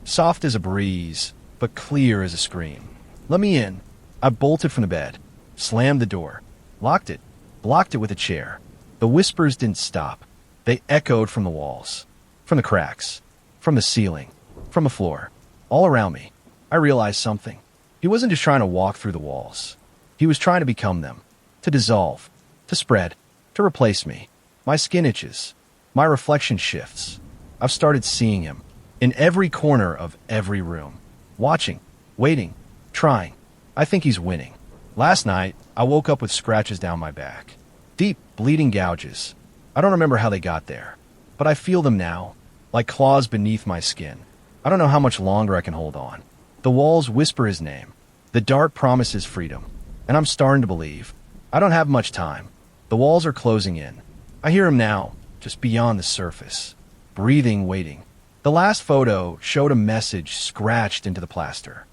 Soft as a breeze, but clear as a scream. "Let me in." I bolted from the bed, slammed the door, locked it, blocked it with a chair. The whispers didn't stop. They echoed from the walls, from the cracks, from the ceiling, from the floor, all around me. I realized something. He wasn't just trying to walk through the walls. He was trying to become them, to dissolve, to spread, to replace me. My skin itches. My reflection shifts. I've started seeing him in every corner of every room, watching, waiting, trying. I think he's winning. Last night, I woke up with scratches down my back. Deep, bleeding gouges. I don't remember how they got there, but I feel them now, like claws beneath my skin. I don't know how much longer I can hold on. The walls whisper his name. The dark promises freedom. And I'm starting to believe. I don't have much time. The walls are closing in. I hear him now, just beyond the surface. Breathing, waiting. The last photo showed a message scratched into the plaster.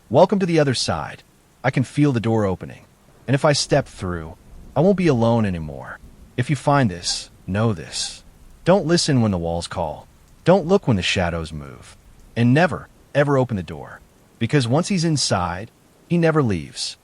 "Welcome to the other side." I can feel the door opening. And if I step through, I won't be alone anymore. If you find this, know this. Don't listen when the walls call. Don't look when the shadows move. And never, ever open the door. Because once he's inside, he never leaves.